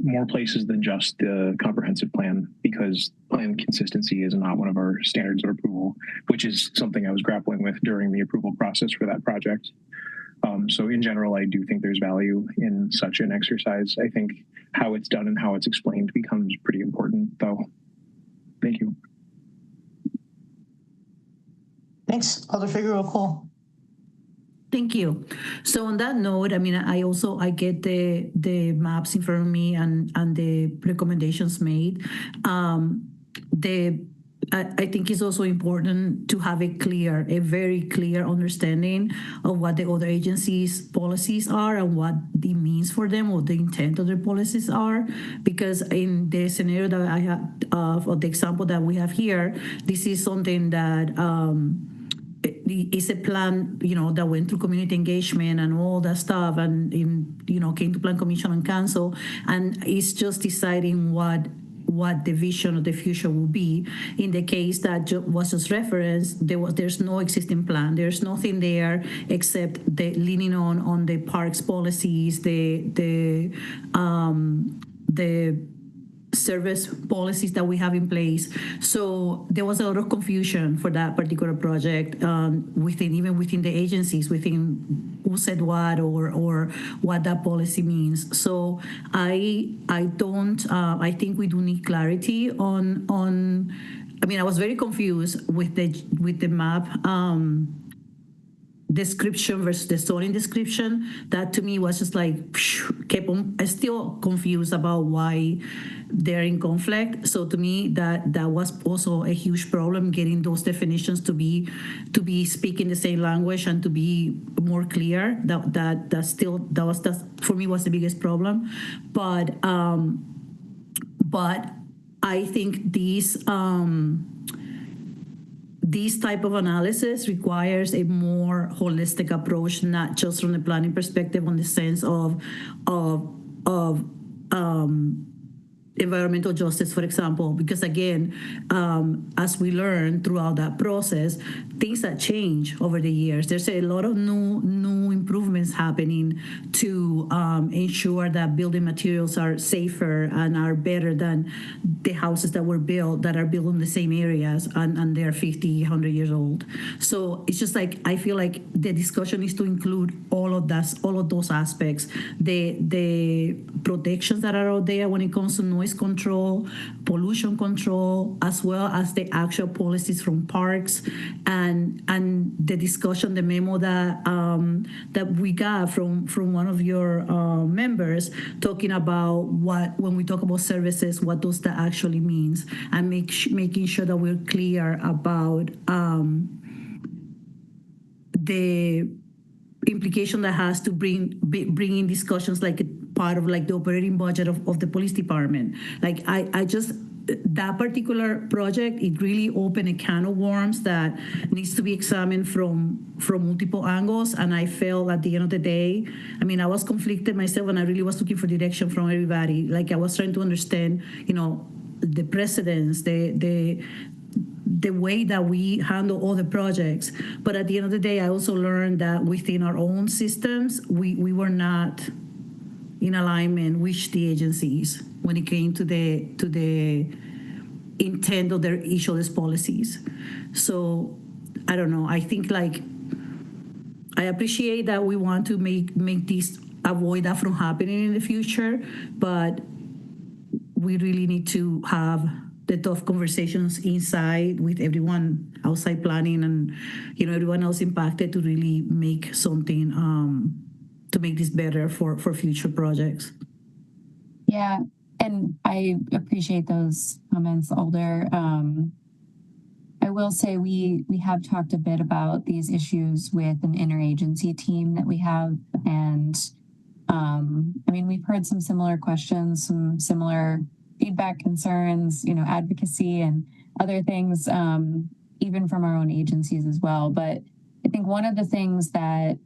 more places than just the comprehensive plan, because plan consistency is not one of our standards of approval, which is something I was grappling with during the approval process for that project. So in general, I do think there's value in such an exercise. I think how it's done and how it's explained becomes pretty important, though. Thank you. Thanks. Alder Figueroa Cole. Thank you. So on that note, I mean, I get the maps in front of me and the recommendations made. I think it's also important to have a very clear understanding of what the other agencies' policies are and what it means for them, what the intent of their policies are. Because in the scenario that I have, or the example that we have here, this is something that it's a plan, that went through community engagement and all that stuff, and came to Plan Commission and Council, and it's just deciding what the vision of the future will be. In the case that was just referenced, there's no existing plan. There's nothing there except the leaning on the parks policies, the service policies that we have in place. So there was a lot of confusion for that particular project even within the agencies, within who said what or what that policy means. So I think we do need clarity on. I mean, I was very confused with the map. Description versus the zoning description. That to me was just like I'm still confused about why they're in conflict. So to me, that was also a huge problem, getting those definitions to be speaking the same language and to be more clear. That for me was the biggest problem. But I think this type of analysis requires a more holistic approach, not just from the planning perspective, on the sense of environmental justice, for example, because again, as we learn throughout that process, things that change over the years. There's a lot of new improvements happening to ensure that building materials are safer and are better than the houses that are built in the same areas and they're 50, 100 years old. So it's just like, I feel like the discussion is to include all of those aspects, the protections that are out there when it comes to noise control, pollution control, as well as the actual policies from parks and the discussion, the memo that we got from one of your members talking about when we talk about services, what does that actually means, and making sure that we're clear about the implication that has to bring in discussions like part of like the operating budget of the police department. Like I just, that particular project, it really opened a can of worms that needs to be examined from multiple angles. And I felt at the end of the day, I mean, I was conflicted myself and I really was looking for direction from everybody. Like I was trying to understand, the precedents, the way that we handle all the projects. But at the end of the day, I also learned that within our own systems, we were not in alignment with the agencies when it came to the intent of each of these policies. So I don't know. I think like I appreciate that we want to make this, avoid that from happening in the future, but we really need to have the tough conversations inside with everyone outside planning and everyone else impacted to really make something to make this better for future projects. Yeah, and I appreciate those comments, Alder. I will say we have talked a bit about these issues with an interagency team that we have, and I mean, we've heard some similar questions, some similar feedback, concerns, advocacy and other things, even from our own agencies as well. But I think one of the things that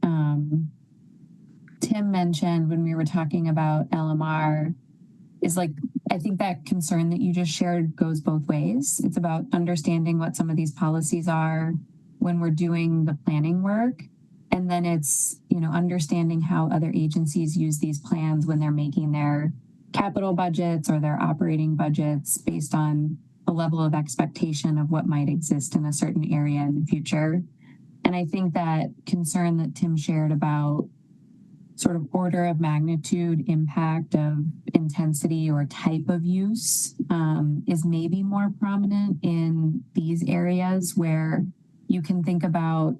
Tim mentioned when we were talking about LMR is like, I think that concern that you just shared goes both ways. It's about understanding what some of these policies are when we're doing the planning work. And then it's, understanding how other agencies use these plans when they're making their capital budgets or their operating budgets based on a level of expectation of what might exist in a certain area in the future. And I think that concern that Tim shared about sort of order of magnitude impact of intensity or type of use is maybe more prominent in these areas where you can think about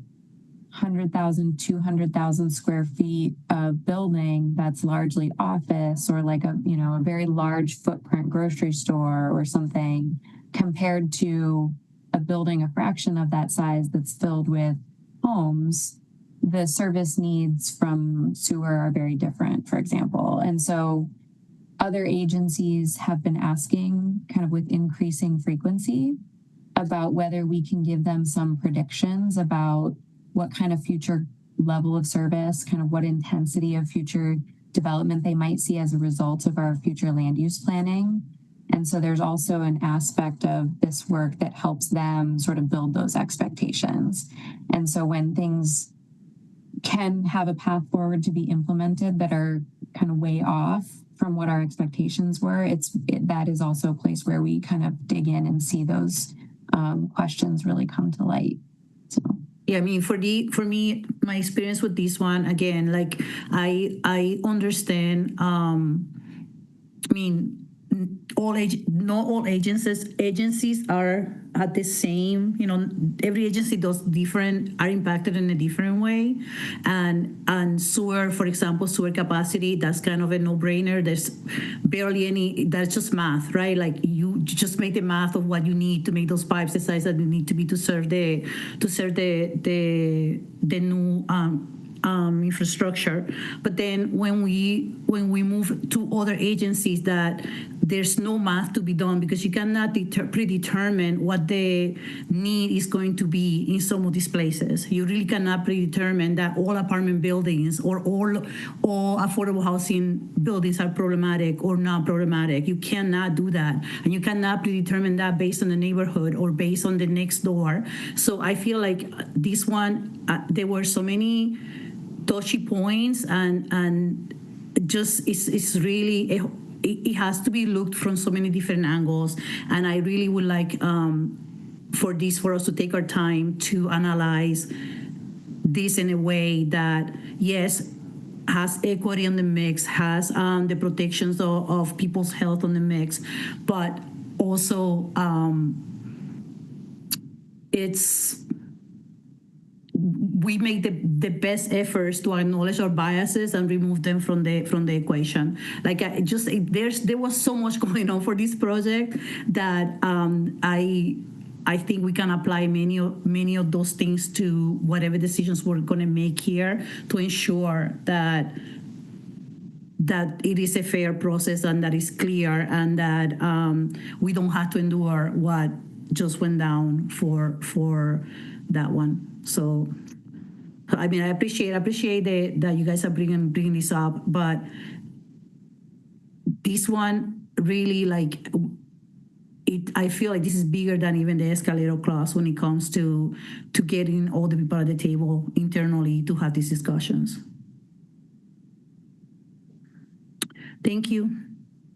100,000, 200,000 square feet of building that's largely office or like a very large footprint grocery store or something compared to a building a fraction of that size that's filled with homes. The service needs from sewer are very different, for example. And so other agencies have been asking kind of with increasing frequency about whether we can give them some predictions about what kind of future level of service, kind of what intensity of future development they might see as a result of our future land use planning. And so there's also an aspect of this work that helps them sort of build those expectations. And so when things can have a path forward to be implemented that are kind of way off from what our expectations were, that is also a place where we kind of dig in and see those questions really come to light. So. Yeah, I mean, for me, my experience with this one, again, like I understand. I mean, not all agencies are at the same. You know, every agency are impacted in a different way, and sewer, for example, sewer capacity, that's kind of a no-brainer. There's barely any. That's just math, right? Like you just make the math of what you need to make those pipes the size that they need to be to serve the new infrastructure. But then when we move to other agencies, that there's no math to be done, because you cannot predetermine what the need is going to be in some of these places. You really cannot predetermine that all apartment buildings or all affordable housing buildings are problematic or not problematic. You cannot do that, and you cannot predetermine that based on the neighborhood or based on the next door. So I feel like this one, there were so many touchy points, and just it's really it has to be looked from so many different angles, and I really would like for us to take our time to analyze this in a way that, yes, has equity in the mix, has the protections of people's health on the mix, but also we make the best efforts to acknowledge our biases and remove them from the equation. Like there was so much going on for this project that I think we can apply many of those things to whatever decisions we're going to make here to ensure that it is a fair process and that is clear, and that we don't have to endure what just went down for that one. So, I mean, I appreciate that you guys are bringing this up, but this one really, like, I feel like this is bigger than even the escalator clause when it comes to getting all the people at the table internally to have these discussions. Thank you.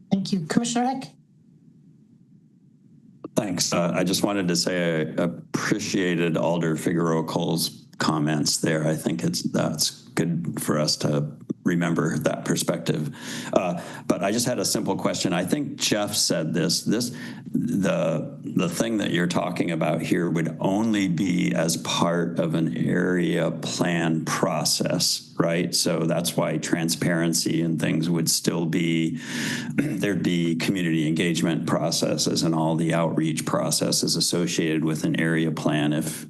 Thank you. Commissioner Heck? Thanks. I just wanted to say I appreciated Alder Figueroa-Cole's comments there. I think that's good for us to remember that perspective. But I just had a simple question. I think Jeff said the thing that you're talking about here would only be as part of an area plan process, right? So that's why transparency and things would still be, there'd be community engagement processes and all the outreach processes associated with an area plan if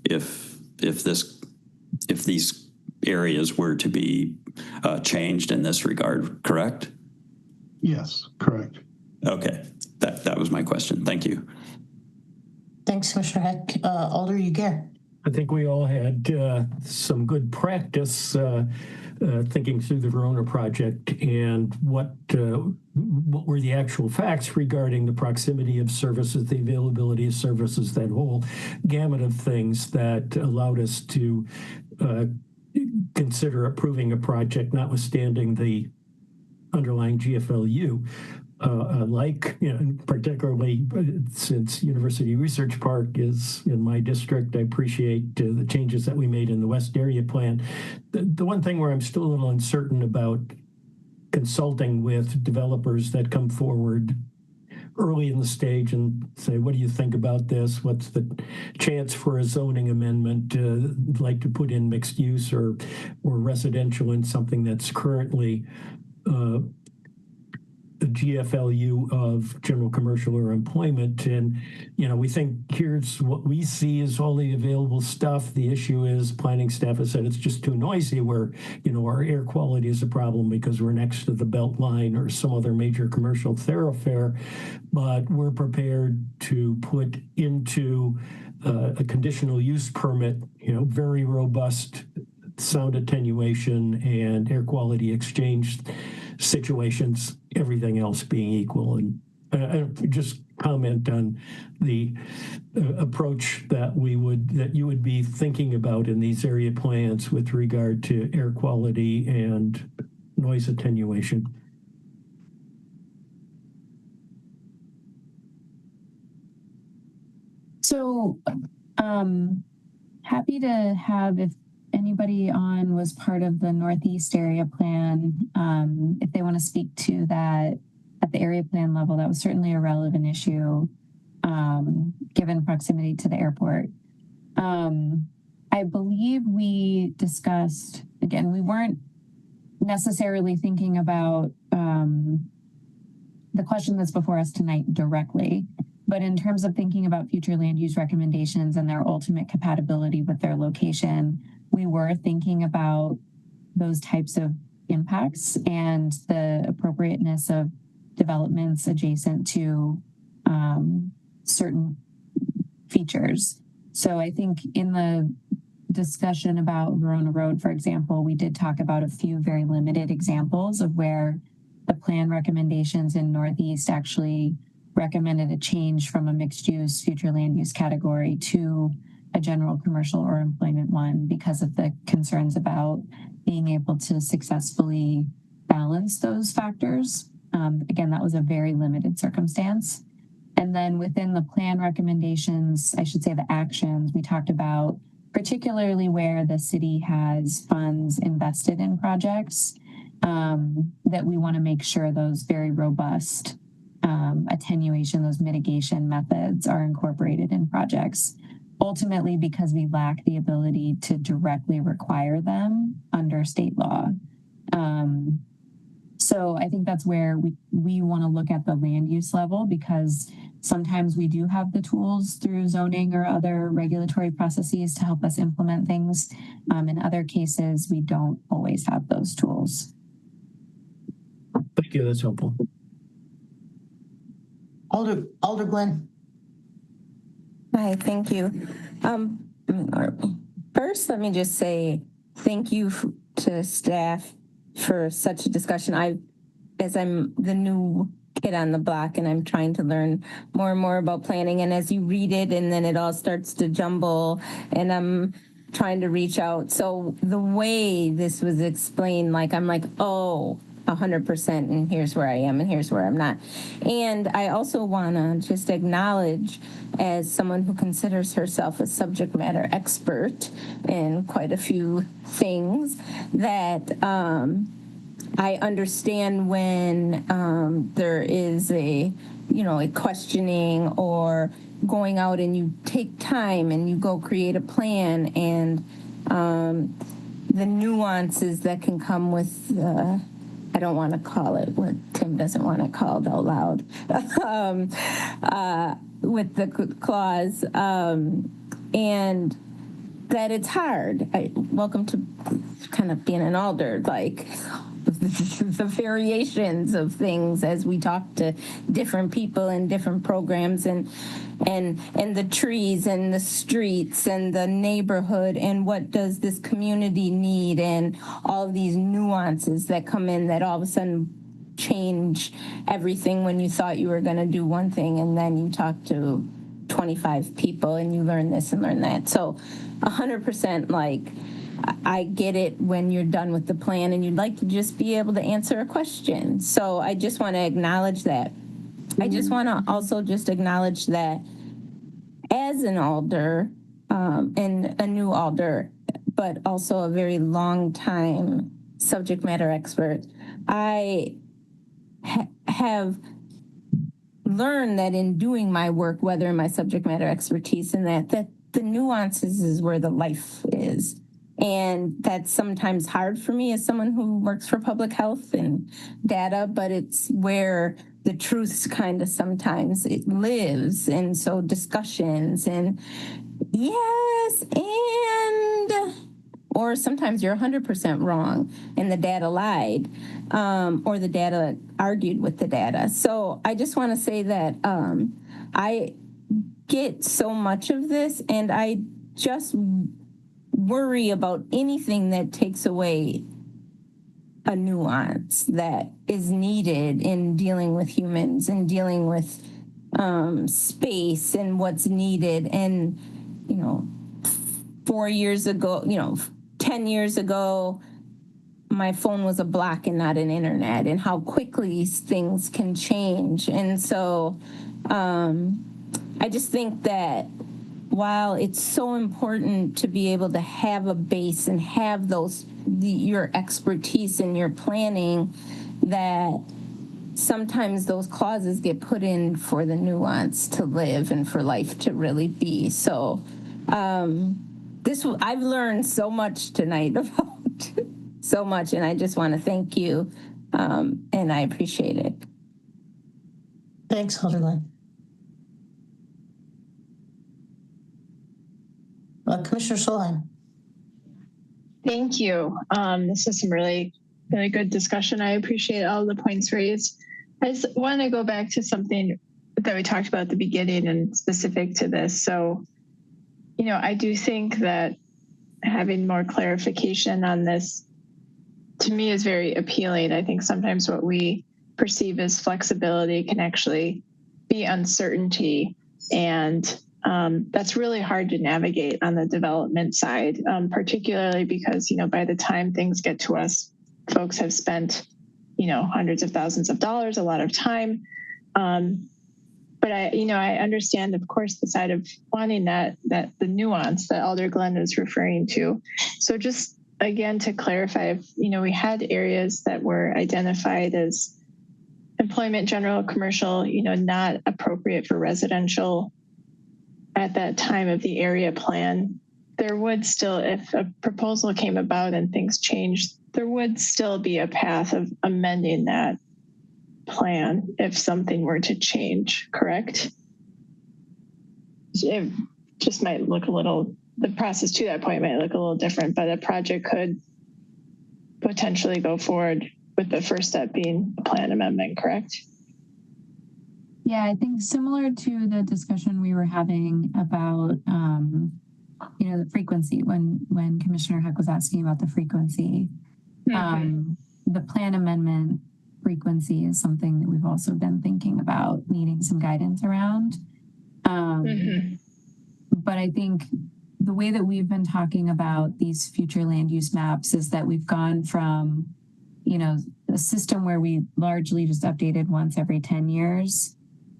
these areas were to be changed in this regard, correct? Yes, correct. Okay, that was my question. Thank you. Thanks, Commissioner Heck. Alder Uguer. I think we all had some good practice thinking through the Verona project and what were the actual facts regarding the proximity of services, the availability of services, that whole gamut of things that allowed us to consider approving a project, notwithstanding the underlying GFLU. Particularly since University Research Park is in my district, I appreciate the changes that we made in the West Area Plan. The one thing where I'm still a little uncertain about consulting with developers that come forward early in the stage and say, what do you think about this? What's the chance for a zoning amendment, like to put in mixed use or residential in something that's currently the GFLU of general commercial or employment. And, we think here's what we see is all the available stuff. The issue is planning staff has said it's just too noisy, where, our air quality is a problem because we're next to the Belt Line or some other major commercial thoroughfare. But we're prepared to put into a conditional use permit, very robust sound attenuation and air quality exchange situations, everything else being equal. And just comment on the approach that you would be thinking about in these area plans with regard to air quality and noise attenuation. So happy to have, if anybody on was part of the Northeast area plan, if they want to speak to that at the area plan level, that was certainly a relevant issue given proximity to the airport. I believe we discussed, again, we weren't necessarily thinking about the question that's before us tonight directly, but in terms of thinking about future land use recommendations and their ultimate compatibility with their location, we were thinking about those types of impacts and the appropriateness of developments adjacent to certain features. So I think in the discussion about Verona Road, for example, we did talk about a few very limited examples of where the plan recommendations in Northeast actually recommended a change from a mixed use future land use category to a general commercial or employment one because of the concerns about being able to successfully balance those factors. Again, that was a very limited circumstance. And then within the plan recommendations, I should say the actions, we talked about particularly where the city has funds invested in projects, that we want to make sure those very robust attenuation, those mitigation methods are incorporated in projects. Ultimately, because we lack the ability to directly require them under state law. So I think that's where we want to look at the land use level, because sometimes we do have the tools through zoning or other regulatory processes to help us implement things. In other cases, we don't always have those tools. Thank you, that's helpful. Alder Glenn. Hi, thank you. First, let me just say thank you to staff for such a discussion. As I'm the new kid on the block and I'm trying to learn more and more about planning, and as you read it and then it all starts to jumble and I'm trying to reach out. So the way this was explained, like I'm like, oh, 100%, and here's where I am and here's where I'm not. And I also want to just acknowledge, as someone who considers herself a subject matter expert in quite a few things, that I understand when there is a questioning or going out and you take time and you go create a plan, and the nuances that can come with I don't want to call it what Tim doesn't want to call it out loud, with the clause, and that it's hard. Welcome to kind of being an alder, like the variations of things as we talk to different people in different programs, and the trees and the streets and the neighborhood and what does this community need, and all of these nuances that come in that all of a sudden change everything when you thought you were going to do one thing, and then you talk to 25 people and you learn this and learn that. So 100%, like, I get it when you're done with the plan and you'd like to just be able to answer a question. So I just want to acknowledge that. I just want to also just acknowledge that as an alder, and a new alder, but also a very long time subject matter expert, I have learned that in doing my work, whether in my subject matter expertise and that the nuances is where the life is. And that's sometimes hard for me as someone who works for public health and data, but it's where the truths kind of sometimes it lives. And so discussions and yes, and, or sometimes you're 100% wrong and the data lied, or the data argued with the data. So I just want to say that I get so much of this, and I just worry about anything that takes away a nuance that is needed in dealing with humans and dealing with space and what's needed. And 4 years ago, 10 years ago, my phone was a block and not an internet, and how quickly things can change. And so I just think that while it's so important to be able to have a base and have your expertise in your planning, that sometimes those clauses get put in for the nuance to live and for life to really be. So I've learned so much tonight about so much, and I just want to thank you, and I appreciate it. Thanks, Alderline. Commissioner Solheim. Thank you. This is some really, really good discussion. I appreciate all the points raised. I just want to go back to something that we talked about at the beginning and specific to this. So, I do think that having more clarification on this, to me, is very appealing. I think sometimes what we perceive as flexibility can actually be uncertainty, and that's really hard to navigate on the development side, particularly because, by the time things get to us, folks have spent, hundreds of thousands of dollars, a lot of time. But I understand, of course, the side of wanting that the nuance that Alder Glenn is referring to. So just again, to clarify, if, we had areas that were identified as employment, general, commercial, not appropriate for residential at that time of the area plan, there would still, if a proposal came about and things changed, there would still be a path of amending that plan if something were to change, correct? It just might look the process to that point might look a little different, but a project could potentially go forward with the first step being a plan amendment, correct? Yeah, I think similar to the discussion we were having about, the frequency when Commissioner Heck was asking about the frequency. The plan amendment frequency is something that we've also been thinking about needing some guidance around. But I think the way that we've been talking about these future land use maps is that we've gone from, a system where we largely just updated once every 10 years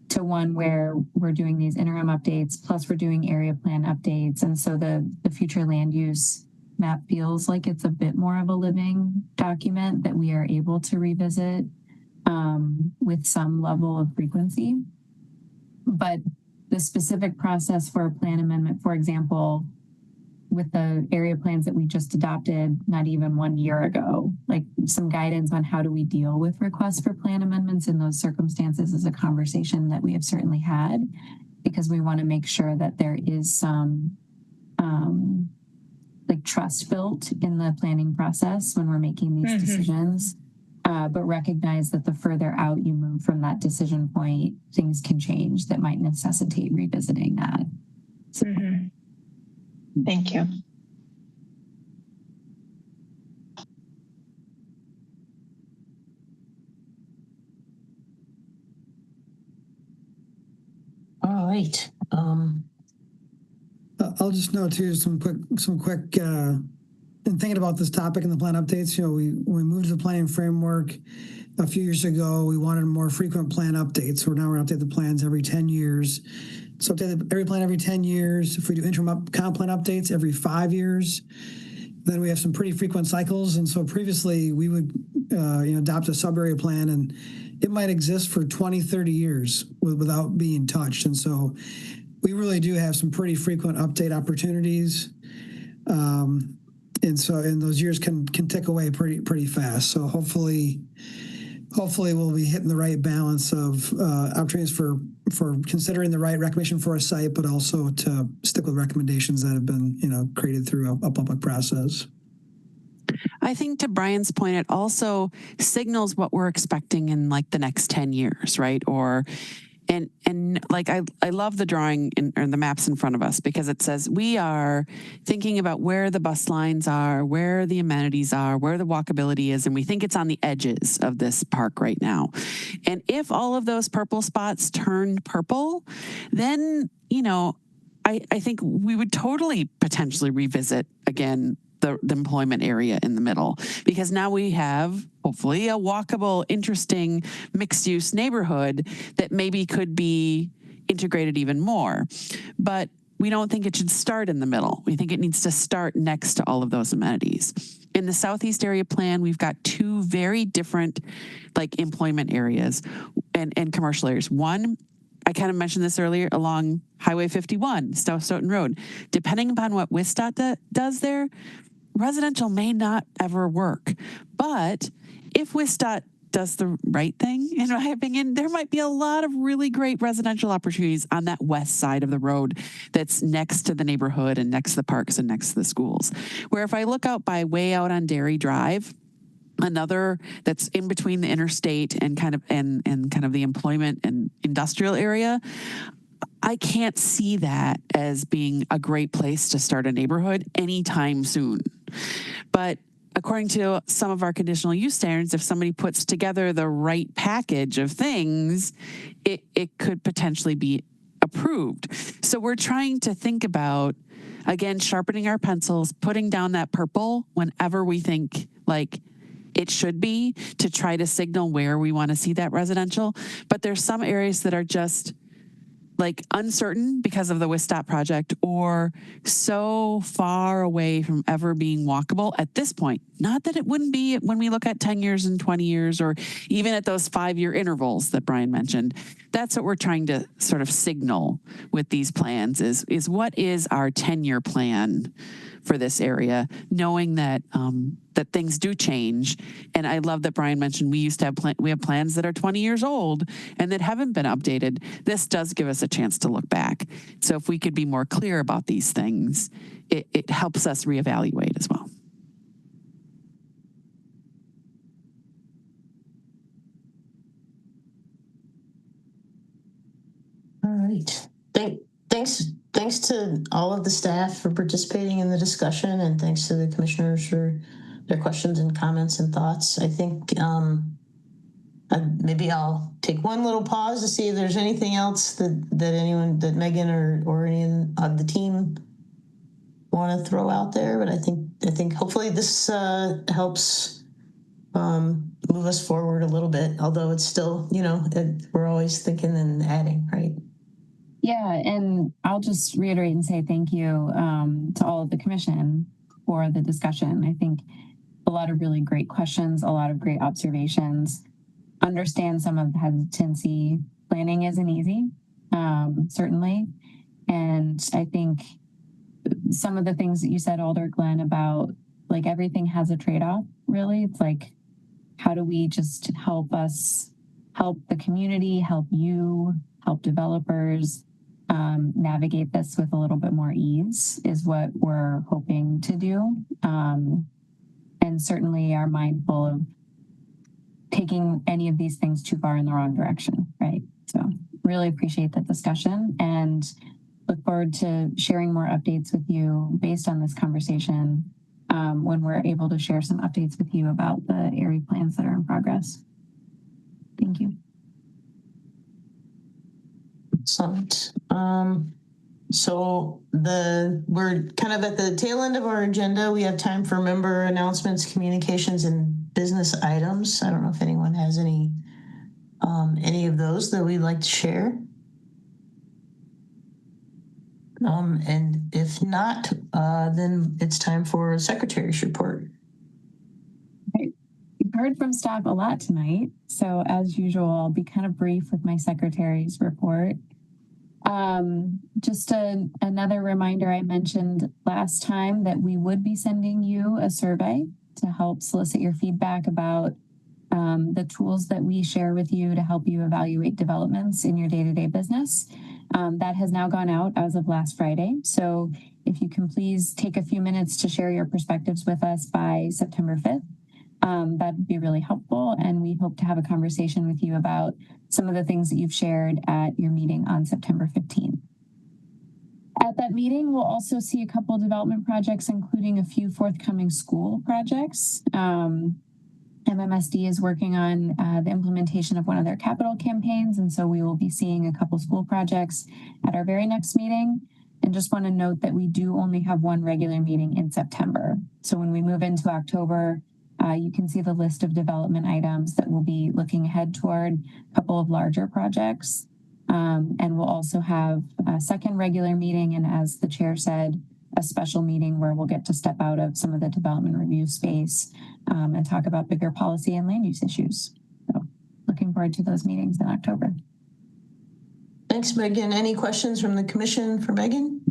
to one where we're doing these interim updates, plus we're doing area plan updates. And so the future land use map feels like it's a bit more of a living document that we are able to revisit with some level of frequency. But the specific process for a plan amendment, for example, with the area plans that we just adopted not even 1 year ago, like some guidance on how do we deal with requests for plan amendments in those circumstances is a conversation that we have certainly had, because we want to make sure that there is some trust built in the planning process when we're making these decisions, but recognize that the further out you move from that decision point, things can change that might necessitate revisiting that. So. Thank you. All right. I'll just note too some quick. In thinking about this topic and the plan updates, when we moved to the planning framework a few years ago, we wanted more frequent plan updates. So now we're going to update the plans every 10 years. So update every plan every 10 years. If we do interim comp plan updates every 5 years, then we have some pretty frequent cycles. And so previously we would adopt a sub-area plan, and it might exist for 20, 30 years without being touched. And so we really do have some pretty frequent update opportunities. And those years can tick away pretty fast. So hopefully we'll be hitting the right balance of opportunities for considering the right recommendation for a site, but also to stick with recommendations that have been created through a public process. I think to Brian's point, it also signals what we're expecting in the next 10 years, right? And I love the drawing or the maps in front of us, because it says we are thinking about where the bus lines are, where the amenities are, where the walkability is, and we think it's on the edges of this park right now. And if all of those purple spots turned purple, then, I think we would totally potentially revisit again the employment area in the middle, because now we have hopefully a walkable, interesting, mixed-use neighborhood that maybe could be integrated even more. But we don't think it should start in the middle. We think it needs to start next to all of those amenities. In the Southeast area plan, we've got two very different like employment areas and commercial areas. One, I kind of mentioned this earlier, along Highway 51, South Stoughton Road. Depending upon what WISDOT does there, residential may not ever work. But if WISDOT does the right thing, in my opinion, there might be a lot of really great residential opportunities on that west side of the road that's next to the neighborhood and next to the parks and next to the schools. Where if I look out by way out on Dairy Drive, another that's in between the interstate and kind of the employment and industrial area, I can't see that as being a great place to start a neighborhood anytime soon. But according to some of our conditional use standards, if somebody puts together the right package of things, it could potentially be approved. So we're trying to think about, again, sharpening our pencils, putting down that purple whenever we think like it should be, to try to signal where we want to see that residential. But there's some areas that are just like uncertain because of the WISDOT project, or so far away from ever being walkable at this point. Not that it wouldn't be when we look at 10 years and 20 years, or even at those 5-year intervals that Brian mentioned. That's what we're trying to sort of signal with these plans is what is our 10-year plan for this area, knowing that that things do change. And I love that Brian mentioned we have plans that are 20 years old and that haven't been updated. This does give us a chance to look back. So if we could be more clear about these things, it helps us reevaluate as well. All right. Thanks to all of the staff for participating in the discussion, and thanks to the commissioners for their questions and comments and thoughts. I think maybe I'll take one little pause to see if there's anything else that Megan or any of the team want to throw out there. But I think hopefully this helps move us forward a little bit, although it's still, we're always thinking and adding, right? Yeah, and I'll just reiterate and say thank you to all of the commission for the discussion. I think a lot of really great questions, a lot of great observations. Understand some of the hesitancy. Planning isn't easy, certainly. And I think some of the things that you said, Alder Glenn, about like everything has a trade-off, really. It's like, how do we just help the community, help you, help developers navigate this with a little bit more ease is what we're hoping to do. And certainly are mindful of taking any of these things too far in the wrong direction, right? So really appreciate the discussion and look forward to sharing more updates with you based on this conversation when we're able to share some updates with you about the area plans that are in progress. Thank you. Excellent. So we're kind of at the tail end of our agenda. We have time for member announcements, communications, and business items. I don't know if anyone has any of those that we'd like to share. And if not, then it's time for Secretary's report. Right. We've heard from staff a lot tonight. So as usual, I'll be kind of brief with my Secretary's report. Just another reminder, I mentioned last time that we would be sending you a survey to help solicit your feedback about the tools that we share with you to help you evaluate developments in your day-to-day business. That has now gone out as of last Friday. So if you can please take a few minutes to share your perspectives with us by September 5th, that would be really helpful. And we hope to have a conversation with you about some of the things that you've shared at your meeting on September 15th. At that meeting, we'll also see a couple of development projects, including a few forthcoming school projects. MMSD is working on the implementation of one of their capital campaigns, and so we will be seeing a couple school projects at our very next meeting. And just want to note that we do only have one regular meeting in September. So when we move into October, you can see the list of development items that we'll be looking ahead toward, a couple of larger projects. And we'll also have a second regular meeting, and as the chair said, a special meeting where we'll get to step out of some of the development review space and talk about bigger policy and land use issues. So looking forward to those meetings in October. Thanks, Megan. Any questions from the commission for Megan?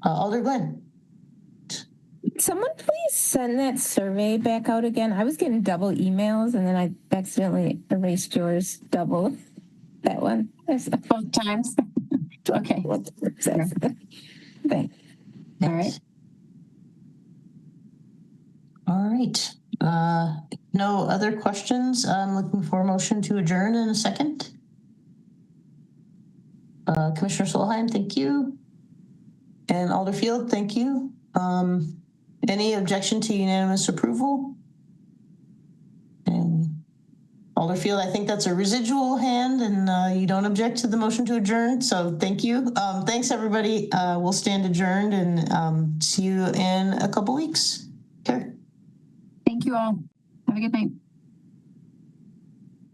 Alder Glenn. Someone please send that survey back out again. I was getting double emails and then I accidentally erased yours double. That one. Both times. Okay. Thanks. All right. All right. No other questions. I'm looking for a motion to adjourn in a second. Commissioner Solheim, thank you. And Alderfield, thank you. Any objection to unanimous approval? And Alderfield, I think that's a residual hand, and you don't object to the motion to adjourn. So thank you. Thanks, everybody. We'll stand adjourned and see you in a couple weeks. Okay. Thank you all. Have a good night.